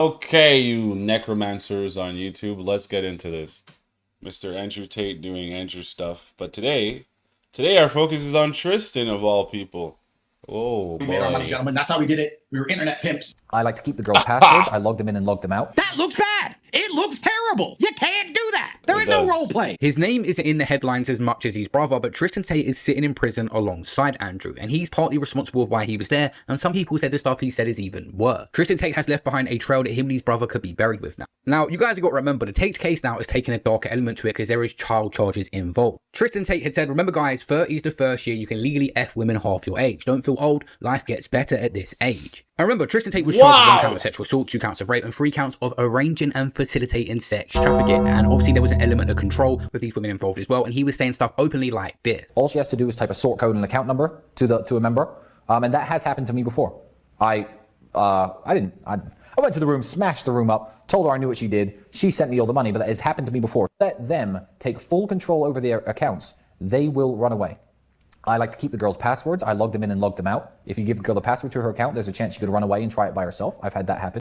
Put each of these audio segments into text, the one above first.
Okay, you necromancers on YouTube, let's get into this. Mr. Andrew Tate doing Andrew stuff. But today our focus is on Tristan of all people. Oh We made our money, boy. gentlemen. That's how we did it. We were internet pimps. I like to keep the girls' passwords. I logged them in and logged them out. That looks bad. It looks terrible. You can't do that. There It is no does. role play. His name isn't in the headlines as much as his brother, but Tristan Tate is sitting in prison alongside Andrew, and he's partly responsible for why he was there, and some people said the stuff he said is even worse. Tristan Tate has left behind a trail that him and his brother could be buried with now. Now, you guys have got to remember, the Tate's case now is taking a darker element to it because there is child charges involved. Tristan Tate had said, remember guys, 30 is the first year you can legally F women half your age. Don't feel old, life gets better at this age. And remember, Tristan Tate was charged with 1 count of sexual assault, 2 counts of rape, and 3 counts of arranging and facilitating sex trafficking. And obviously there was an element of control with these women involved as well, and he was saying stuff openly like this. All she has to do is type a sort code and account number to a member, and that has happened to me before. I went to the room, smashed the room up, told her I knew what she did. She sent me all the money, but that has happened to me before. Let them take full control over their accounts. They will run away. I like to keep the girls' passwords. I logged them in and logged them out. If you give the girl the password to her account, there's a chance she could run away and try it by herself. I've had that happen.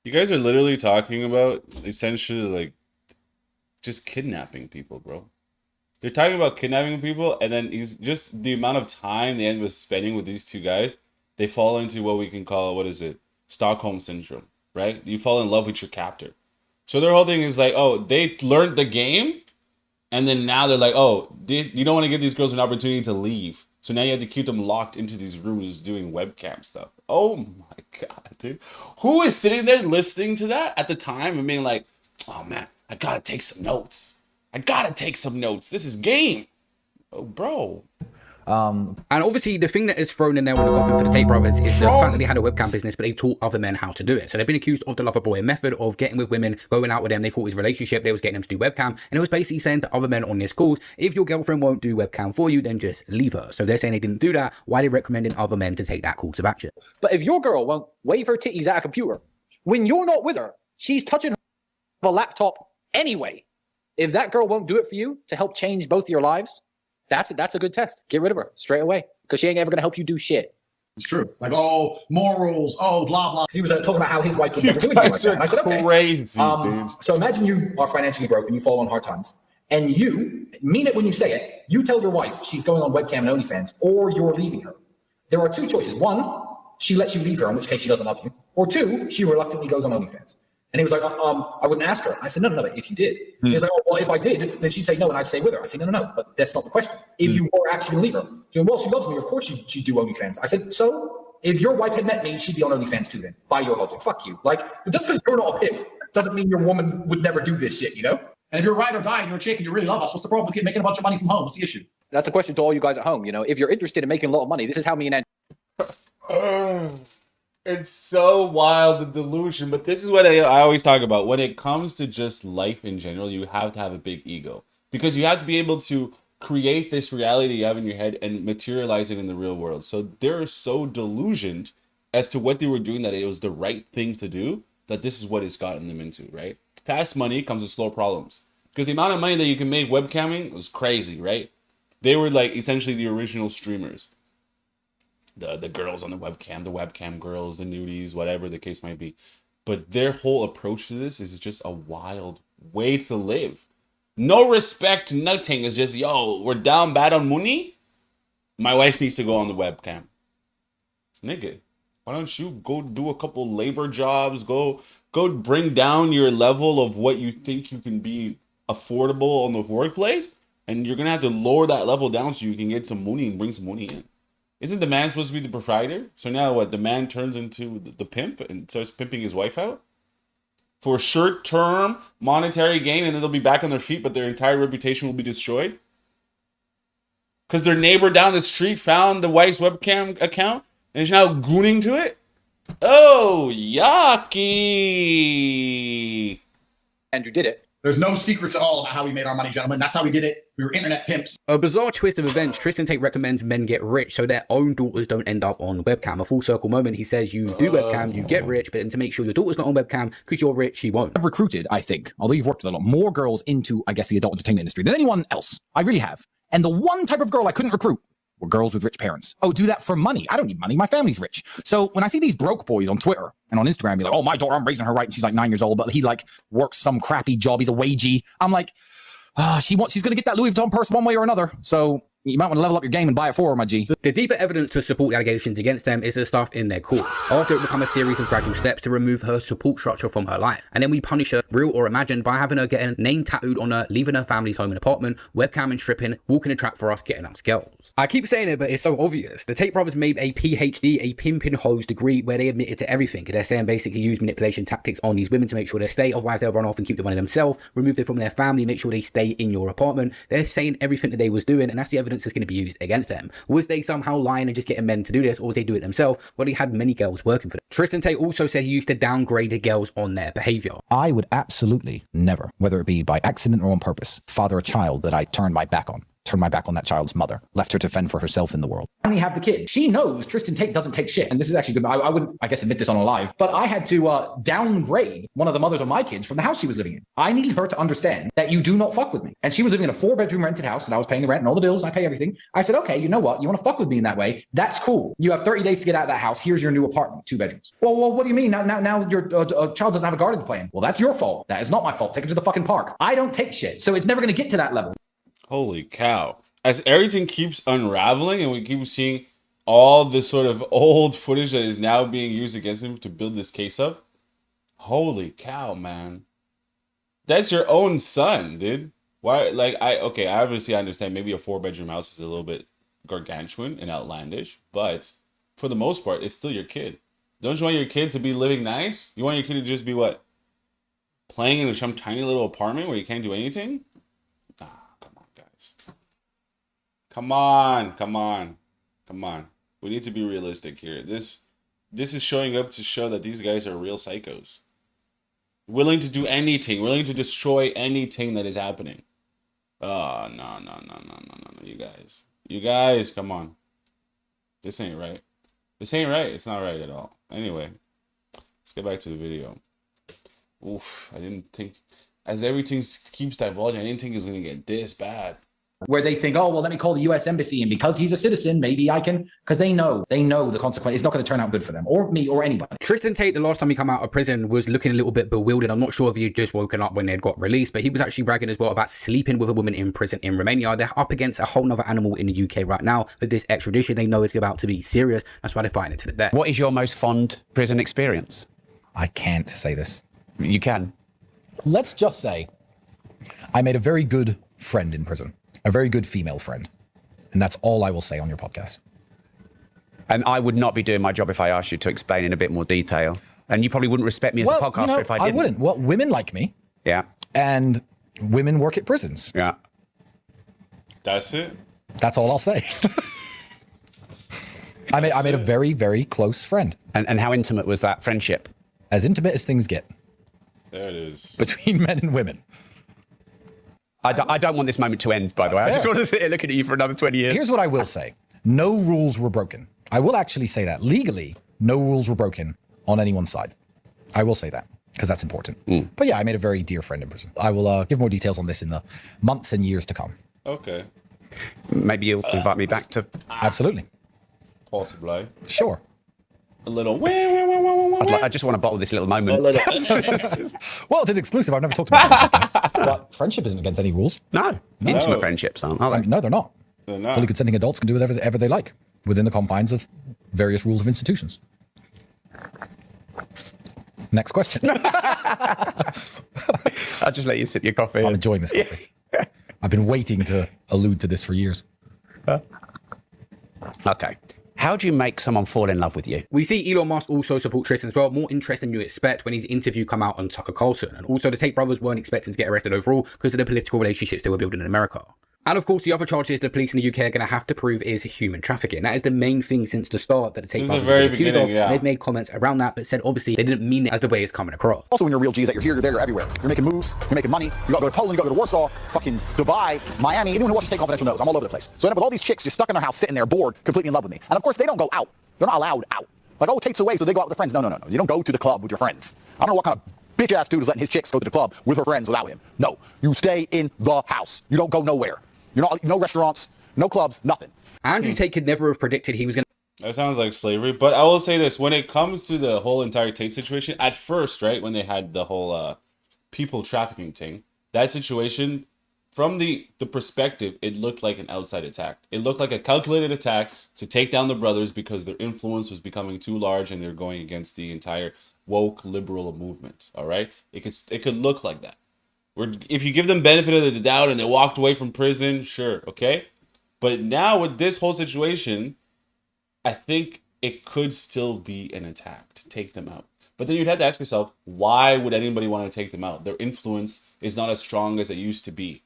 You guys are literally talking about essentially like just kidnapping people, bro. They're talking about kidnapping people, and then he's just the amount of time they end up spending with these two guys, they fall into what we can call, what is it? Stockholm syndrome, right? You fall in love with your captor. So their whole thing is like, oh, they learned the game, and then now they're like, oh, you don't want to give these girls an opportunity to leave. So now you have to keep them locked into these rooms doing webcam stuff. Oh my God, dude. Who is sitting there listening to that at the time and being like, oh man, I gotta take some notes. I gotta take some notes. This is game. Oh, bro. And obviously the thing that is thrown in there with the coffin for the Tate brothers is the fact that they had a webcam business, but they taught other men how to do it. So they've been accused of the lover boy method of getting with women, going out with them. They thought it was a relationship. They was getting them to do webcam. And it was basically saying to other men on this calls, if your girlfriend won't do webcam for you, then just leave her. So they're saying they didn't do that. Why are they recommending other men to take that course of action? But if your girl won't wave her titties at a computer, when you're not with her, she's touching the laptop anyway. If that girl won't do it for you to help change both your lives, that's a good test. Get rid of her straight away, because she ain't ever gonna help you do shit. It's true. Like, oh, morals, oh, blah, blah. He was talking about how his wife would never do anything like that. And I said, okay. Crazy, dude. So imagine you are financially broke and you fall on hard times. And you mean it when you say it. You tell your wife she's going on webcam and OnlyFans, or you're leaving her. There are 2 choices. 1, she lets you leave her, in which case she doesn't love you. Or 2, she reluctantly goes on OnlyFans. And he was like, I wouldn't ask her. I said, no, if you did. He was like, oh, well, if I did, then she'd say no, and I'd stay with her. I said, no, but that's not the question. If you were actually going to leave her, she went, well, she loves me. Of course she'd do OnlyFans. I said, so if your wife had met me, she'd be on OnlyFans too then, by your logic. Fuck you. Like, just because you're not a pimp doesn't mean your woman would never do this shit, you know? And if you're ride or die and you're a chick and you really love us, what's the problem with making a bunch of money from home? What's the issue? That's a question to all you guys at home. You know, if you're interested in making a lot of money, this is how me and It's so wild, the delusion. But this is what I always talk about. When it comes to just life in general, you have to have a big ego. Because you have to be able to create this reality you have in your head and materialize it in the real world. So they're so delusioned as to what they were doing that it was the right thing to do, that this is what it's gotten them into, right? Fast money comes with slow problems. Because the amount of money that you can make webcamming was crazy, right? They were like essentially the original streamers. The girls on the webcam girls, the nudies, whatever the case might be. But their whole approach to this is just a wild way to live. No respect, nothing. It's just, yo, we're down bad on money. My wife needs to go on the webcam. Nigga, why don't you go do a couple labor jobs? Go bring down your level of what you think you can be affordable on the workplace. And you're going to have to lower that level down so you can get some money and bring some money in. Isn't the man supposed to be the provider? So now what? The man turns into the pimp and starts pimping his wife out? For short-term monetary gain, and then they'll be back on their feet, but their entire reputation will be destroyed? Because their neighbor down the street found the wife's webcam account and is now gooning to it? Oh, yucky! Andrew did it. There's no secret at all about how we made our money, gentlemen. That's how we did it. We were internet pimps. A bizarre twist of events, Tristan Tate recommends men get rich so their own daughters don't end up on webcam. A full circle moment, he says you do webcam, you get rich, but then to make sure your daughter's not on webcam because you're rich, you won't. I've recruited, I think, although you've worked with a lot more girls into, I guess, the adult entertainment industry than anyone else. I really have. And the one type of girl I couldn't recruit were girls with rich parents. Oh, do that for money. I don't need money. My family's rich. So when I see these broke boys on Twitter and on Instagram be like, oh, my daughter, I'm raising her right. And she's like 9 years old, but he like works some crappy job. He's a wagey. I'm like, she's going to get that Louis Vuitton purse one way or another. So you might want to level up your game and buy it for her, my G. The deeper evidence to support the allegations against them is the stuff in their courts. After it become a series of gradual steps to remove her support structure from her life. And then we punish her, real or imagined, by having her get a name tattooed on her, leaving her family's home and apartment, webcam and stripping, walking a track for us, getting us girls. I keep saying it, but it's so obvious. The Tate brothers made a PhD, a pimping hoes degree, where they admitted to everything. They're saying basically use manipulation tactics on these women to make sure they stay, otherwise they'll run off and keep the money themselves, remove them from their family, make sure they stay in your apartment. They're saying everything that they was doing, and that's the evidence that's going to be used against them. Was they somehow lying and just getting men to do this, or was they do it themselves? Well, he had many girls working for them. Tristan Tate also said he used to downgrade the girls on their behavior. I would absolutely never, whether it be by accident or on purpose, father a child that I turned my back on that child's mother, left her to fend for herself in the world. Finally have the kid. She knows Tristan Tate doesn't take shit. And this is actually good. I wouldn't, I guess, admit this on a live, but I had to downgrade one of the mothers of my kids from the house she was living in. I needed her to understand that you do not fuck with me. And she was living in a 4-bedroom rented house, and I was paying the rent and all the bills, and I pay everything. I said, okay, you know what? You want to fuck with me in that way? That's cool. You have 30 days to get out of that house. Here's your new apartment, 2 bedrooms. Well, what do you mean? Now your child doesn't have a garden to play in. Well, that's your fault. That is not my fault. Take her to the fucking park. I don't take shit. So it's never going to get to that level. Holy cow. As everything keeps unraveling and we keep seeing all this sort of old footage that is now being used against him to build this case up, holy cow, man. That's your own son, dude. Why? Like, I obviously understand maybe a 4-bedroom house is a little bit gargantuan and outlandish, but for the most part, it's still your kid. Don't you want your kid to be living nice? You want your kid to just be what? Playing in some tiny little apartment where you can't do anything? Come on, guys. Come on. We need to be realistic here. This is showing up to show that these guys are real psychos. Willing to do anything, willing to destroy anything that is happening. Oh, no, you guys, come on. This ain't right. It's not right at all. Anyway, let's get back to the video. Oof, I didn't think, as everything keeps divulging, I didn't think it was going to get this bad. Where they think, oh, well, let me call the U.S. Embassy, and because he's a citizen, maybe I can, because they know the consequence. It's not going to turn out good for them, or me, or anybody. Tristan Tate, the last time he came out of prison, was looking a little bit bewildered. I'm not sure if he had just woken up when they'd got released, but he was actually bragging as well about sleeping with a woman in prison in Romania. They're up against a whole nother animal in the UK right now with this extradition. They know it's about to be serious. That's why they're fighting it to the death. What is your most fond prison experience? I can't say this. You can. Let's just say I made a very good friend in prison. A very good female friend. And that's all I will say on your podcast. And I would not be doing my job if I asked you to explain in a bit more detail. And you probably wouldn't respect me as a podcaster if I didn't. I wouldn't. Well, women like me. Yeah. And women work at prisons. Yeah. That's it? That's all I'll say. I made a very, very close friend. And how intimate was that friendship? As intimate as things get. There it is. Between men and women. I don't want this moment to end, by the way. Fair. I just want to sit here looking at you for another 20 years. Here's what I will say. No rules were broken. I will actually say that. Legally, no rules were broken on anyone's side. I will say that, because that's important. But yeah, I made a very dear friend in prison. I will give more details on this in the months and years to come. Okay. Maybe you'll invite me back to... Absolutely. Possibly. Sure. A little... I just want to bottle this little moment. Well, it's an exclusive. I've never talked about it. But friendship isn't against any rules. No. Intimate friendships aren't, are they? No, they're not. They're not. Fully consenting adults can do whatever they like within the confines of various rules of institutions. Next question. I'll just let you sip your coffee. I'm enjoying this coffee. I've been waiting to allude to this for years. Okay. How do you make someone fall in love with you? We see Elon Musk also support Tristan as well. More interest than you expect when his interview come out on Tucker Carlson. And also the Tate brothers weren't expecting to get arrested overall because of the political relationships they were building in America. And of course, the other charges the police in the UK are going to have to prove is human trafficking. That is the main thing since the start that the Tate brothers have been accused of. Yeah. They've made comments around that, but said obviously they didn't mean it as the way it's coming across. Also, when you're real G's, that you're here, you're there, you're everywhere. You're making moves, you're making money. You got to go to Poland, you got to go to Warsaw, fucking Dubai, Miami. Anyone who watches State Confidential knows I'm all over the place. So I end up with all these chicks just stuck in their house, sitting there, bored, completely in love with me. And of course, they don't go out. They're not allowed out. Like, oh, Tate's away, so they go out with their friends. No. You don't go to the club with your friends. I don't know what kind of bitch-ass dude is letting his chicks go to the club with her friends without him. No, you stay in the house. You don't go nowhere. You're not, no restaurants, No clubs, nothing. Andrew Tate could never have predicted he was going to. That sounds like slavery. But I will say this: when it comes to the whole entire Tate situation, at first, right, when they had the whole people trafficking thing, that situation, from the perspective, it looked like an outside attack. It looked like a calculated attack to take down the brothers because their influence was becoming too large and they're going against the entire woke liberal movement. All right, it could look like that. If you give them benefit of the doubt and they walked away from prison, sure, okay. But now with this whole situation, I think it could still be an attack to take them out. But then you'd have to ask yourself, why would anybody want to take them out? Their influence is not as strong as it used to be.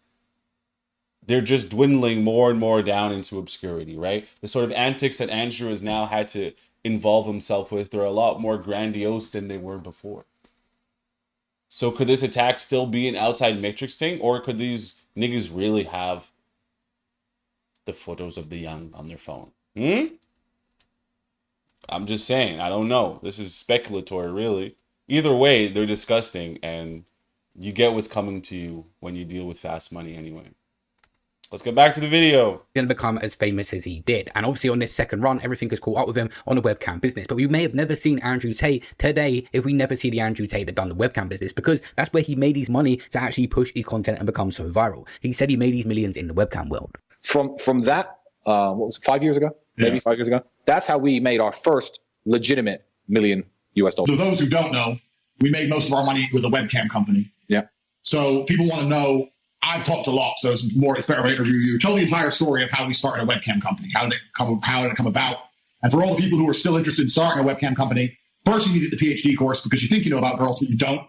They're just dwindling more and more down into obscurity, right? The sort of antics that Andrew has now had to involve himself with, they're a lot more grandiose than they were before. So could this attack still be an outside matrix thing? Or could these niggas really have the photos of the young on their phone? I'm just saying, I don't know. This is speculatory, really. Either way, they're disgusting, and you get what's coming to you when you deal with fast money anyway. Let's get back to the video. Going to become as famous as he did. And obviously on this second run, everything has caught up with him on the webcam business. But we may have never seen Andrew Tate today if we never see the Andrew Tate that done the webcam business, because that's where he made his money to actually push his content and become so viral. He said he made his millions in the webcam world. From that, what was it, 5 years ago? Maybe 5 years ago. That's how we made our first legitimate $1 million. For those who don't know, we made most of our money with a webcam company. Yeah. So people want to know, I've talked a lot, so it's better to interview you. Tell the entire story of how we started a webcam company. How did it come about? And for all the people who are still interested in starting a webcam company, first you need to get the PhD course because you think you know about girls, but you don't.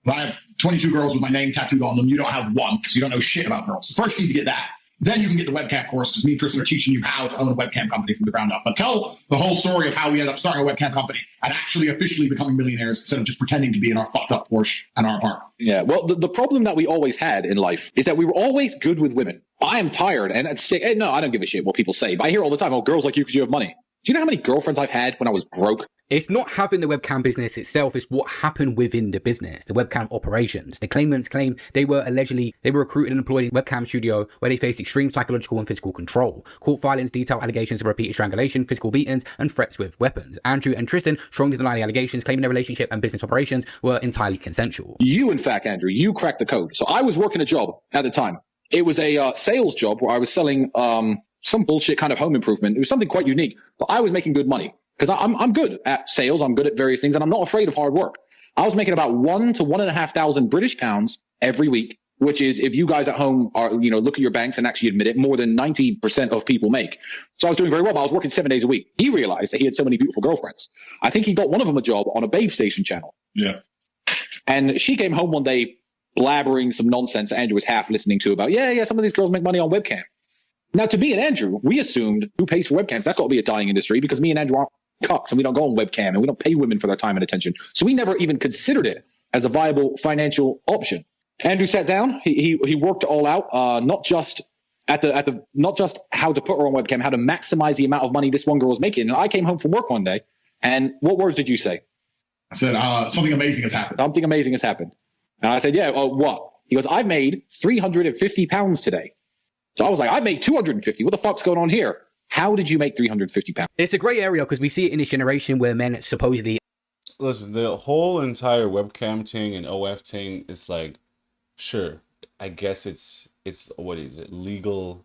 I have 22 girls with my name tattooed on them. You don't have one because you don't know shit about girls. So first you need to get that. Then you can get the webcam course because me and Tristan are teaching you how to own a webcam company from the ground up. But tell the whole story of how we ended up starting a webcam company and actually officially becoming millionaires instead of just pretending to be in our fucked up Porsche and our apartment. Yeah, well, the problem that we always had in life is that we were always good with women. I am tired and sick. No, I don't give a shit what people say. But I hear all the time, oh, girls like you because you have money. Do you know how many girlfriends I've had when I was broke? It's not having the webcam business itself, it's what happened within the business, the webcam operations. The claimants claim they were recruited and employed in a webcam studio where they faced extreme psychological and physical control. Court filings detail allegations of repeated strangulation, physical beatings, and threats with weapons. Andrew and Tristan strongly deny the allegations, claiming their relationship and business operations were entirely consensual. You, in fact, Andrew, you cracked the code. So I was working a job at the time. It was a sales job where I was selling some bullshit kind of home improvement. It was something quite unique, but I was making good money. Because I'm good at sales, I'm good at various things, and I'm not afraid of hard work. I was making about 1,000 to 1,500 British pounds every week, which is, if you guys at home are, look at your banks and actually admit it, more than 90% of people make. So I was doing very well, but I was working 7 days a week. He realized that he had so many beautiful girlfriends. I think he got one of them a job on a babe station channel. Yeah. And she came home one day blabbering some nonsense that Andrew was half listening to about, some of these girls make money on webcam. Now, to me and Andrew, we assumed who pays for webcams? That's got to be a dying industry because me and Andrew aren't cucks and we don't go on webcam and we don't pay women for their time and attention. So we never even considered it as a viable financial option. Andrew sat down. He worked it all out, not just how to put her on webcam, how to maximize the amount of money this one girl was making. And I came home from work one day, and what words did you say? I said, something amazing has happened. Something amazing has happened. And I said, yeah, what? He goes, I've made £350 today. So I was like, I made 250. What the fuck's going on here? How did you make £350? It's a great area because we see it in this generation where men supposedly... Listen, the whole entire webcam thing and OF thing is like, sure, I guess it's what is it? Legal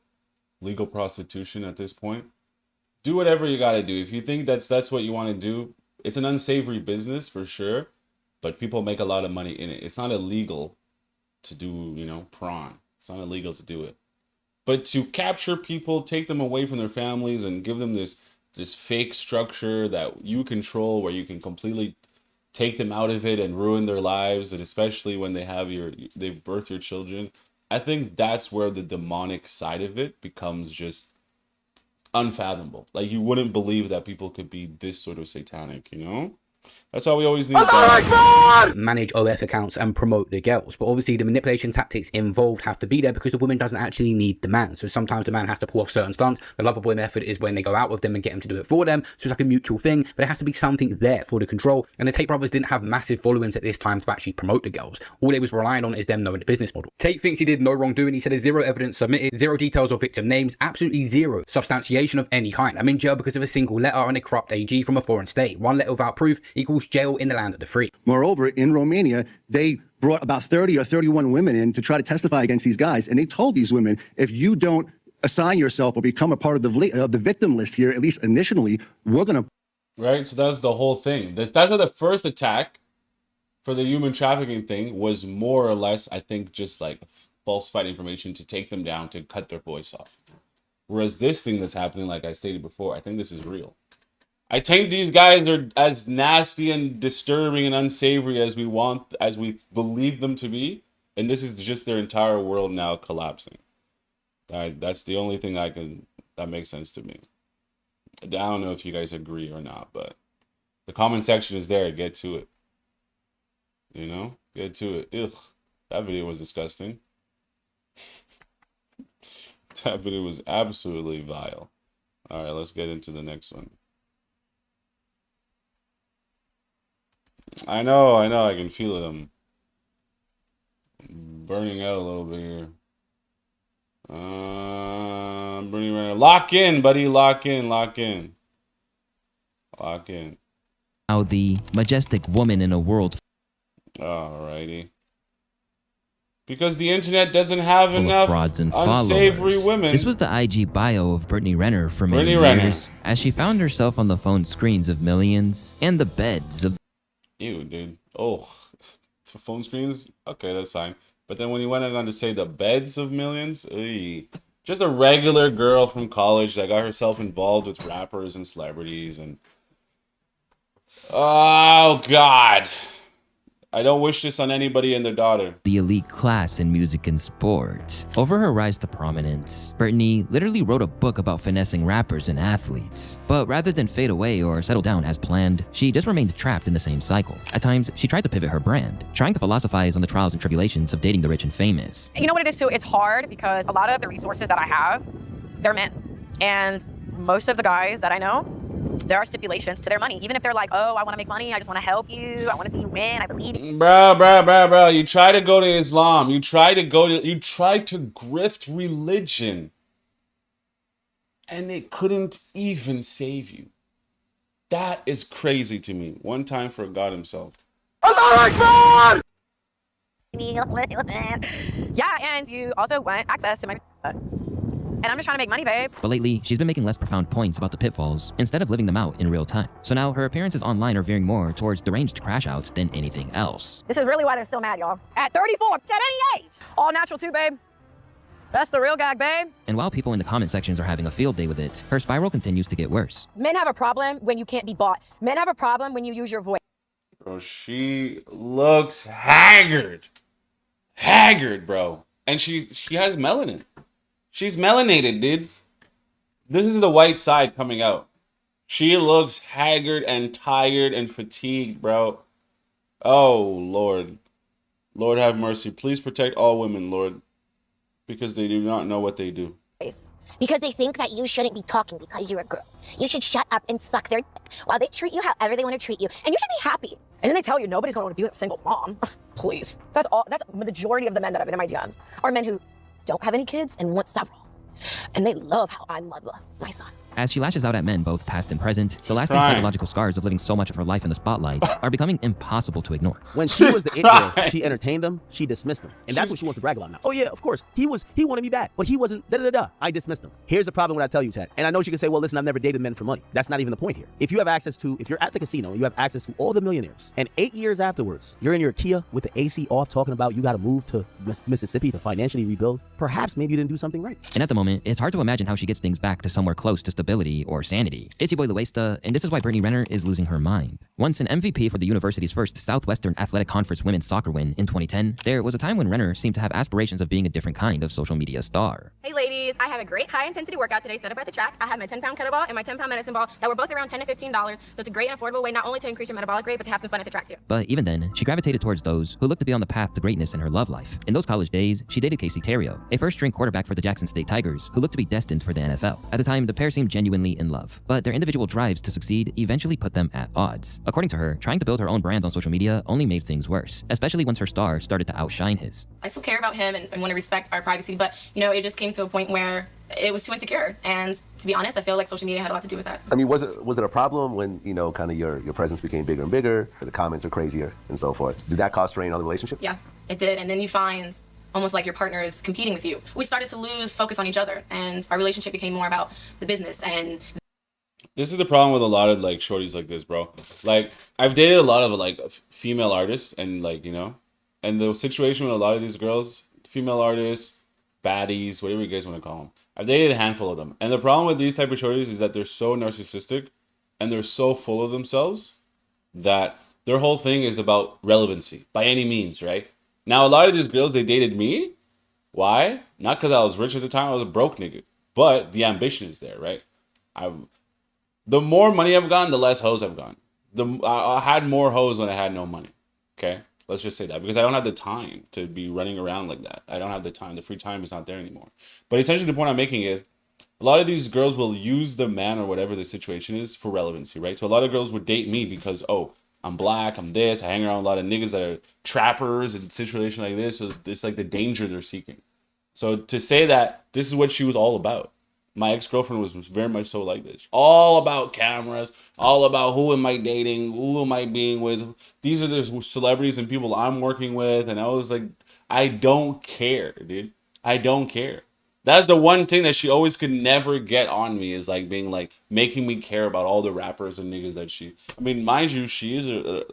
prostitution at this point. Do whatever you got to do. If you think that's what you want to do, it's an unsavory business for sure, but people make a lot of money in it. It's not illegal to do, prawn. It's not illegal to do it. But to capture people, take them away from their families and give them this fake structure that you control where you can completely take them out of it and ruin their lives, and especially when they've birthed your children, I think that's where the demonic side of it becomes just unfathomable. Like, you wouldn't believe that people could be this sort of satanic, That's why we always need to manage OF accounts and promote the girls. But obviously the manipulation tactics involved have to be there because the woman doesn't actually need the man. So sometimes the man has to pull off certain stunts. The lover boy method is when they go out with them and get them to do it for them. So it's like a mutual thing, but it has to be something there for the control. And the Tate brothers didn't have massive followings at this time to actually promote the girls. All they was relying on is them knowing the business model. Tate thinks he did no wrongdoing. He said there's zero evidence submitted, zero details of victim names, absolutely zero substantiation of any kind. I'm in jail because of a single letter on a corrupt AG from a foreign state. One letter without proof equals jail in the land of the free. Moreover, in Romania, they brought about 30 or 31 women in to try to testify against these guys. And they told these women, if you don't assign yourself or become a part of the victim list here, at least initially, we're going to... Right? So that's the whole thing. That's why the first attack for the human trafficking thing was more or less, I think, just like falsified information to take them down, to cut their voice off. Whereas this thing that's happening, like I stated before, I think this is real. I think these guys are as nasty and disturbing and unsavory as we believe them to be. And this is just their entire world now collapsing. That's the only thing that makes sense to me. I don't know if you guys agree or not, but the comment section is there. Get to it. You know? Get to it. Ugh. That video was disgusting. That video was absolutely vile. All right, let's get into the next one. I know, I can feel it. I'm burning out a little bit here. Britney Renner. Lock in, buddy. Lock in. How the majestic woman in a world. Alrighty. Because the internet doesn't have full enough of frauds and unsavory followers. women. This was the IG bio of Britney Renner for many years, as she found herself on the phone screens of millions and the beds of... Ew, dude. Oh, for phone screens? Okay, that's fine. But then when he went on to say the beds of millions, just a regular girl from college that got herself involved with rappers and celebrities and... Oh, God. I don't wish this on anybody and their daughter. The elite class in music and sport. Over her rise to prominence, Britney literally wrote a book about finessing rappers and athletes. But rather than fade away or settle down as planned, she just remained trapped in the same cycle. At times, she tried to pivot her brand, trying to philosophize on the trials and tribulations of dating the rich and famous. You know what it is too? It's hard because a lot of the resources that I have, they're men. And most of the guys that I know, there are stipulations to their money. Even if they're like, oh, I want to make money, I just want to help you, I want to see you win, I believe you. Bro. You try to go to Islam. You try to grift religion. And it couldn't even save you. That is crazy to me. One time for God himself. Yeah, and you also want access to my... And I'm just trying to make money, babe. But lately, she's been making less profound points about the pitfalls instead of living them out in real time. So now her appearances online are veering more towards deranged crash outs than anything else. This is really why they're still mad, y'all. At 34, at any age. All natural too, babe. That's the real gag, babe. And while people in the comment sections are having a field day with it, her spiral continues to get worse. Men have a problem when you can't be bought. Men have a problem when you use your voice. Bro, she looks haggard. Haggard, bro. And she has melanin. She's melanated, dude. This is the white side coming out. She looks haggard and tired and fatigued, bro. Oh, Lord. Lord have mercy. Please protect all women, Lord. Because they do not know what they do. Because they think that you shouldn't be talking because you're a girl. You should shut up and suck their while they treat you however they want to treat you. And you should be happy. And then they tell you nobody's going to want to be with a single mom. Please. That's the majority of the men that have been in my DMs are men who don't have any kids and want several. And they love how I mother my son. As she lashes out at men both past and present, the lasting psychological scars of living so much of her life in the spotlight are becoming impossible to ignore. When she was the it girl, she entertained them, she dismissed them. And that's what she wants to brag about now. Oh yeah, of course. He wanted me back, but he wasn't I dismissed him. Here's the problem when I tell you, Ted. And I know she can say, well, listen, I've never dated men for money. That's not even the point here. If you're at the casino, you have access to all the millionaires. And 8 years afterwards, you're in your Kia with the AC off talking about you got to move to Mississippi to financially rebuild. Perhaps maybe you didn't do something right. And at the moment, it's hard to imagine how she gets things back to somewhere close to stability. ability or sanity. It's your boy Luesta, and this is why Britney Renner is losing her mind. Once an MVP for the university's first Southwestern Athletic Conference women's soccer win in 2010, there was a time when Renner seemed to have aspirations of being a different kind of social media star. Hey ladies, I have a great high-intensity workout today set up at the track. I have my 10-pound kettlebell and my 10-pound medicine ball that were both around $10 to $15, so it's a great and affordable way not only to increase your metabolic rate, but to have some fun at the track too. But even then, she gravitated towards those who looked to be on the path to greatness in her love life. In those college days, she dated Casey Terrio, a first-string quarterback for the Jackson State Tigers, who looked to be destined for the NFL. At the time, the pair seemed genuinely in love, but their individual drives to succeed eventually put them at odds. According to her, trying to build her own brands on social media only made things worse, especially once her star started to outshine his. I still care about him and want to respect our privacy, but it just came to a point where it was too insecure. And to be honest, I feel like social media had a lot to do with that. I mean, was it a problem when, kind of your presence became bigger and bigger, the comments are crazier and so forth? Did that cause strain on the relationship? Yeah, it did. And then you find almost like your partner is competing with you. We started to lose focus on each other, and our relationship became more about the business. And this is the problem with a lot of like shorties like this, bro. Like, I've dated a lot of like female artists, and like, and the situation with a lot of these girls, female artists, baddies, whatever you guys want to call them, I've dated a handful of them. And the problem with these type of shorties is that they're so narcissistic and they're so full of themselves that their whole thing is about relevancy by any means, right? Now, a lot of these girls, they dated me. Why? Not because I was rich at the time. I was a broke nigga. But the ambition is there, right? The more money I've gotten, the less hoes I've gotten. I had more hoes when I had no money. Okay? Let's just say that. Because I don't have the time to be running around like that. I don't have the time. The free time is not there anymore. But essentially the point I'm making is a lot of these girls will use the man or whatever the situation is for relevancy, right? So a lot of girls would date me because, oh, I'm black, I'm this, I hang around a lot of niggas that are trappers and situation like this. So it's like the danger they're seeking. So to say that this is what she was all about. My ex-girlfriend was very much so like this. All about cameras, all about who am I dating, who am I being with. These are the celebrities and people I'm working with. And I was like, I don't care, dude. I don't care. That's the one thing that she always could never get on me, is like being like making me care about all the rappers and niggas that I mean, mind you, she is a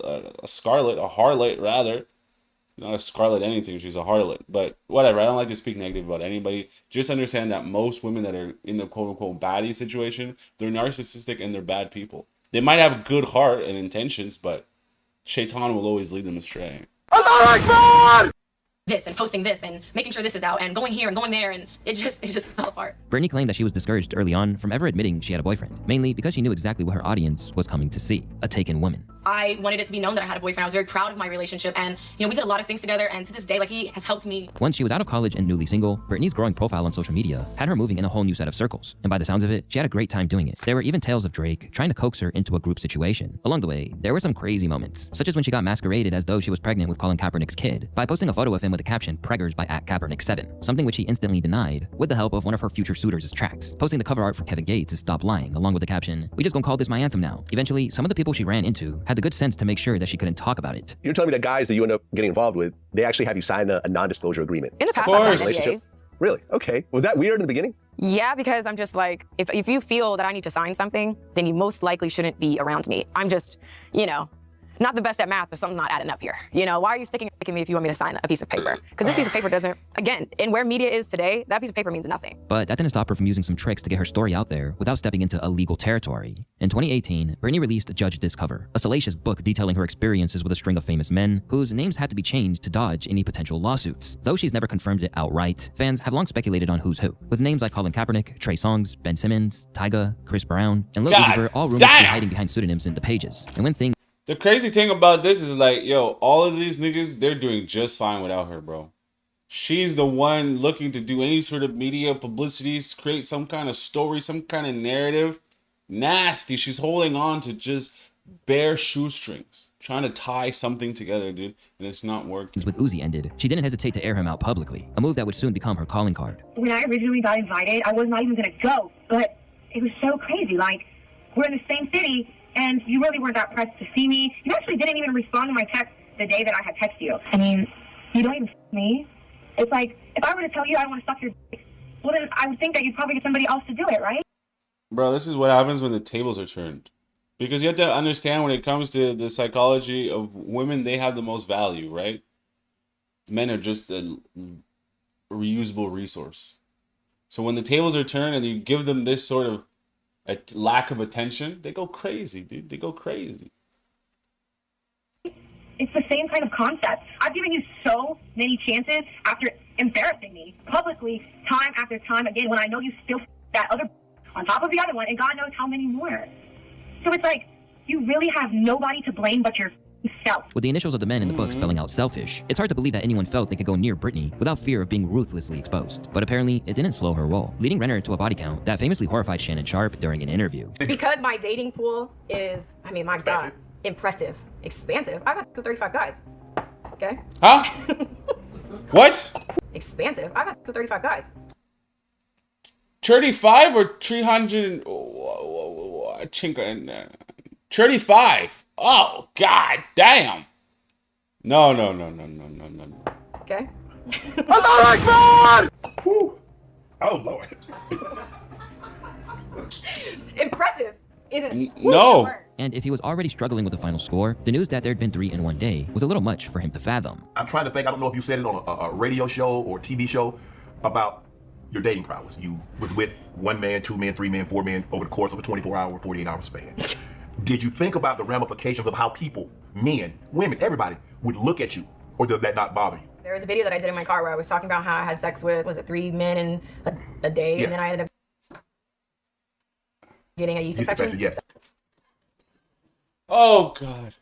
harlot rather. Not a scarlet anything, she's a harlot. But whatever, I don't like to speak negative about anybody. Just understand that most women that are in the quote-unquote baddie situation, they're narcissistic and they're bad people. They might have a good heart and intentions, but Shaitan will always lead them astray. this and posting this and making sure this is out and going here and going there, and it just fell apart. Britney claimed that she was discouraged early on from ever admitting she had a boyfriend, mainly because she knew exactly what her audience was coming to see, a taken woman. I wanted it to be known that I had a boyfriend. I was very proud of my relationship, and we did a lot of things together, and to this day, he has helped me. Once she was out of college and newly single, Britney's growing profile on social media had her moving in a whole new set of circles, and by the sounds of it, she had a great time doing it. There were even tales of Drake trying to coax her into a group situation. Along the way, there were some crazy moments, such as when she got masqueraded as though she was pregnant with Colin Kaepernick's kid by posting a photo of him with the caption "Preggers" by @Kaepernick7, something which he instantly denied with the help of one of her future suitors' tracks, posting the cover art for Kevin Gates' "Stop Lying" along with the caption, "We just gonna call this my anthem now." Eventually, some of the people she ran into had the good sense to make sure that she couldn't talk about it. You're telling me that guys that you end up getting involved with, they actually have you sign a non-disclosure agreement? In the past, I've signed NDAs. Really? Okay. Was that weird in the beginning? Yeah, because I'm just like, if you feel that I need to sign something, then you most likely shouldn't be around me. I'm just, not the best at math, but something's not adding up here. Why are you sticking at me if you want me to sign a piece of paper? Because this piece of paper doesn't, again, in where media is today, that piece of paper means nothing. But that didn't stop her from using some tricks to get her story out there without stepping into illegal territory. In 2018, Britney released Judge This Cover, a salacious book detailing her experiences with a string of famous men whose names had to be changed to dodge any potential lawsuits. Though she's never confirmed it outright, fans have long speculated on who's who, with names like Colin Kaepernick, Trey Songz, Ben Simmons, Tyga, Chris Brown, and Lil Uzi Vert all rumored to be hiding behind pseudonyms in the pages. And when things The crazy thing about this is all of these niggas, they're doing just fine without her, bro. She's the one looking to do any sort of media publicity, create some kind of story, some kind of narrative. Nasty. She's holding on to just bare shoestrings, trying to tie something together, dude, and it's not working. With Uzi ended, she didn't hesitate to air him out publicly, a move that would soon become her calling card. When I originally got invited, I was not even going to go, but it was so crazy. We're in the same city, and you really weren't that pressed to see me. You actually didn't even respond to my text the day that I had texted you. I mean, you don't even me. It's like, if I were to tell you I want to suck your dick, well then I would think that you'd probably get somebody else to do it, right? Bro, this is what happens when the tables are turned. Because you have to understand when it comes to the psychology of women, they have the most value, right? Men are just a reusable resource. So when the tables are turned and you give them this sort of a lack of attention, they go crazy, dude. They go crazy. It's the same kind of concept. I've given you so many chances after embarrassing me publicly time after time again when I know you still that other on top of the other one and God knows how many more. So it's like you really have nobody to blame but yourself. With the initials of the men in the book spelling out selfish, it's hard to believe that anyone felt they could go near Britney without fear of being ruthlessly exposed. But apparently, it didn't slow her roll, leading Renner to a body count that famously horrified Shannon Sharpe during an interview. Because my dating pool is, I mean, my God, impressive, expansive. I've had 35 guys. Okay? Huh? What? Expansive. I've had 35 guys. 35 or 300? 35. Oh, God damn. No. Okay? Allah Akbar! Whew. Oh, Lord. Impressive, isn't it? No. And if he was already struggling with the final score, the news that there'd been 3 in one day was a little much for him to fathom. I'm trying to think, I don't know if you said it on a radio show or TV show about your dating prowess. You was with 1 man, 2 men, 3 men, 4 men over the course of a 24-hour, 48-hour span. Did you think about the ramifications of how people, men, women, everybody, would look at you? Or does that not bother you? There was a video that I did in my car where I was talking about how I had sex with, was it 3 men in a day? Yes. And then I ended up getting a yeast infection. Yes. Oh, God.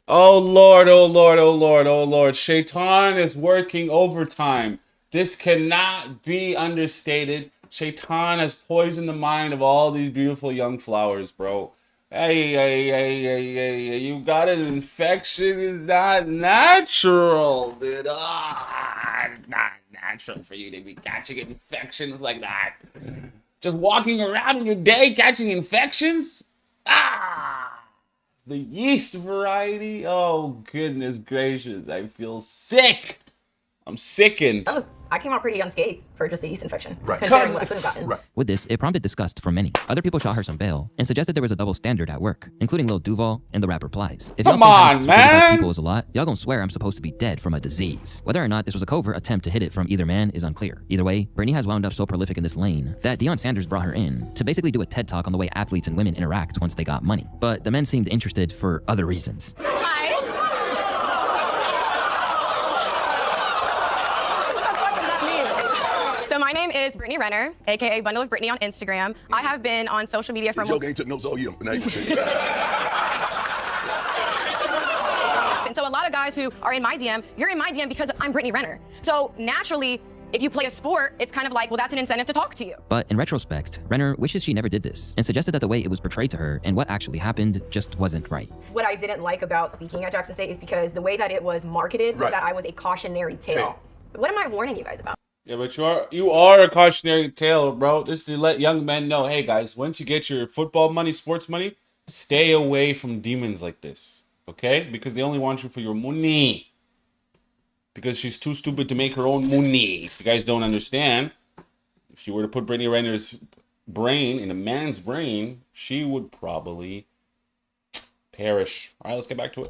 Oh, Lord, oh, Lord, oh, Lord, oh, Lord. Shaitan is working overtime. This cannot be understated. Shaitan has poisoned the mind of all these beautiful young flowers, bro. Hey, you got an infection. It's not natural, dude. It's not natural for you to be catching infections like that. Just walking around in your day catching infections? The yeast variety? Oh, goodness gracious. I feel sick. I'm sickened. I came out pretty unscathed for just a yeast infection. Right. Considering what I could have gotten. Right. With this, it prompted disgust from many. Other people shot her some bail and suggested there was a double standard at work, including Lil Duval and the rapper Plies. If Come y'all on, think having 25 man. people is a lot, y'all gonna swear I'm supposed to be dead from a disease. Whether or not this was a covert attempt to hit it from either man is unclear. Either way, Britney has wound up so prolific in this lane that Deion Sanders brought her in to basically do a TED Talk on the way athletes and women interact once they got money. But the men seemed interested for other reasons. So my name is Britney Renner, aka Bundle of Britney on Instagram. I have been on social media for Joe ain't took notes all year. Now you And so a lot of guys who are in my DM, you're in my DM because I'm Britney Renner. So naturally, if you play a sport, it's kind of like, well, that's an incentive to talk to you. But in retrospect, Renner wishes she never did this and suggested that the way it was portrayed to her and what actually happened just wasn't right. What I didn't like about speaking at Jackson State is because the way that it was marketed was that I was a cautionary tale. What am I warning you guys about? Yeah, but you are a cautionary tale, bro. This is to let young men know, hey guys, once you get your football money, sports money, stay away from demons like this, okay? Because they only want you for your money. Because she's too stupid to make her own money. If you guys don't understand, if you were to put Britney Renner's brain in a man's brain, she would probably perish. All right, let's get back to it.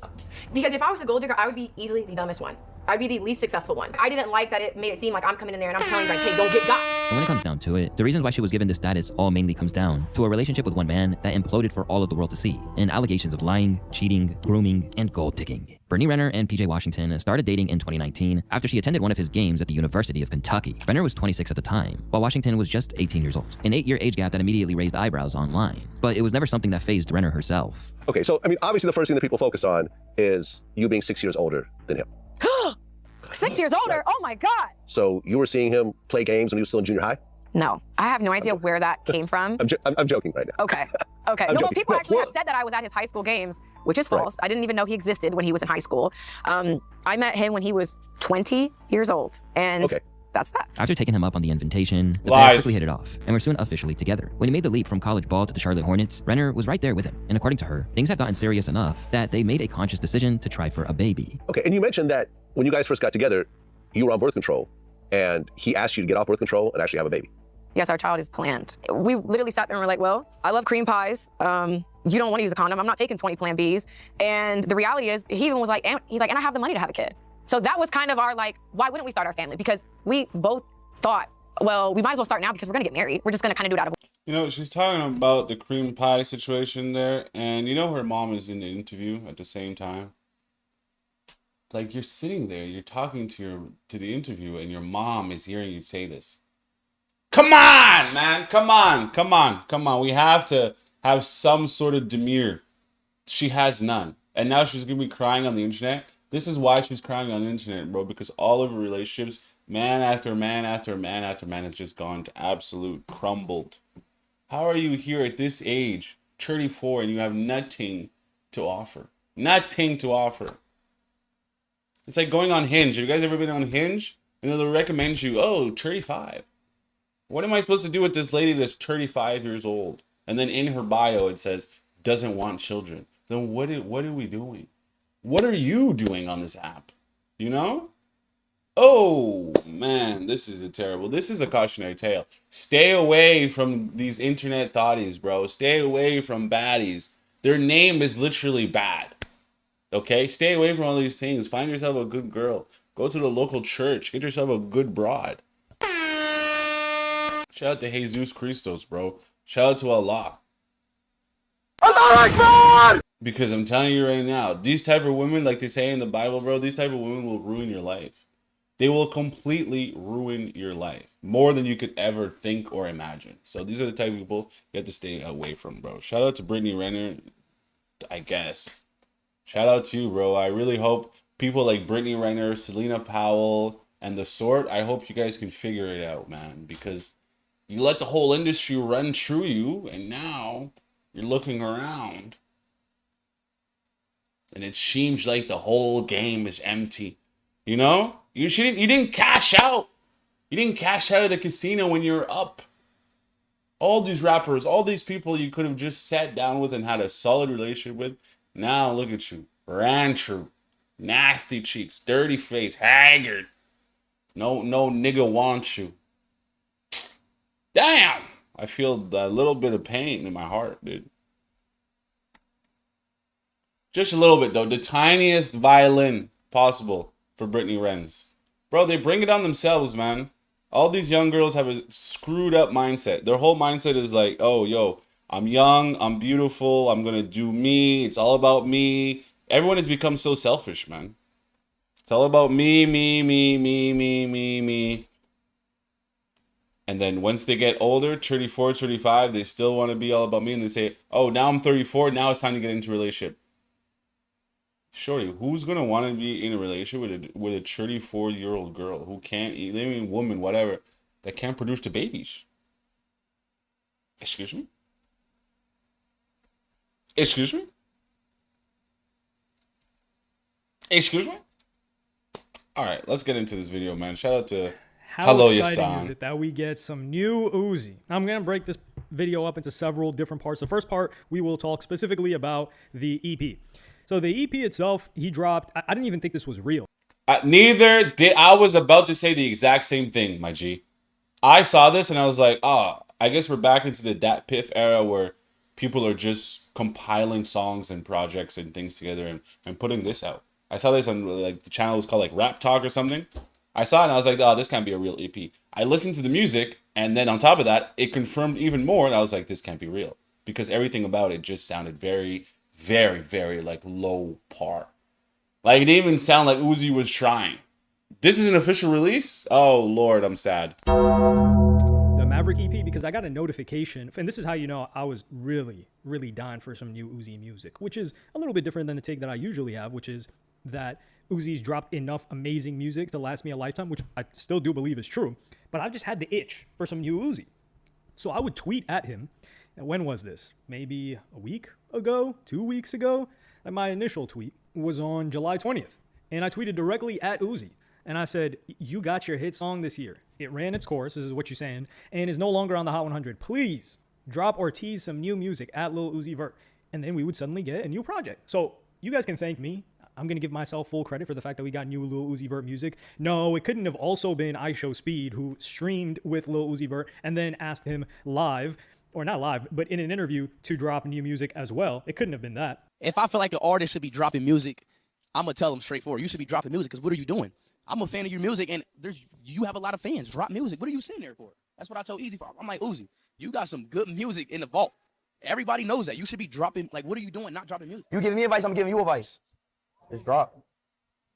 Because if I was a gold digger, I would be easily the dumbest one. I'd be the least successful one. I didn't like that it made it seem like I'm coming in there and I'm telling you guys, hey, don't get got. And when it comes down to it, the reasons why she was given this status all mainly comes down to a relationship with one man that imploded for all of the world to see, and allegations of lying, cheating, grooming, and gold digging. Britney Renner and PJ Washington started dating in 2019 after she attended one of his games at the University of Kentucky. Renner was 26 at the time, while Washington was just 18 years old. An 8-year age gap that immediately raised eyebrows online. But it was never something that fazed Renner herself. Okay, so, I mean, obviously the first thing that people focus on is you being 6 years older than him. 6 years older? Oh my God. So you were seeing him play games when he was still in junior high? No, I have no idea where that came from. I'm joking right now. Okay. I'm No, joking. people actually have said that I was at his high school games, which is false. I didn't even know he existed when he was in high school. I met him when he was 20 years old, and that's that. After taking him up on the invitation, the pair Lies. quickly hit it off, and were soon officially together. When he made the leap from college ball to the Charlotte Hornets, Renner was right there with him, and according to her, things had gotten serious enough that they made a conscious decision to try for a baby. Okay, and you mentioned that when you guys first got together, you were on birth control, and he asked you to get off birth control and actually have a baby. Yes, our child is planned. We literally sat there and were like, well, I love cream pies. You don't want to use a condom. I'm not taking 20 Plan Bs. And the reality is, he even was like, and I have the money to have a kid. So that was kind of our like, why wouldn't we start our family? Because we both thought, well, we might as well start now because we're gonna get married. We're just gonna kind of do it out of You know, she's talking about the cream pie situation there, and you know her mom is in the interview at the same time. Like you're sitting there, you're talking to the interview, and your mom is hearing you say this. Come on, man. Come on. Come on. Come on. We have to have some sort of demure. She has none. And now she's going to be crying on the internet. This is why she's crying on the internet, bro. Because all of her relationships, man after man after man after man, has just gone to absolute crumbled. How are you here at this age, 34, and you have nothing to offer? Nothing to offer. It's like going on Hinge. Have you guys ever been on Hinge? And they'll recommend you, oh, 35. What am I supposed to do with this lady that's 35 years old? And then in her bio it says, doesn't want children. Then what are we doing? What are you doing on this app? You know? Oh, man, this is a cautionary tale. Stay away from these internet thotties, bro. Stay away from baddies. Their name is literally bad. Okay? Stay away from all these things. Find yourself a good girl. Go to the local church. Get yourself a good broad. Shout out to Jesus Christos, bro. Shout out to Allah. Allah Akbar! Because I'm telling you right now, these type of women, like they say in the Bible, bro, these type of women will ruin your life. They will completely ruin your life. More than you could ever think or imagine. So these are the type of people you have to stay away from, bro. Shout out to Britney Renner, I guess. Shout out to you, bro. I really hope people like Britney Renner, Selena Powell, and the sort, I hope you guys can figure it out, man. Because you let the whole industry run through you, and now you're looking around. And it seems like the whole game is empty. You know? You didn't cash out. You didn't cash out of the casino when you were up. All these rappers, all these people you could have just sat down with and had a solid relationship with. Now look at you. Ran through. Nasty cheeks. Dirty face. Haggard. No nigga wants you. Damn! I feel a little bit of pain in my heart, dude. Just a little bit, though. The tiniest violin possible for Britney Renz. Bro, they bring it on themselves, man. All these young girls have a screwed up mindset. Their whole mindset is like, oh, yo, I'm young, I'm beautiful, I'm going to do me. It's all about me. Everyone has become so selfish, man. It's all about me, me, me, me, me, me, me. And then once they get older, 34, 35, they still want to be all about me. And they say, oh, now I'm 34. Now it's time to get into a relationship. Shorty, who's going to want to be in a relationship with a 34-year-old girl who can't, I mean, woman, whatever, that can't produce the babies? Excuse me? Excuse me? Excuse me? All right, let's get into this video, man. Shout out to How exciting is it that we get some new Uzi? I'm going to break this video up into several different parts. The first part, we will talk specifically about the EP. So the EP itself, he dropped, I didn't even think this was real. Neither did. I was about to say the exact same thing, my G. I saw this and I was like, oh, I guess we're back into the Dat Piff era where people are just compiling songs and projects and things together and putting this out. I saw this on, like, the channel was called like Rap Talk or something. I saw it and I was like, oh, this can't be a real EP. I listened to the music, and then on top of that, it confirmed even more, and I was like, this can't be real. Because everything about it just sounded very, very, very, like, low par. Like, it didn't even sound like Uzi was trying. This is an official release? Oh, Lord, I'm sad. The Maverick EP, because I got a notification, and this is how you know I was really, really dying for some new Uzi music, which is a little bit different than the take that I usually have, which is that Uzi's dropped enough amazing music to last me a lifetime, which I still do believe is true, but I've just had the itch for some new Uzi. So I would tweet at him. And when was this? Maybe a week ago? 2 weeks ago? And my initial tweet was on July 20th. And I tweeted directly at Uzi. And I said, you got your hit song this year. It ran its course, this is what you're saying, and is no longer on the Hot 100. Please drop or tease some new music at Lil Uzi Vert. And then we would suddenly get a new project. So you guys can thank me. I'm going to give myself full credit for the fact that we got new Lil Uzi Vert music. No, it couldn't have also been IShowSpeed, who streamed with Lil Uzi Vert and then asked him live, or not live, but in an interview to drop new music as well. It couldn't have been that. If I feel like an artist should be dropping music, I'm going to tell them straightforward, you should be dropping music, because what are you doing? I'm a fan of your music, and you have a lot of fans. Drop music. What are you sitting there for? That's what I told Easy. I'm like, Uzi, You got some good music in the vault. Everybody knows that. You should be dropping. Like, what are you doing? Not dropping music. You giving me advice, I'm giving you advice. Just drop.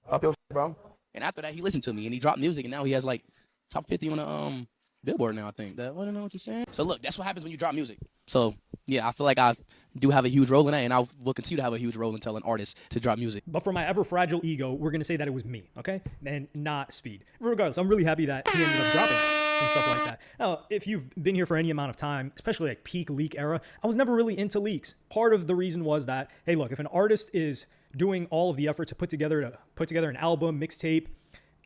Up your shit, bro. And after that, he listened to me and he dropped music, and now he has like top 50 on the Billboard now. I think that. I don't know what you're saying. So look, that's what happens when you drop music. So yeah, I feel like I do have a huge role in that, and I will continue to have a huge role in telling artists to drop music. But for my ever fragile ego, we're gonna say that it was me, okay, and not Speed. Regardless, I'm really happy that he ended up dropping it and stuff like that. Now, if you've been here for any amount of time, especially like peak leak era, I was never really into leaks. Part of the reason was that, hey, look, if an artist is doing all of the effort to put together an album, mixtape,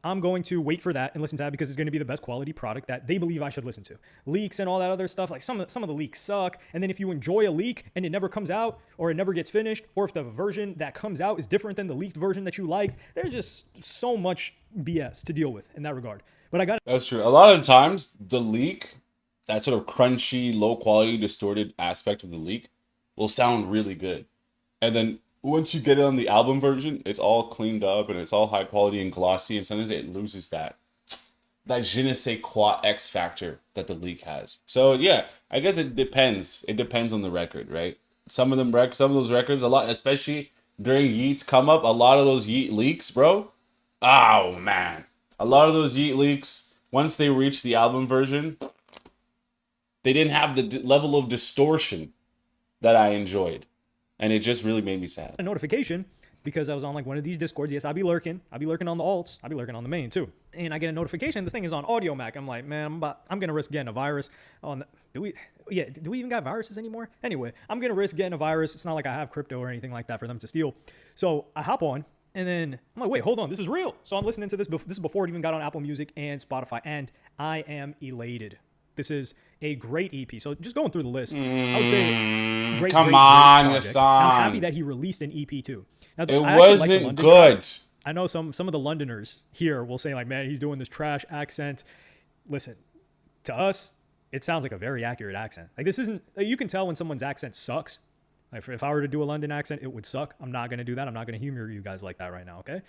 I'm going to wait for that and listen to that because it's going to be the best quality product that they believe I should listen to. Leaks and all that other stuff, like some of the leaks suck. And then if you enjoy a leak and it never comes out, or it never gets finished, or if the version that comes out is different than the leaked version that you liked, there's just so much BS to deal with in that regard. But That's true. A lot of times, the leak, that sort of crunchy, low quality, distorted aspect of the leak, will sound really good. And then once you get it on the album version, it's all cleaned up and it's all high quality and glossy, and sometimes it loses that je ne sais quoi X factor that the leak has. So yeah, I guess it depends. It depends on the record, right? Some of those records, a lot, especially during Yeat's come up, a lot of those Yeat leaks, bro. Oh man, a lot of those Yeat leaks, once they reached the album version, they didn't have the level of distortion that I enjoyed. And it just really made me sad. A notification because I was on like one of these Discords. Yes, I'll be lurking on the alts. I'll be lurking on the main too. And I get a notification. This thing is on Audio Mac. I'm like, man, I'm going to risk getting a virus. Do we even got viruses anymore? Anyway, I'm going to risk getting a virus. It's not like I have crypto or anything like that for them to steal. So I hop on and then I'm like, wait, hold on. This is real. So I'm listening to this. This is before it even got on Apple Music and Spotify. And I am elated. This is a great EP. So just going through the list, I would say great. Come on, great Hassan. I'm happy that he released an EP too. Now, it wasn't like good. I know some of the Londoners here will say like, man, he's doing this trash accent. Listen, to us, it sounds like a very accurate accent. Like this isn't. You can tell when someone's accent sucks. Like if I were to do a London accent, it would suck. I'm not gonna do that. I'm not gonna humor you guys like that right now. Okay.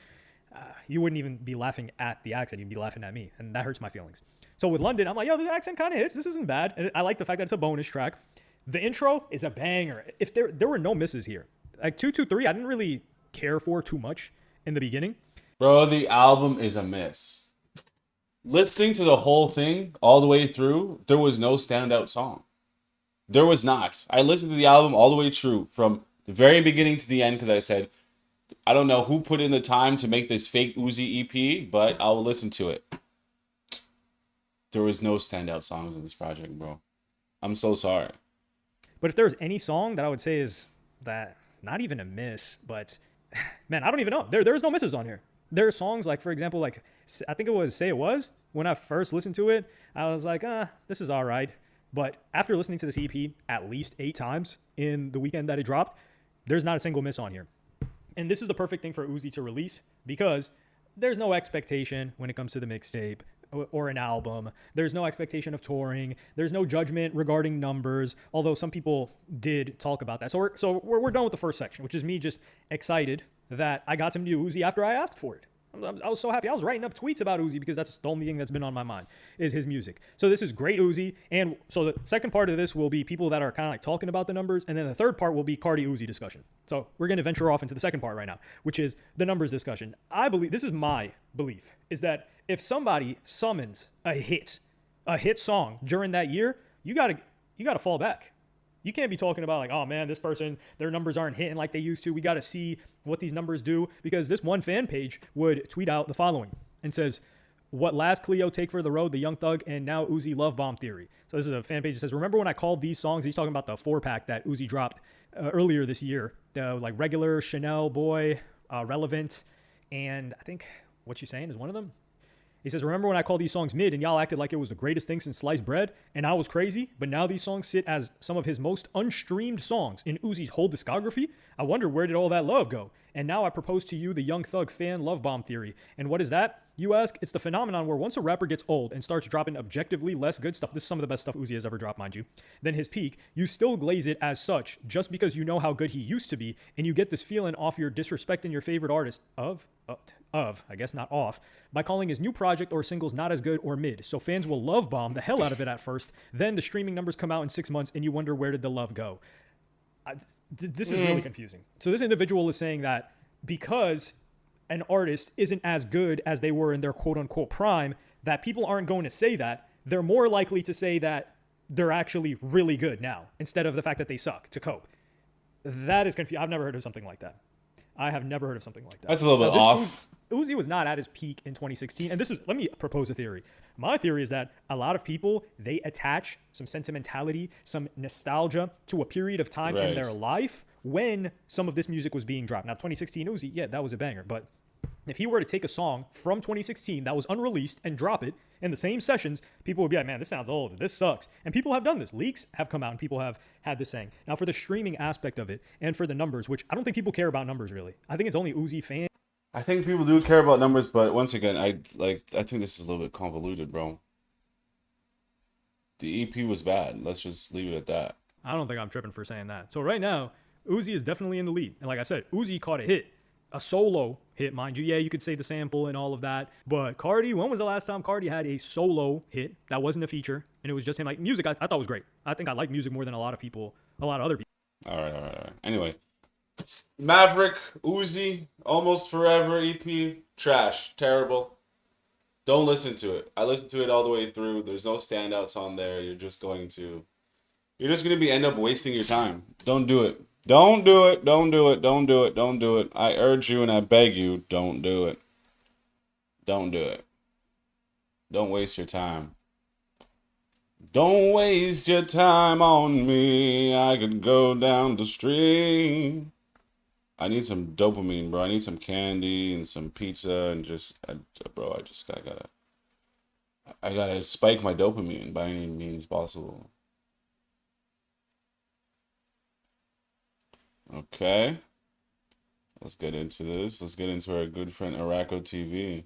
You wouldn't even be laughing at the accent. You'd be laughing at me, and that hurts my feelings. So with London, I'm like, yo, the accent kind of hits. This isn't bad. And I like the fact that it's a bonus track. The intro is a banger. If there were no misses here. Like 223, I didn't really care for too much in the beginning. Bro, the album is a miss. Listening to the whole thing all the way through, there was no standout song. There was not. I listened to the album all the way through from the very beginning to the end because I said, I don't know who put in the time to make this fake Uzi EP, but I will listen to it. There was no standout songs in this project, bro. I'm so sorry. But if there's any song that I would say is that, not even a miss, but man, I don't even know. There's no misses on here. There are songs like, for example, like I think it was Say It Was. When I first listened to it, I was like, this is all right. But after listening to this EP at least 8 times in the weekend that it dropped, there's not a single miss on here. And this is the perfect thing for Uzi to release because there's no expectation when it comes to the mixtape or an album. There's no expectation of touring. There's no judgment regarding numbers, although some people did talk about that. So we're done with the first section, which is me just excited that I got some new Uzi after I asked for it. I was so happy. I was writing up tweets about Uzi because that's the only thing that's been on my mind is his music. So this is great Uzi. And so the second part of this will be people that are kind of like talking about the numbers. And then the third part will be Cardi Uzi discussion. So we're going to venture off into the second part right now, which is the numbers discussion. I believe, this is my belief, is that if somebody summons a hit song during that year, you got to fall back. You can't be talking about like, oh man, this person, their numbers aren't hitting like they used to. We got to see what these numbers do, because this one fan page would tweet out the following and says, what last Cleo take for the road, the Young Thug, and now Uzi Love Bomb Theory. So this is a fan page that says, remember when I called these songs? He's talking about the 4-pack that Uzi dropped earlier this year. Like Regular, Chanel Boy, Relevant, and I think What You Saying is one of them. He says, remember when I called these songs mid and y'all acted like it was the greatest thing since sliced bread and I was crazy, but now these songs sit as some of his most unstreamed songs in Uzi's whole discography? I wonder, where did all that love go? And now I propose to you the Young Thug fan love bomb theory. And what is that? You ask, it's the phenomenon where once a rapper gets old and starts dropping objectively less good stuff, this is some of the best stuff Uzi has ever dropped, mind you, than his peak, you still glaze it as such just because you know how good he used to be, and you get this feeling off your disrespecting your favorite artist I guess not off, by calling his new project or singles not as good or mid. So fans will love bomb the hell out of it at first, then the streaming numbers come out in 6 months and you wonder where did the love go. This is really confusing. So this individual is saying that because an artist isn't as good as they were in their quote-unquote prime, that people aren't going to say that. They're more likely to say that they're actually really good now instead of the fact that they suck to cope. That is confusing. I've never heard of something like that. I have never heard of something like that. That's a little bit off. Uzi was not at his peak in 2016. And let me propose a theory. My theory is that a lot of people, they attach some sentimentality, some nostalgia to a period of time in their life when some of this music was being dropped. Now, 2016 Uzi, yeah, that was a banger. But if he were to take a song from 2016 that was unreleased and drop it in the same sessions, people would be like, man, this sounds old. This sucks. And people have done this. Leaks have come out and people have had this saying. Now, for the streaming aspect of it and for the numbers, which I don't think people care about numbers really. I think it's only Uzi fans. I think people do care about numbers, but once again, I think this is a little bit convoluted, bro. The EP was bad. Let's just leave it at that. I don't think I'm tripping for saying that. So right now, Uzi is definitely in the lead. And like I said, Uzi caught a hit. A solo hit, mind you. Yeah, you could say the sample and all of that. But Cardi, when was the last time Cardi had a solo hit that wasn't a feature? And it was just him. Like, music, I thought was great. I think I like music more than a lot of other people. All right. Anyway. Maverick, Uzi, Almost Forever EP, trash, terrible. Don't listen to it. I listened to it all the way through. There's no standouts on there. You're just going to end up wasting your time. Don't do it. Don't do it. Don't do it. Don't do it. Don't do it. I urge you and I beg you, don't do it. Don't do it. Don't waste your time. Don't waste your time on me. I could go down the street. I need some dopamine, bro. I need some candy and some pizza and I gotta spike my dopamine by any means possible. Okay. Let's get into this. Let's get into our good friend Araco TV.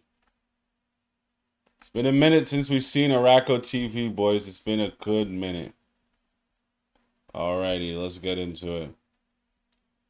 It's been a minute since we've seen Araco TV, boys. It's been a good minute. Alrighty, let's get into it.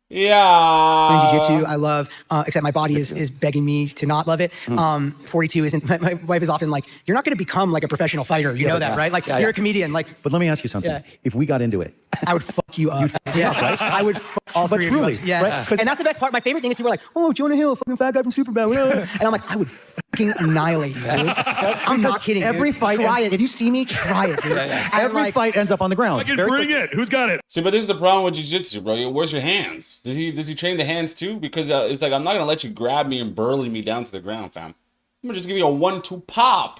Yeah. Jiu-jitsu, I love, except my body is begging me to not love it. 42 isn't, my wife is often like, you're not going to become like a professional fighter. You know that, right? Like, you're a comedian. Like, but let me ask you something. If we got into it, I would fuck you up. Right? I would fuck all three of you up. Yeah. Right? And that's the best part. My favorite thing is people are like, oh, Jonah Hill, fucking fat guy from Superbad. And I'm like, I would fucking annihilate you, dude. I'm not kidding. Every dude. fight, try it. If you see me, try it, dude. Every fight ends up on the ground. Bring it. Who's got it? See, but this is the problem with jiu-jitsu, bro. Where's your hands? Does he train the hands too? Because it's like, I'm not gonna let you grab me and burly me down to the ground, fam. I'm gonna just give you a 1-2 pop.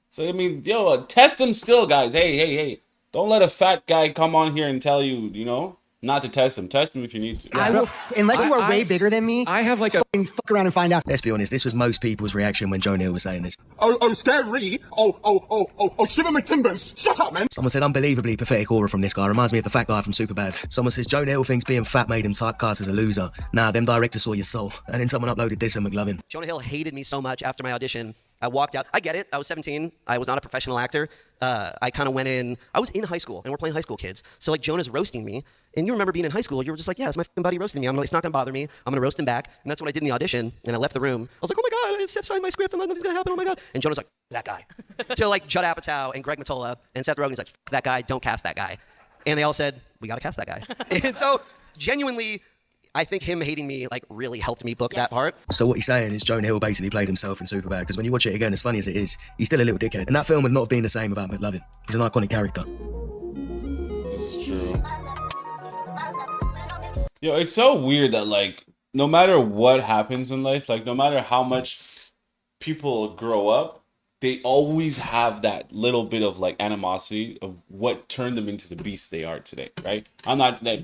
So I mean, test him still, guys. Hey. Don't let a fat guy come on here and tell you, not to test him. Test him if you need to. I will, unless you are way bigger than me. I have like fuck around and find out. Let's be honest, this was most people's reaction when Jonah Hill was saying this. Oh, scary. Oh, shiver my timbers. Shut up, man. Someone said unbelievably pathetic aura from this guy. Reminds me of the fat guy from Superbad. Someone says Jonah Hill thinks being fat made him typecast as a loser. Nah, them directors saw your soul. And then someone uploaded this on McLovin. Jonah Hill hated me so much after my audition. I walked out. I get it. I was 17. I was not a professional actor. I kind of went in. I was in high school, and we're playing high school kids. So, like, Jonah's roasting me. And you remember being in high school. You were just like, yeah, it's my f***ing buddy roasting me. It's not going to bother me. I'm going to roast him back. And that's what I did in the audition. And I left the room. I was like, oh, my God. Seth signed my script. Nothing's going to happen. Oh, my God. And Jonah's like, that guy. Till, like, Judd Apatow and Greg Mottola and Seth Rogen's like, that guy. Don't cast that guy. And they all said, we got to cast that guy. And so, genuinely, I think him hating me like really helped me book that part. So what he's saying is Jonah Hill basically played himself in Superbad, because when you watch it again, as funny as it is, he's still a little dickhead. And that film would not have been the same without McLovin. He's an iconic character. This is true. Yo, it's so weird that like no matter what happens in life, like no matter how much people grow up, they always have that little bit of like animosity of what turned them into the beast they are today, right? I'm not today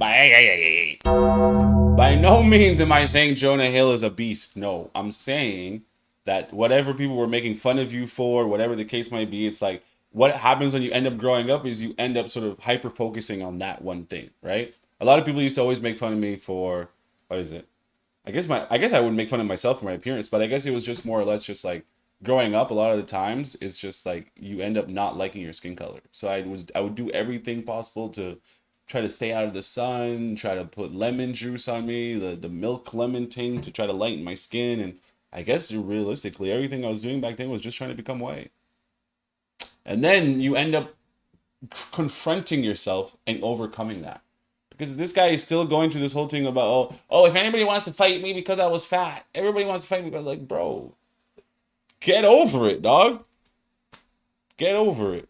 by no means am I saying Jonah Hill is a beast. No, I'm saying that whatever people were making fun of you for, whatever the case might be, it's like what happens when you end up growing up is you end up sort of hyper focusing on that one thing, right? A lot of people used to always make fun of me for, what is it? I guess I would make fun of myself for my appearance, but I guess it was just more or less just like growing up. A lot of the times, it's just like you end up not liking your skin color. So I would do everything possible to try to stay out of the sun, try to put lemon juice on me, the milk lemon thing to try to lighten my skin. And I guess realistically, everything I was doing back then was just trying to become white. And then you end up confronting yourself and overcoming that. Because this guy is still going through this whole thing about, oh, if anybody wants to fight me because I was fat, everybody wants to fight me. But like, bro, get over it, dog. Get over it.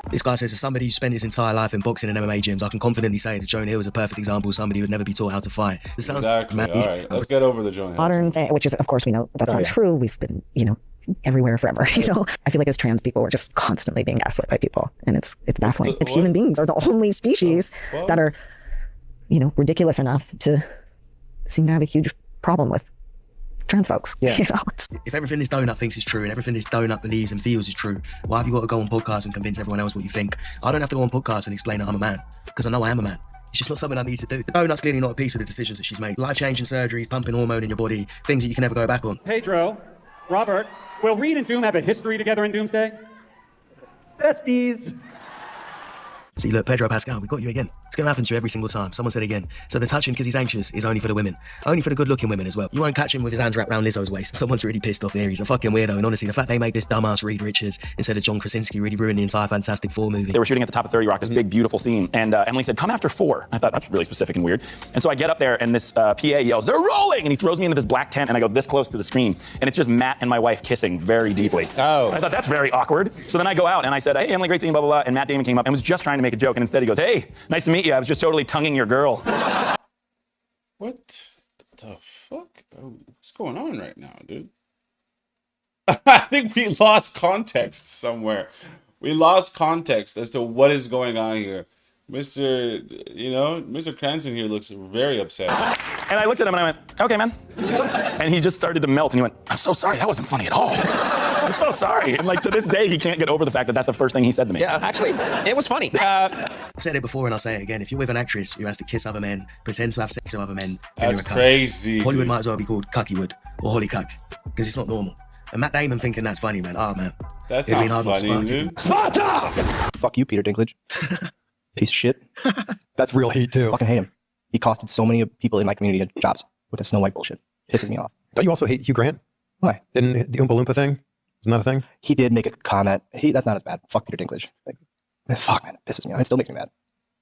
This guy says, as somebody who spent his entire life in boxing and MMA gyms, I can confidently say that Jonah Hill is a perfect example of somebody who would never be taught how to fight. It sounds exactly. All right, let's get over the Jonah Hill. Modern thing, which is, of course, we know that's not true. We've been, everywhere forever. I feel like as trans people, we're just constantly being gaslit by people, and it's baffling. It's human beings are the only species that are, ridiculous enough to seem to have a huge problem with trans folks. Yeah. If everything this donut thinks is true and everything this donut believes and feels is true, why have you got to go on podcasts and convince everyone else what you think? I don't have to go on podcasts and explain that I'm a man, because I know I am a man. It's just not something I need to do. The donut's clearly not a piece of the decisions that she's made. Life-changing surgeries, pumping hormone in your body, things that you can never go back on. Pedro, Robert, will Reed and Doom have a history together in Doomsday? Besties. See, look, Pedro Pascal, we got you again. It's going to happen to you every single time. Someone said again. So the touching because he's anxious is only for the women. Only for the good-looking women as well. You won't catch him with his hands wrapped around Lizzo's waist. Someone's really pissed off here. He's a fucking weirdo. And honestly, the fact they made this dumbass Reed Richards instead of John Krasinski really ruined the entire Fantastic Four movie. They were shooting at the top of 30 Rock, this big, beautiful scene. And Emily said, come after 4. I thought, that's really specific and weird. And so I get up there, and this PA yells, they're rolling! And he throws me into this black tent, and I go this close to the screen. And it's just Matt and my wife kissing very deeply. Oh. I thought, that's very awkward. So then I go out, and I said, hey, Emily, great seeing, blah, blah, blah. And Matt Damon came up and was just trying to make a joke. And instead he goes, hey, nice to meet you. I was just totally tonguing your girl. What the fuck? What's going on right now, dude? I think we lost context somewhere. We lost context as to what is going on here. Mr. Cranston here looks very upset. And I looked at him and I went, okay, man. And he just started to melt and he went, I'm so sorry, that wasn't funny at all. I'm so sorry. And like to this day, he can't get over the fact that that's the first thing he said to me. Yeah, actually, it was funny. I've said it before and I'll say it again. If you're with an actress who has to kiss other men, pretend to have sex with other men, then that's you're a cuck. crazy. Hollywood might as well be called Cuckywood or Hollycuck, because it's not normal. And Matt Damon thinking that's funny, man. Oh, man. That's It'd not be funny, dude. Fuck you, Peter Dinklage. Piece of shit. That's real hate too. Fucking hate him. He costed so many people in my community jobs with this Snow White bullshit. Pisses me off. Don't you also hate Hugh Grant? Why? Didn't the Oompa Loompa thing? Isn't that a thing? He did make a comment. That's not as bad. Fuck Peter Dinklage. Like, fuck, man. It pisses me off. It still makes me mad.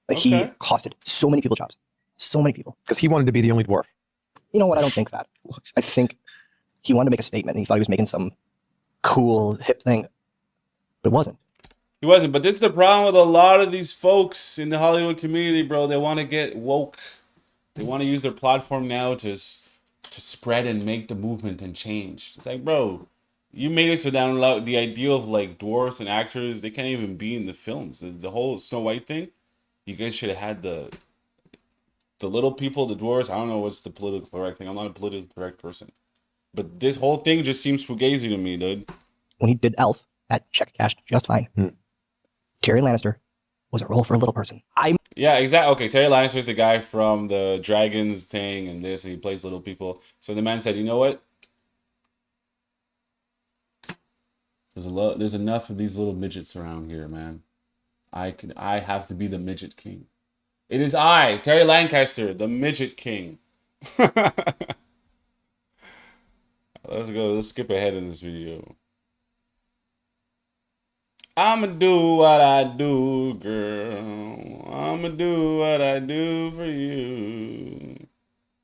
Like, he costed so many people jobs. So many people. Because he wanted to be the only dwarf. You know what? I don't think that. I think he wanted to make a statement. And he thought he was making some cool, hip thing. But it wasn't. He wasn't, but this is the problem with a lot of these folks in the Hollywood community, bro. They want to get woke. They want to use their platform now to spread and make the movement and change. It's like, bro, you made it so down the idea of like dwarfs and actors, they can't even be in the films. The whole Snow White thing, you guys should have had the little people, the dwarves. I don't know what's the political correct thing. I'm not a politically correct person. But this whole thing just seems fugazi to me, dude. When he did Elf, that check cashed just fine. Tyrion Lannister was a role for a little person. Yeah, exactly. Okay, Terry Lannister is the guy from the Dragons thing and this, and he plays little people. So the man said, you know what? There's enough of these little midgets around here, man. I have to be the midget king. It is I, Terry Lancaster, the midget king. Let's go. Let's skip ahead in this video. I'ma do what I do, girl. I'ma do what I do for you.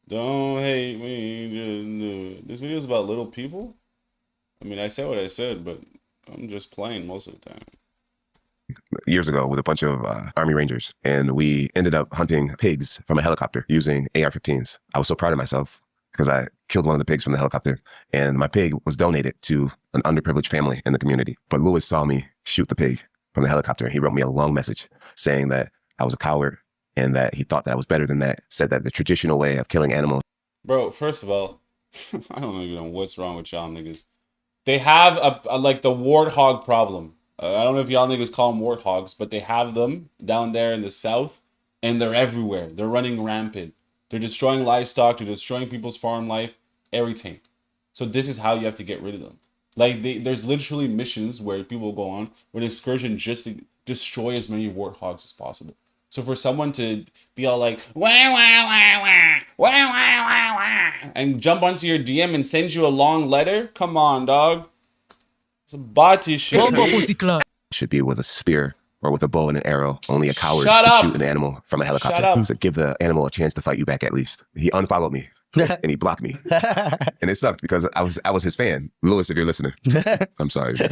Don't hate me, just do it. This video is about little people? I mean, I said what I said, but I'm just playing most of the time. Years ago with a bunch of Army Rangers, and we ended up hunting pigs from a helicopter using AR-15s. I was so proud of myself because I killed one of the pigs from the helicopter, and my pig was donated to an underprivileged family in the community. But Lewis saw me shoot the pig from the helicopter, and he wrote me a long message saying that I was a coward and that he thought that I was better than that, said that the traditional way of killing animals. Bro, first of all, I don't even know what's wrong with y'all niggas. They have a like the warthog problem. I don't know if y'all niggas call them warthogs, but they have them down there in the south, and they're everywhere. They're running rampant. They're destroying livestock. They're destroying people's farm life. Everything. So this is how you have to get rid of them. Like there's literally missions where people go on with an excursion just to destroy as many warthogs as possible. So for someone to be all like wah wah wah wah wah wah wah wah and jump onto your DM and send you a long letter, come on, dog. It's a body shit. Should be with a spear or with a bow and an arrow. Only a coward Shut can up. shoot an animal from a helicopter. Shut up. So give the animal a chance to fight you back at least. He unfollowed me. And he blocked me. And it sucked because I was his fan. Lewis, if you're listening, I'm sorry. Man.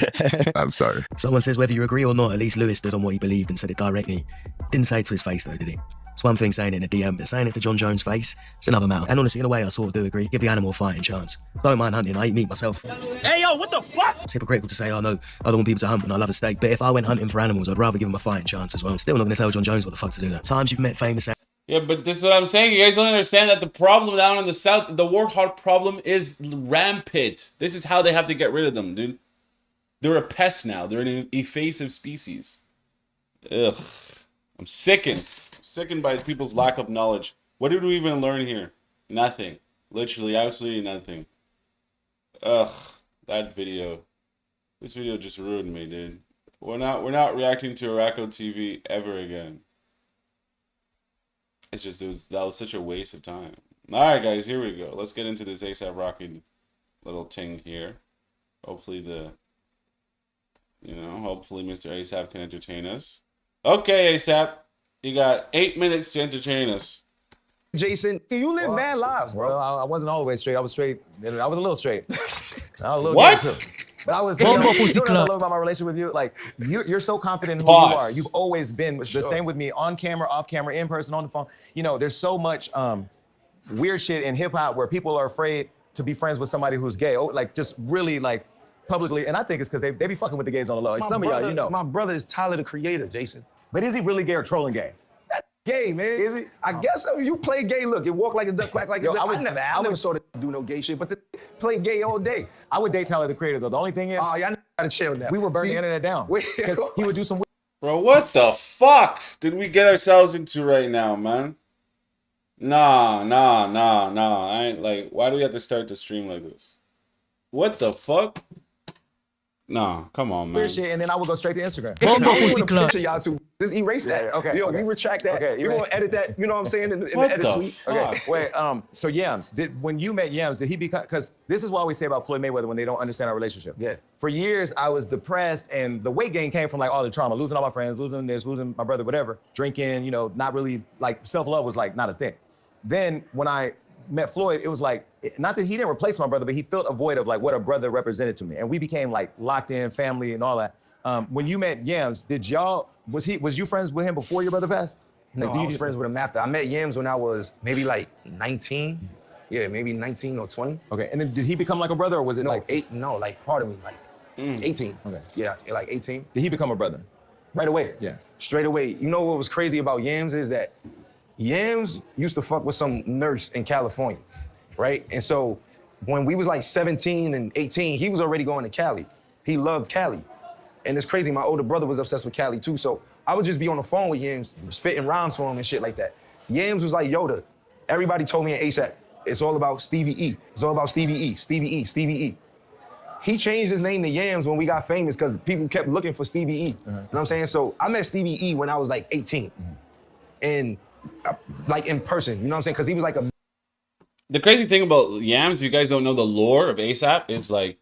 I'm sorry. Someone says whether you agree or not, at least Lewis stood on what he believed and said it directly. Didn't say it to his face though, did he? It's one thing saying it in a DM, but saying it to John Jones' face, it's another matter. And honestly, in a way, I sort of do agree. Give the animal a fighting chance. Don't mind hunting, I eat meat myself. Hey, yo, what the fuck? It's hypocritical to say, oh no, I don't want people to hunt when I love a steak. But if I went hunting for animals, I'd rather give them a fighting chance as well. Still not going to tell John Jones what the fuck to do that. Times you've met famous... Yeah, but this is what I'm saying. You guys don't understand that the problem down in the south, the warthog problem is rampant. This is how they have to get rid of them, dude. They're a pest now. They're an invasive species. Ugh. I'm sickened. Sickened by people's lack of knowledge. What did we even learn here? Nothing. Literally, absolutely nothing. Ugh. That video. This video just ruined me, dude. We're not reacting to Araco TV ever again. It's just that was such a waste of time. Alright guys, here we go. Let's get into this ASAP Rocky little ting here. Hopefully hopefully Mr. ASAP can entertain us. Okay, ASAP. You got 8 minutes to entertain us. Jason, you live bad lives, bro. Well, I wasn't all the way straight. I was straight. I was a little straight. I was a little what? Too. But I was. You know what I love about my relationship with you? Like you're so confident in who you are. You've always been the same with me, on camera, off camera, in person, on the phone. You know, there's so much weird shit in hip hop where people are afraid to be friends with somebody who's gay. Oh, like just really like publicly. And I think it's because they be fucking with the gays on the low. Like some of y'all, you know. My brother is Tyler, the Creator, Jason. But is he really gay or trolling gay? Gay, man. Is he? I guess so. You play gay. Look, you walk like a duck, quack like a duck. I never saw the do no gay shit, but the play gay all day. I would date Tyler, the Creator, though. The only thing is, oh, y'all gotta chill now. We would burn the internet down because he would do some. Bro, what the fuck did we get ourselves into right now, man? Nah. I ain't like. Why do we have to start the stream like this? What the fuck? Nah, come on, man. Weird shit, and then I would go straight to Instagram. I don't want to picture y'all two. Just erase that. Yeah, okay. Yo, okay. we retract that. Okay, We're gonna edit that. You know what I'm saying? In the What edit the suite. fuck? Okay. Wait. So Yams, when you met Yams, did he become? Because this is what I always say about Floyd Mayweather when they don't understand our relationship. Yeah. For years, I was depressed, and the weight gain came from like all the trauma, losing all my friends, losing this, losing my brother, whatever, drinking. You know, not really like self-love was like not a thing. Then when I met Floyd, it was like, not that he didn't replace my brother, but he filled a void of like what a brother represented to me. And we became like locked in family and all that. When you met Yams, was you friends with him before your brother passed? No, Like, I was friends with him after. I met Yams when I was maybe like 19. Yeah, maybe 19 or 20. Okay, and then did he become like a brother or was it like 8? No, like part of me, like 18. Okay. Yeah, like 18. Did he become a brother? Right away. Yeah. Straight away. You know what was crazy about Yams is that Yams used to fuck with some nurse in California, right? And so when we was like 17 and 18, he was already going to Cali. He loved Cali. And it's crazy, my older brother was obsessed with Cali too. So I would just be on the phone with Yams, spitting rhymes for him and shit like that. Yams was like Yoda. Everybody told me in ASAP, it's all about Stevie E. It's all about Stevie E, Stevie E, Stevie E. He changed his name to Yams when we got famous because people kept looking for Stevie E. You know what I'm saying? So I met Stevie E when I was like 18. And like in person, you know what I'm saying? Because he was like a... The crazy thing about Yams, you guys don't know the lore of ASAP, is like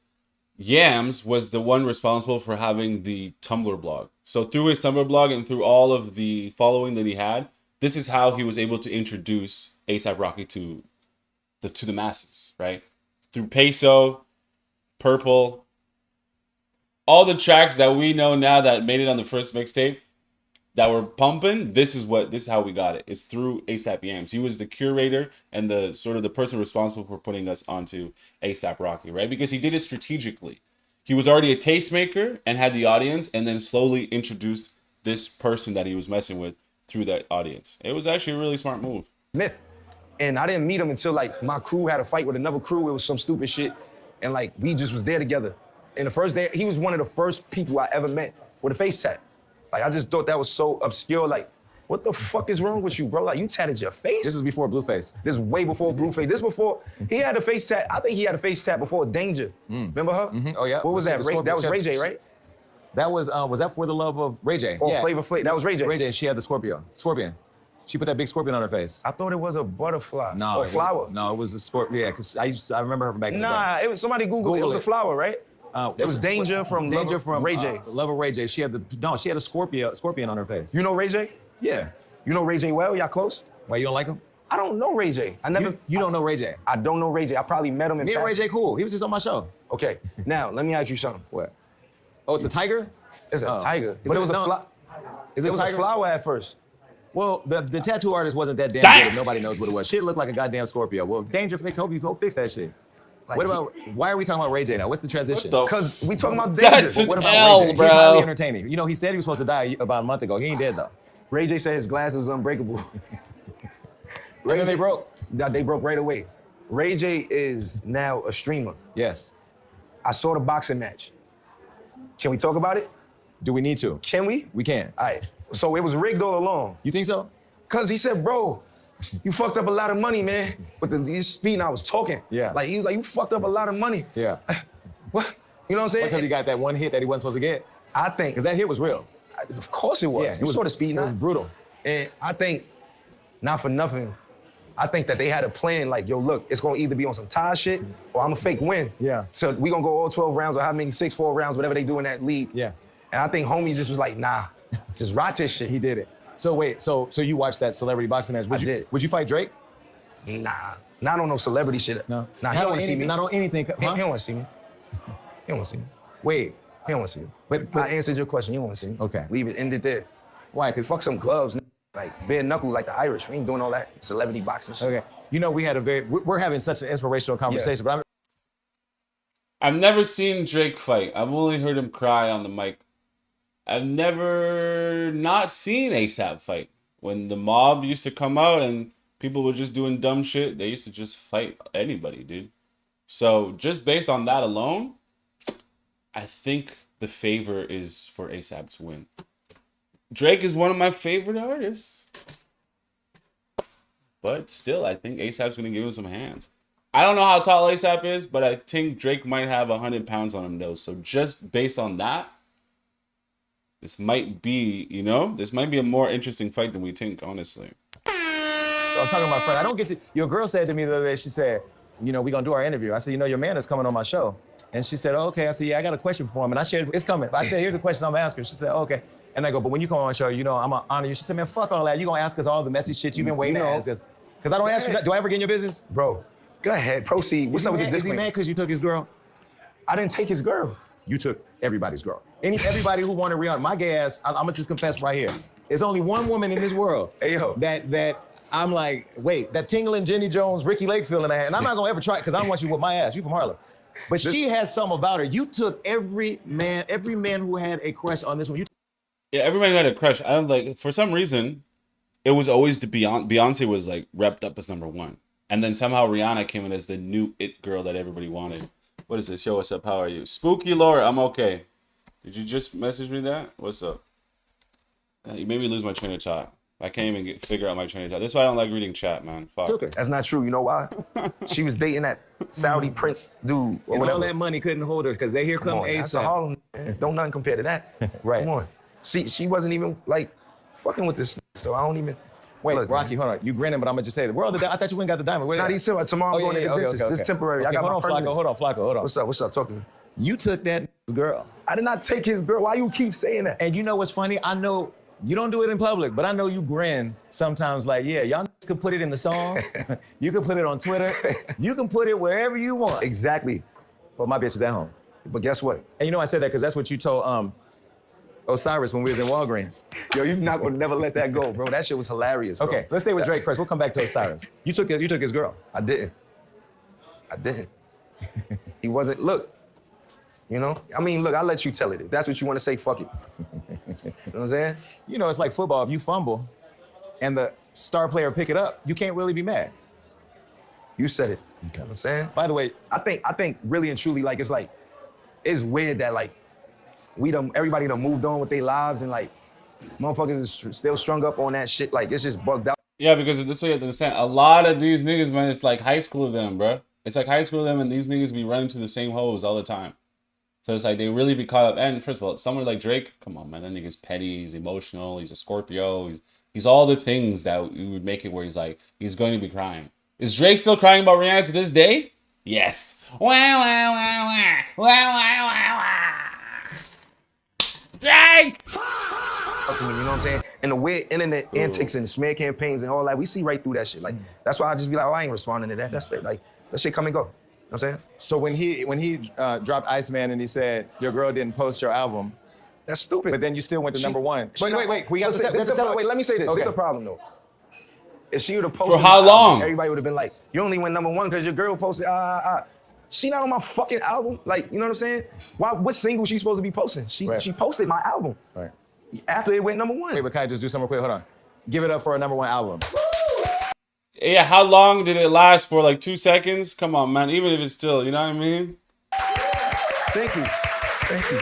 Yams was the one responsible for having the Tumblr blog. So through his Tumblr blog and through all of the following that he had, this is how he was able to introduce ASAP Rocky to the masses, right? Through Peso, Purple, all the tracks that we know now that made it on the first mixtape that were pumping, this is how we got it. It's through ASAP Yams. He was the curator and the sort of the person responsible for putting us onto ASAP Rocky, right? Because he did it strategically. He was already a tastemaker and had the audience, and then slowly introduced this person that he was messing with through that audience. It was actually a really smart move. Myth. And I didn't meet him until like my crew had a fight with another crew. It was some stupid shit. And like we just was there together. And the first day, he was one of the first people I ever met with a face tat. Like I just thought that was so obscure. Like What the fuck is wrong with you, bro? Like, you tatted your face? This is before Blueface. This is way before Blueface. This before, he had a face tat. I think he had a face tat before Danger. Remember her? Oh, yeah. What was that? That was Ray J, right? That was that For the Love of Ray J? Oh, Flavor Flav. That was Ray J. Ray J, she had the scorpion. She put that big scorpion on her face. I thought it was a butterfly. No. Or flower. No, it was a scorpion. Yeah, because I remember her from back in the day. Nah, it was, somebody Google it. It was a flower, right? It was Danger from Ray J. Love of Ray J. She had a scorpion on her face. You know Ray J? Yeah. You know Ray J well? Y'all close? Why, you don't like him? I don't know Ray J. I never. You don't know Ray J? I don't know Ray J. I probably met him in Me and Ray passing. J cool. He was just on my show. Okay, now let me ask you something. What? Oh, it's a tiger? It's a tiger. But it was a flower. It was a flower at first. Well, the tattoo artist wasn't that damn good. Nobody knows what it was. Shit looked like a goddamn Scorpio. Well, Danger Fix, hope you fix that shit. Like, what about, why are we talking about Ray J now? What's the transition? Because we talking about Danger. That's an What about L, Ray J? bro. He's highly entertaining. You know, he said he was supposed to die about a month ago. He ain't dead though. Ray J said his glass is unbreakable. And then they broke. They broke right away. Ray J is now a streamer. Yes. I saw the boxing match. Can we talk about it? Do we need to? Can we? We can. All right. So it was rigged all along. You think so? Cause he said, bro, you fucked up a lot of money, man. With the speed I was talking. Yeah. Like he was like, you fucked up a lot of money. Yeah. What? You know what I'm saying? Because he got that one hit that he wasn't supposed to get? I think. Because that hit was real. Of course it was. Yeah, You saw the speed. It was brutal. And I think, not for nothing, I think that they had a plan like, yo, look, it's gonna either be on some tie shit or I'm a fake win. Yeah. So we gonna go all 12 rounds or how many 6-4 rounds, whatever they do in that league. Yeah. And I think homie just was like, nah, just rot this shit. He did it. So wait, so you watched that celebrity boxing match? Would you fight Drake? Nah, not on no celebrity shit. No. Nah, he Not don't on wanna see me. Not on anything. He don't wanna see me. He don't wanna see me. Wait. He don't wanna see me. But I answered your question. You don't wanna see me. Okay. Leave it, end it there. Why? Because Fuck some gloves, like bare knuckle like the Irish. We ain't doing all that celebrity boxing shit. Okay. You know, we're having such an inspirational conversation, but I've never seen Drake fight. I've only heard him cry on the mic. I've never not seen ASAP fight. When the mob used to come out and people were just doing dumb shit, they used to just fight anybody, dude. So just based on that alone, I think the favor is for ASAP to win. Drake is one of my favorite artists. But still, I think ASAP's going to give him some hands. I don't know how tall ASAP is, but I think Drake might have 100 pounds on him, though. So just based on that, this might be, this might be a more interesting fight than we think, honestly. I'm talking to my friend. I don't get to. Your girl said to me the other day, she said, we're going to do our interview. I said, your man is coming on my show. And she said, oh, okay. I said, yeah, I got a question for him. And I shared, it's coming. I said, here's a question I'm asking. She said, oh, okay. And I go, but when you come on my show, I'm going to honor you. She said, man, fuck all that. You're going to ask us all the messy shit you've been waiting to ask us. Because I don't ask you, do I ever get in your business? Bro, go ahead, proceed. What's up with this? Is he mad because you took his girl? I didn't take his girl. You took everybody's girl. Everybody who wanted Rihanna, my gay ass, I'm gonna just confess right here. There's only one woman in this world that I'm like, wait, that tingling Jenny Jones, Ricky Lake feeling I had, and I'm not gonna ever try it because I don't want you with my ass. You from Harlem. But she has something about her. You took every man who had a crush on this one. Yeah, every man had a crush. I don't like, for some reason, it was always Beyonce was like repped up as number one. And then somehow Rihanna came in as the new it girl that everybody wanted. What is this? Yo, what's up? How are you? Spooky Laura, I'm okay. Did you just message me that? What's up? You made me lose my train of thought. I can't even figure out my train of thought. That's why I don't like reading chat, man. Fuck. That's not true. You know why? She was dating that Saudi prince dude or And whatever. all that money couldn't hold her because here come That's a ASAP. Harlem. Man. Don't nothing compare to that. Right. Come on. She wasn't even like fucking with this. So I don't even. Wait, Look, Rocky, hold on. You grinning, but I'm gonna just say the world. I thought you went and got the diamond. Nah, these tomorrow I'm going to the dentist. This is temporary. Okay, I got hold on, my Flacco. permanents. Hold on. What's up? Talk to me. You took that girl. I did not take his girl. Why you keep saying that? And you know what's funny? I know you don't do it in public, but I know you grin sometimes like, yeah, y'all can put it in the songs. You can put it on Twitter. You can put it wherever you want. Exactly. But my bitch is at home. But guess what? And you know I said that because that's what you told Osiris when we was in Walgreens. Yo, you're not gonna never let that go, bro. That shit was hilarious, bro. Okay, let's stay with Drake first. We'll come back to Osiris. You took his girl. I didn't. He wasn't, look, I mean, look, I'll let you tell it. If that's what you want to say, fuck it. You know what I'm saying? You know, it's like football. If you fumble and the star player pick it up, you can't really be mad. You said it. You know what I'm saying? By the way, I think really and truly, it's weird that everybody done moved on with their lives and Motherfuckers is still strung up on that shit. Like, it's just bugged out. Yeah, because this way you have to understand. A lot of these niggas, man, it's like high school to them, bro. It's like high school to them, and these niggas be running to the same hoes all the time. So it's like they really be caught up. And first of all, someone like Drake, come on, man, that nigga's petty, he's emotional, he's a Scorpio, he's all the things that you would make it where he's like, he's going to be crying. Is Drake still crying about Rihanna to this day? Yes. Wow, wow, wow, wow. Wow, wow, wow, wow. Drake! To me, you know what I'm saying? And the weird internet antics and smear campaigns and all that, we see right through that shit. Like, that's why I just be like, oh, I ain't responding to that. That's fair. Like, that shit come and go. You know what I'm saying? So when he dropped Iceman and he said, your girl didn't post your album. That's stupid. But then you still went to number one. Wait, we have to wait, let me say this. Okay. This is the problem, though. If she would have posted For how my long? album, everybody would have been like, you only went number one because your girl posted, She not on my fucking album. Like, you know what I'm saying? What single she supposed to be posting? She posted my album. Right. After it went number one. Wait, but can I just do something quick? Hold on. Give it up for a number one album. Yeah, how long did it last for? Like 2 seconds? Come on, man. Even if it's still, you know what I mean? Thank you. Thank you.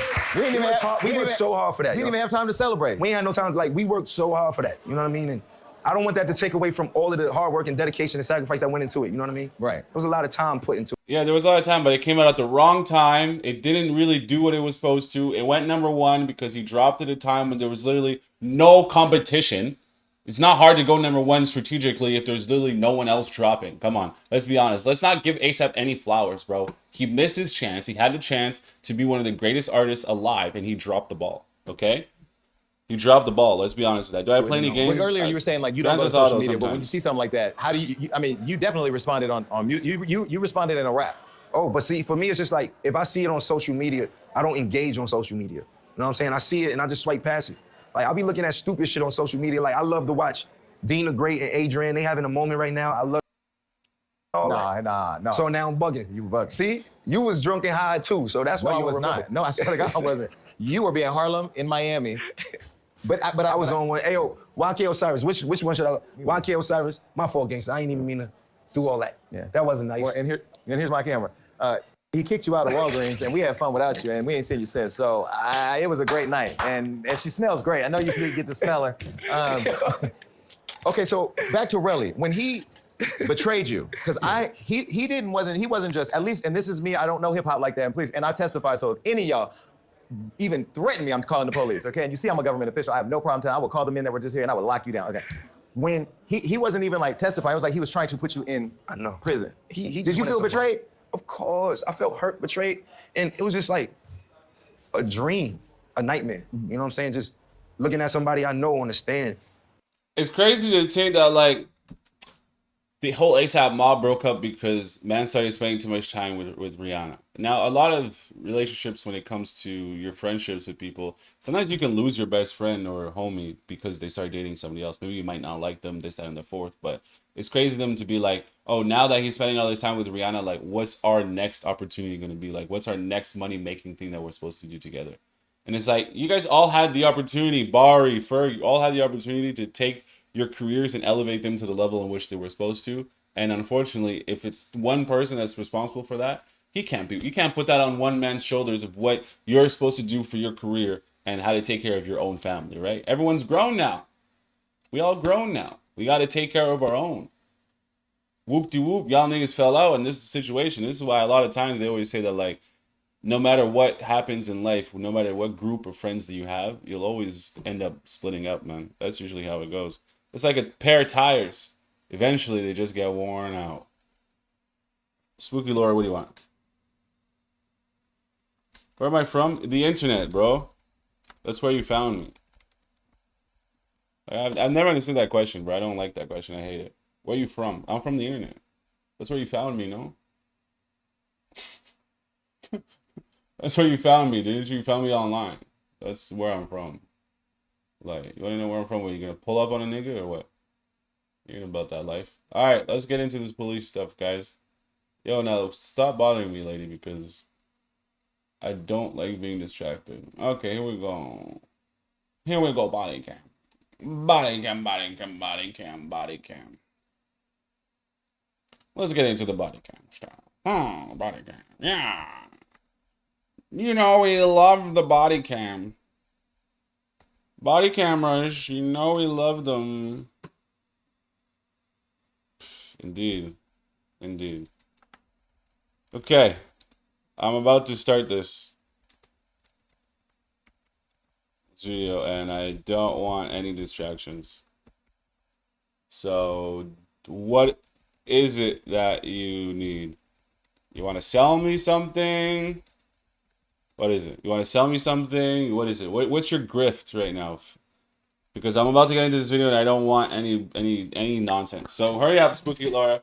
We worked so hard for that. We didn't even have time to celebrate. We ain't had no time. Like, we worked so hard for that. You know what I mean? And I don't want that to take away from all of the hard work and dedication and sacrifice that went into it. You know what I mean? Right. There was a lot of time put into it. Yeah, there was a lot of time, but it came out at the wrong time. It didn't really do what it was supposed to. It went number one because he dropped it at a time when there was literally no competition. It's not hard to go number one strategically if there's literally no one else dropping. Come on, let's be honest. Let's not give ASAP any flowers, bro. He missed his chance. He had the chance to be one of the greatest artists alive, and he dropped the ball, okay? He dropped the ball. Let's be honest with that. Do I play any games? Well, earlier you were saying like you don't go to social media, but when you see something like that, how do you I mean, you definitely responded on you responded in a rap. Oh, but see, for me, it's just like, if I see it on social media, I don't engage on social media. You know what I'm saying? I see it and I just swipe past it. Like, I'll be looking at stupid shit on social media. Like, I love to watch Dina Great and Adrian. They having a moment right now. I love Nah. So now I'm bugging. You bugging. See? You was drunk and high too, so that's why No, I you was remember. not. No, I swear to God I wasn't. You were being Harlem in Miami. But I was on one. Hey, yo, YK Osiris, which one should I? YK Osiris, my fault, gangster. I ain't even mean to do all that. Yeah. That wasn't nice. Well, and here's my camera. He kicked you out of Walgreens, and we had fun without you, and we ain't seen you since. So it was a great night, and she smells great. I know you can get to smell her. Okay, so back to Relly. When he betrayed you, because he wasn't just, at least, and this is me, I don't know hip hop like that, and please, and I testify, so if any of y'all even threaten me, I'm calling the police, okay? And you see I'm a government official, I have no problem telling, I would call the men that were just here and I would lock you down, okay? When he wasn't even like testifying, it was like he was trying to put you in prison. Did you feel betrayed? Of course, I felt hurt, betrayed, and it was just like a dream, a nightmare. You know what I'm saying? Just looking at somebody I know on the stand. It's crazy to think that, like, the whole ASAP mob broke up because man started spending too much time with Rihanna. Now, a lot of relationships, when it comes to your friendships with people, sometimes you can lose your best friend or homie because they start dating somebody else. Maybe you might not like them, this, that, and the fourth, but it's crazy them to be like, oh, now that he's spending all this time with Rihanna, like, what's our next opportunity going to be? Like, what's our next money-making thing that we're supposed to do together? And it's like, you guys all had the opportunity, Bari, Ferg, you all had the opportunity to take your careers and elevate them to the level in which they were supposed to. And unfortunately, if it's one person that's responsible for that, you can't put that on one man's shoulders of what you're supposed to do for your career and how to take care of your own family, right? Everyone's grown now. We all grown now. We got to take care of our own. Whoop-de-whoop, y'all niggas fell out, and this is the situation. This is why a lot of times they always say that, like, no matter what happens in life, no matter what group of friends that you have, you'll always end up splitting up, man. That's usually how it goes. It's like a pair of tires. Eventually, they just get worn out. Spooky Laura, what do you want? Where am I from? The internet, bro. That's where you found me. I've never understood that question, bro. I don't like that question. I hate it. Where are you from? I'm from the internet. That's where you found me, no? That's where you found me, didn't you? You found me online. That's where I'm from. Like, you want to know where I'm from? What, you going to pull up on a nigga or what? You ain't about that life. All right, let's get into this police stuff, guys. Yo, now, stop bothering me, lady, because I don't like being distracted. Okay, here we go. Here we go, body cam. Body cam, body cam, body cam, body cam. Let's get into the body cam stuff. Oh, body cam. Yeah. You know, we love the body cam. Body cameras, you know we love them. Indeed. Indeed. Okay. I'm about to start this video and I don't want any distractions. So, what is it that you need? You want to sell me something? What is it? You want to sell me something? What is it? What's your grift right now? Because I'm about to get into this video and I don't want any nonsense. So hurry up, Spooky Laura.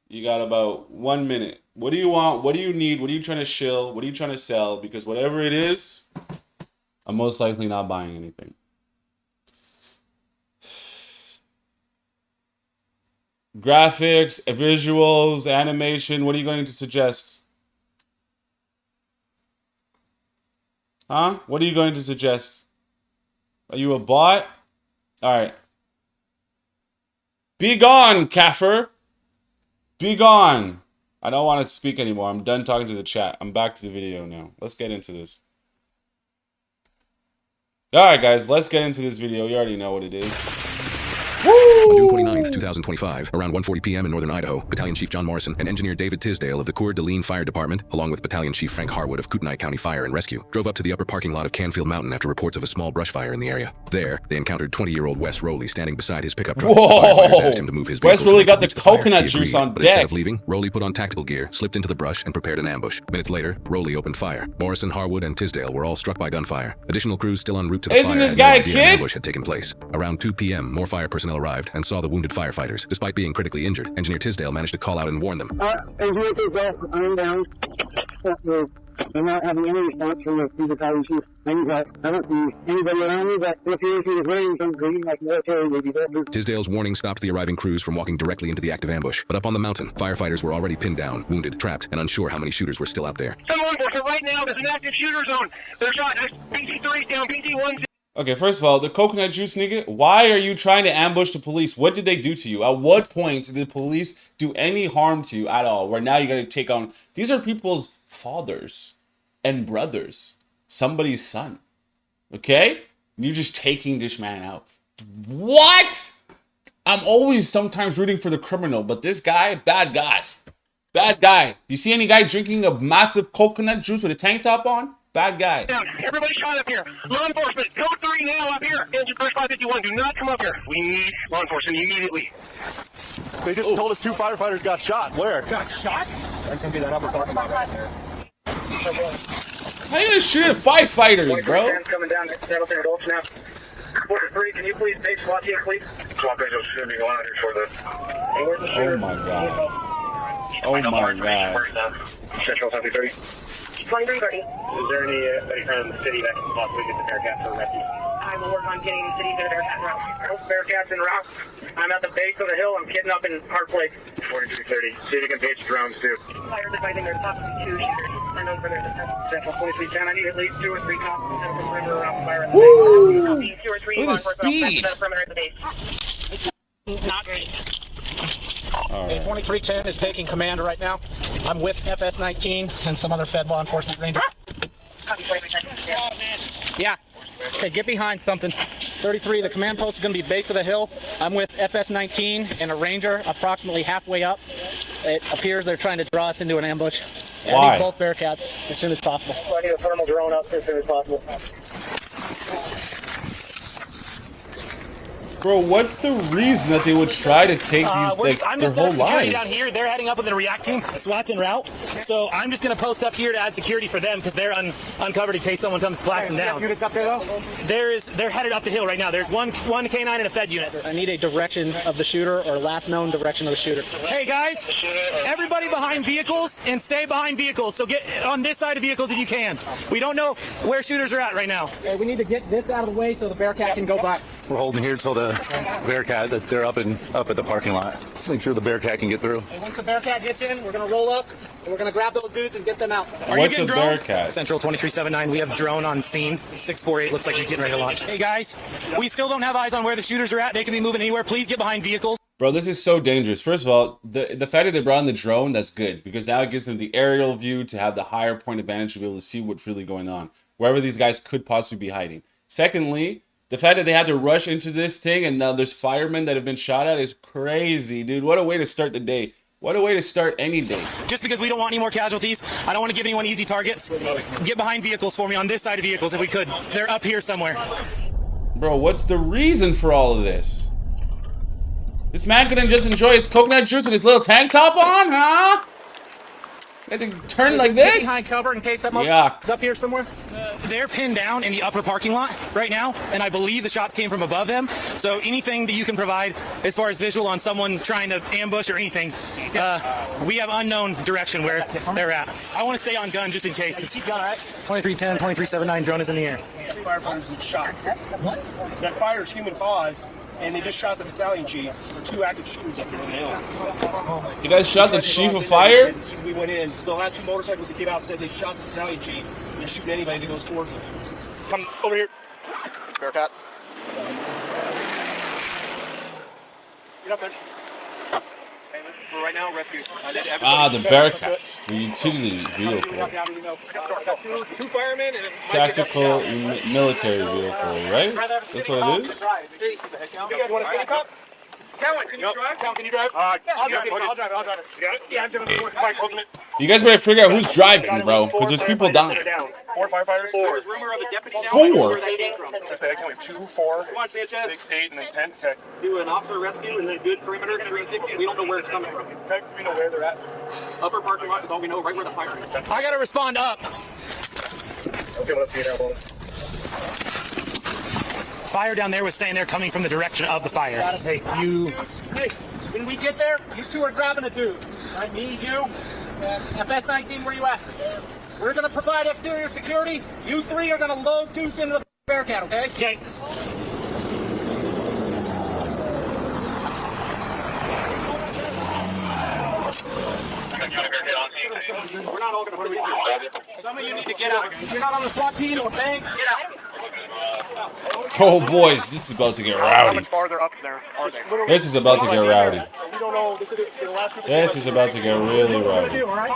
You got about 1 minute. What do you want? What do you need? What are you trying to shill? What are you trying to sell? Because whatever it is, I'm most likely not buying anything. Graphics, visuals, animation. What are you going to suggest? Huh? What are you going to suggest? Are you a bot? Alright. Be gone, Kafir! Be gone! I don't want to speak anymore. I'm done talking to the chat. I'm back to the video now. Let's get into this. Alright, guys. Let's get into this video. You already know what it is. On June 29th, 2025, around 1:40 p.m. in northern Idaho, Battalion Chief John Morrison and Engineer David Tisdale of the Coeur d'Alene Fire Department, along with Battalion Chief Frank Harwood of Kootenai County Fire and Rescue, drove up to the upper parking lot of Canfield Mountain after reports of a small brush fire in the area. There, they encountered 20-year-old Wes Rowley standing beside his pickup truck. Whoa! Firefighters asked him to move his vehicle. Wes Rowley got the coconut juice on but instead deck. of leaving, Rowley put on tactical gear, slipped into the brush, and prepared an ambush. Minutes later, Rowley opened fire. Morrison, Harwood, and Tisdale were all struck by gunfire. Additional crews still en route to the Isn't fire this had guy no a idea kid? an ambush had taken place. Around 2 p.m., more fire personnel arrived and saw the wounded firefighters. Despite being critically injured, Engineer Tisdale managed to call out and warn them. Engineer Tisdale, I'm down. I'm not having any response from the battalion chief. I don't see anybody around me, but if he was wearing some green, like military, maybe that would... Tisdale's warning stopped the arriving crews from walking directly into the active ambush. But up on the mountain, firefighters were already pinned down, wounded, trapped, and unsure how many shooters were still out there. Someone, so right now, there's an active shooter zone. They're shot. BT3's down, BT1's. Okay, first of all, the coconut juice nigga, why are you trying to ambush the police? What did they do to you? At what point did the police do any harm to you at all? Where now you're going to take on... These are people's fathers and brothers. Somebody's son. Okay? You're just taking this man out. What? I'm always sometimes rooting for the criminal, but this guy, bad guy. Bad guy. You see any guy drinking a massive coconut juice with a tank top on? Bad guy. Everybody shot up here. Law enforcement, code 3 now up here. Engine crush 551, do not come up here. We need law enforcement immediately. They just told us 2 firefighters got shot. Where? Got shot? That's gonna be that upper parking lot right there. How you gonna shoot at firefighters, bro? Coming down, that'll turn it off now. Quarter 3, can you please take SWAT team, please? SWAT team should be going out here for this. Oh my god. Oh my god. Central 73. 2330. Is there anybody from the city that can possibly get the Bearcats for rescue? I will work on getting the city to the Bearcat route. Bearcats en route. I'm at the base of the hill. I'm kidnapping Park Lake. 4330. See if you can pitch drones too. Fires advising there's possibly 2 shooters. Send over there to Central 2310. I need at least 2 or 3 cops to set up a perimeter around the fire. Woo! 2 or 3 Look at the speed. set up a perimeter at the base. Not great. Right. 2310 is taking command right now. I'm with FS19 and some other Fed law enforcement rangers. Yeah. Okay, get behind something. 33, the command post is going to be base of the hill. I'm with FS19 and a ranger approximately halfway up. It appears they're trying to draw us into an ambush. And I Why? need both Bearcats as soon as possible. I need a thermal drone up as soon as possible. Bro, what's the reason that they would try to take these, like, I'm their just whole security lives? down here. They're heading up with the react team. SWAT's en route. So I'm just going to post up here to add security for them because they're uncovered in case someone comes blasting down. Units up there though? They're headed up the hill right now. There's one K9 and a Fed unit. I need a direction of the shooter or last known direction of the shooter. Hey guys, everybody behind vehicles and stay behind vehicles. So get on this side of vehicles if you can. We don't know where shooters are at right now. Okay, we need to get this out of the way so the Bearcat can go by. We're holding here till the Bearcat, that they're up at the parking lot. Let's make sure the Bearcat can get through. Once the Bearcat gets in, we're going to roll up and we're going to grab those dudes and get them out. What's a Bearcat? Central 2379, we have drone on scene. 648 looks like he's getting ready to launch. Hey guys, we still don't have eyes on where the shooters are at. They can be moving anywhere. Please get behind vehicles. Bro, this is so dangerous. First of all, the fact that they brought in the drone, that's good. Because now it gives them the aerial view to have the higher point advantage to be able to see what's really going on. Wherever these guys could possibly be hiding. Secondly, The fact that they had to rush into this thing and now there's firemen that have been shot at is crazy, dude. What a way to start the day. What a way to start any day. Just because we don't want any more casualties, I don't want to give anyone easy targets. Get behind vehicles for me on this side of vehicles if we could. They're up here somewhere. Bro, what's the reason for all of this? This man couldn't just enjoy his coconut juice with his little tank top on, huh? Had to turn like Get this? behind cover in case that Yuck. is up here somewhere. They're pinned down in the upper parking lot right now, and I believe the shots came from above them. So anything that you can provide as far as visual on someone trying to ambush or anything, we have unknown direction where they're at. I want to stay on gun just in case. Keep gun, all right? 2310, 2379, drone is in the air. Firefighters and shot. What? That fire is human cause, and they just shot the battalion chief for 2 active shooters up here on the hill. You guys shot the chief of fire? We went in. The last 2 motorcycles that came out said they shot the battalion chief. They're shooting anybody that goes towards them. Come over here. Bearcat. Get up there. For right now, rescue. The Bearcat, the utility vehicle. Two firemen and Tactical military vehicle, right? That's what it is? Hey, you guys want a city cop? Calvin, can you drive? Calvin, can you drive? I'll drive it. You got it? Yeah, I'm doing it. Mike, closing it. You guys better figure out who's driving, bro, because there's people dying. 4 firefighters. 4. There's rumor of a deputy down. 4? Where that came from. Okay, can we have 2, 4, 6, 8, and then 10? Okay. Do an officer rescue and then good perimeter 360. We don't know where it's coming from. Okay, we know where they're at. Upper parking lot is all we know, right where the fire is. I gotta respond up. Okay, let's get out. Fire down there was saying they're coming from the direction of the fire. Hey, you. Hey, when we get there, you 2 are grabbing a dude. Right, me, you, FS-19, where you at? We're gonna provide exterior security. You 3 are gonna load dudes into the Bearcat, okay? Okay. We're not all going to Some of you need to get out. If you're not on the SWAT team or banks, get out. Oh, boys, this is about to get How rowdy. much farther up there are they? This is about to get rowdy. We don't know. This is the last group. This is about to get really What we're gonna rowdy. do, all right?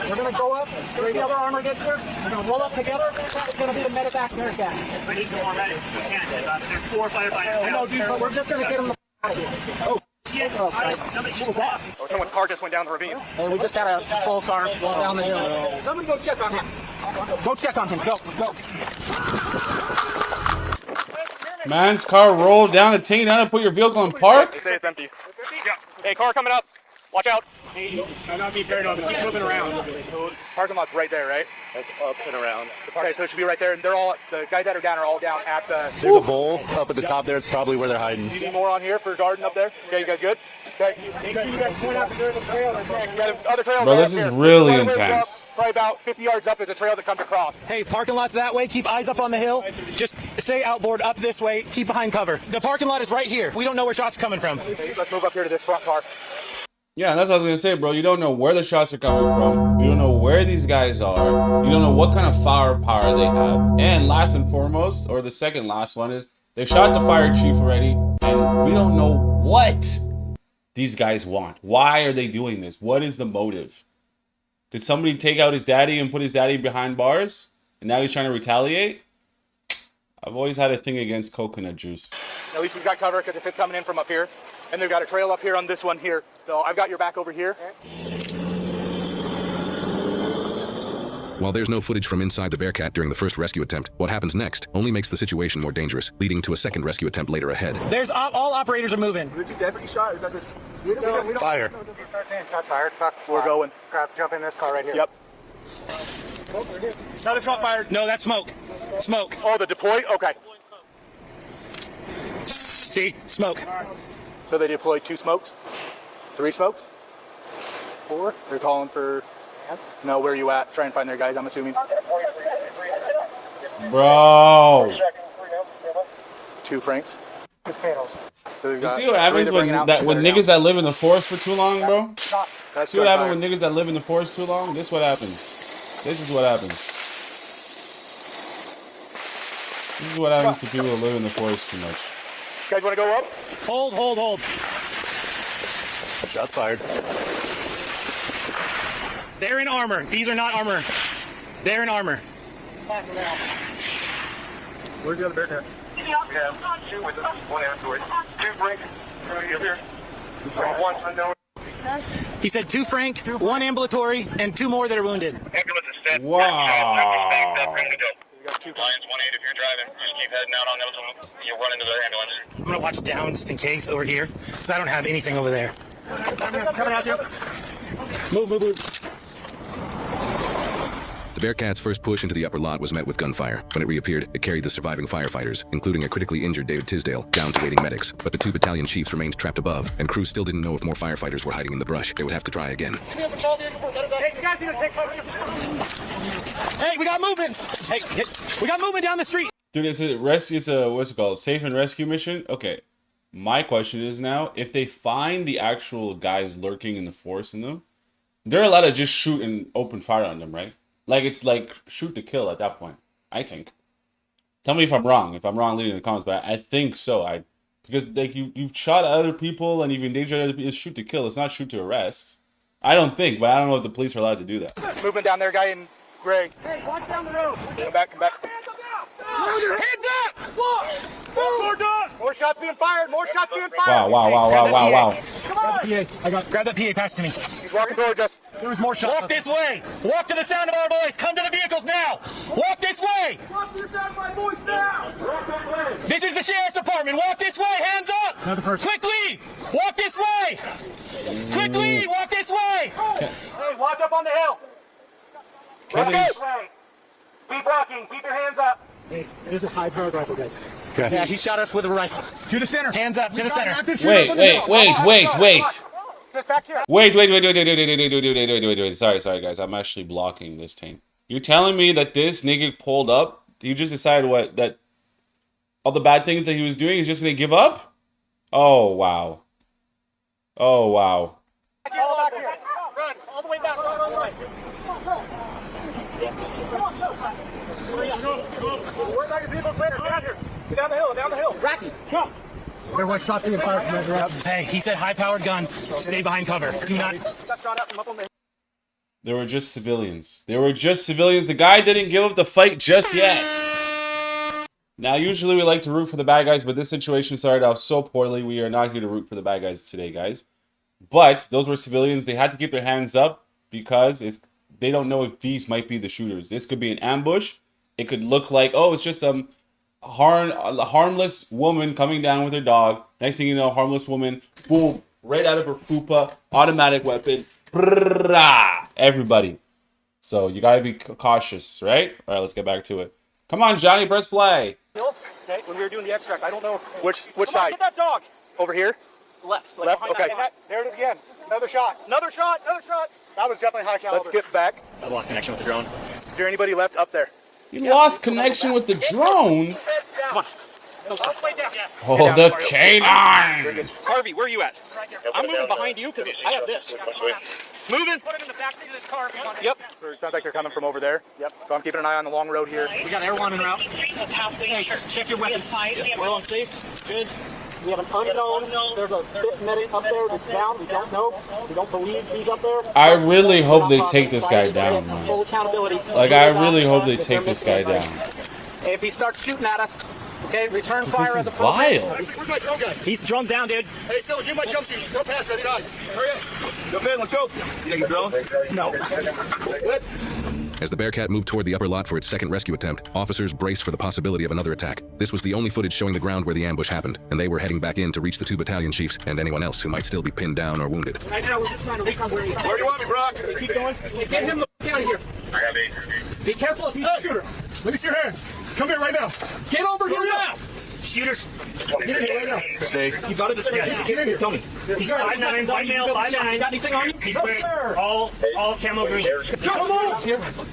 We're gonna go up. If the other armor gets here, we're gonna roll up together. It's gonna be the medevac Bearcat. We need some more medics. There's 4 firefighters. I know, dude, but we're just gonna get them the out of here. Oh. Shit. Oh, what was that? Oh, someone's car just went down the ravine. Hey, we just had a patrol car walk down the hill. Somebody go check on him. Go check on him. Go. Man's car rolled down a tank down to put your vehicle in park? They say it's empty. Yeah. Hey, car coming up. Watch out. I'm not being paranoid, but keep moving around. Parking lot's right there, right? That's up and around. Okay, so it should be right there. And they're all, the guys that are down are all down at the... There's a bowl up at the top there. It's probably where they're hiding. Do you need more on here for garden up there? Okay, you guys good? Okay. You guys point out there's a trail. Yeah, the other trail. Bro, this is really intense. Probably about 50 yards up, there's a trail that comes across. Hey, parking lot's that way. Keep eyes up on the hill. Just stay outboard up this way. Keep behind cover. The parking lot is right here. We don't know where shots are coming from. Okay, let's move up here to this front car. Yeah, that's what I was gonna say, bro. You don't know where the shots are coming from. You don't know where these guys are. You don't know what kind of firepower they have. And last and foremost, or the second last one is, they shot the fire chief already, and we don't know what these guys want. Why are they doing this? What is the motive? Did somebody take out his daddy and put his daddy behind bars? And now he's trying to retaliate? I've always had a thing against coconut juice. At least we've got cover, because if it's coming in from up here, and they've got a trail up here on this one here. So I've got your back over here. While there's no footage from inside the Bearcat during the first rescue attempt, what happens next only makes the situation more dangerous, leading to a second rescue attempt later ahead. There's all operators are moving. Is it deputy shot? Is that just... Fire. Shots fired. We're going. Jump in this car right here. Yep. Another shot fired. No, that's smoke. Smoke. Oh, the deploy? Okay. See? Smoke. So they deployed 2 smokes? 3 smokes? 4? They're calling for... No, where are you at? Try and find their guys, I'm assuming. Bro. 2 Franks. So You see what happens when niggas that live in the forest for too long, bro? See what happens when niggas that live in the forest too long? This is what happens. This is what happens. This is what happens to people who live in the forest too much. You guys want to go up? Hold. Shots fired. They're in armor. These are not armor. They're in armor. Where's the other Bearcat? We have 2 with us, 1 ambulatory. 2 Frank, here. 1 unknown. He said 2 Frank, 1 ambulatory, and 2 more that are wounded. Ambulance is set. Wow. We got 2 Lions 1-8 if you're driving. Just keep heading out on those. You'll run into the ambulance. I'm gonna watch down just in case over here, because I don't have anything over there. Coming out here. Move. The Bearcats' first push into the upper lot was met with gunfire. When it reappeared, it carried the surviving firefighters, including a critically injured David Tisdale, down to waiting medics. But the 2 battalion chiefs remained trapped above, and crews still didn't know if more firefighters were hiding in the brush. They would have to try again. Hey, you guys need to take cover. Hey, we got movement. Hey, we got movement down the street. Dude, it's a what's it called? Safe and rescue mission? Okay. My question is now, if they find the actual guys lurking in the forest in them, they're allowed to just shoot and open fire on them, right? Like, it's like shoot to kill at that point, I think. Tell me if I'm wrong. If I'm wrong, leave it in the comments. But I think so. Because like you've shot other people and you've endangered other people. It's shoot to kill. It's not shoot to arrest. I don't think, but I don't know if the police are allowed to do that. Movement down there, guy in gray. Hey, watch down the road. Come back. Hands up! More shots being fired. More shots being fired. Wow. Come on. Grab that PA, pass to me. He's walking towards us. There was more shots. Walk this way. Walk to the sound of our voice. Come to the vehicles now. Walk this way. Walk to the sound of my voice now. Walk this way. This is the sheriff's department. Walk this way. Hands up. Another person. Quickly. Walk this way. Quickly. Walk this way. Hey, watch up on the hill. Walk this way. Keep walking. Keep your hands up. Hey, there's a high-powered rifle, guys. Okay. Yeah, he shot us with a rifle. To the center. Hands up. To the center. Wait. Just back here. Wait. Sorry, guys. I'm actually blocking this thing. You're telling me that this nigga pulled up? You just decided that all the bad things that he was doing, he's just gonna give up? Oh wow. All back here. Run. All the way back. Run. Worry about your vehicles later. Get out here. Get down the hill. Racky, come. There was shots being fired from that direction. Hey, he said high-powered gun. Stay behind cover. Do not. Got shot up from up on the hill. They were just civilians. The guy didn't give up the fight just yet. Now, usually we like to root for the bad guys, but this situation started out so poorly. We are not here to root for the bad guys today, guys. But those were civilians. They had to keep their hands up because they don't know if these might be the shooters. This could be an ambush. It could look like, oh, it's just a harmless woman coming down with her dog. Next thing you know, harmless woman, boom, right out of her fupa, automatic weapon. Brrrah, everybody. So you gotta be cautious, right? All right, let's get back to it. Come on, Johnny, press play. Okay, when we were doing the extract, I don't know which side. Get that dog. Over here? Left. Okay. There it is again. Another shot. That was definitely high caliber. Let's get back. I lost connection with the drone. Is there anybody left up there? You lost connection with the drone? Come on. Oh, the canine! Harvey, where are you at? I'm moving behind you because I have this. Moving. Put it in the back seat of this car. Yep. Sounds like they're coming from over there. Yep. So I'm keeping an eye on the long road here. We got airline en route. Hey, check your weapon. We're on safe. Good. We have an unknown. There's a fifth medic up there that's down. We don't know. We don't believe he's up there. I really hope they take this guy down, man. Full accountability. Like, I really hope they take this guy down. If he starts shooting at us, okay, return fire This as is appropriate. vile. He's drummed down, dude. Hey, Silla, give my jumpsuit. Go past ready, guys. Hurry up. Jump in, let's go. You got your drone? No. Good. As the Bearcat moved toward the upper lot for its second rescue attempt, officers braced for the possibility of another attack. This was the only footage showing the ground where the ambush happened, and they were heading back in to reach the 2 battalion chiefs and anyone else who might still be pinned down or wounded. Right now, we're just trying to recon where he is. Where do you want me, Brock? Keep going. Get him the out of here. I have 8. Be careful if he's a shooter. Let me see your hands. Come here right now. Get over here now. Shooters. Get in here right now. Stay. You got a description. Get in here. Tell me. He's 5'9", white male, 5'9". Got anything on you? He's wearing all camo green. Come on.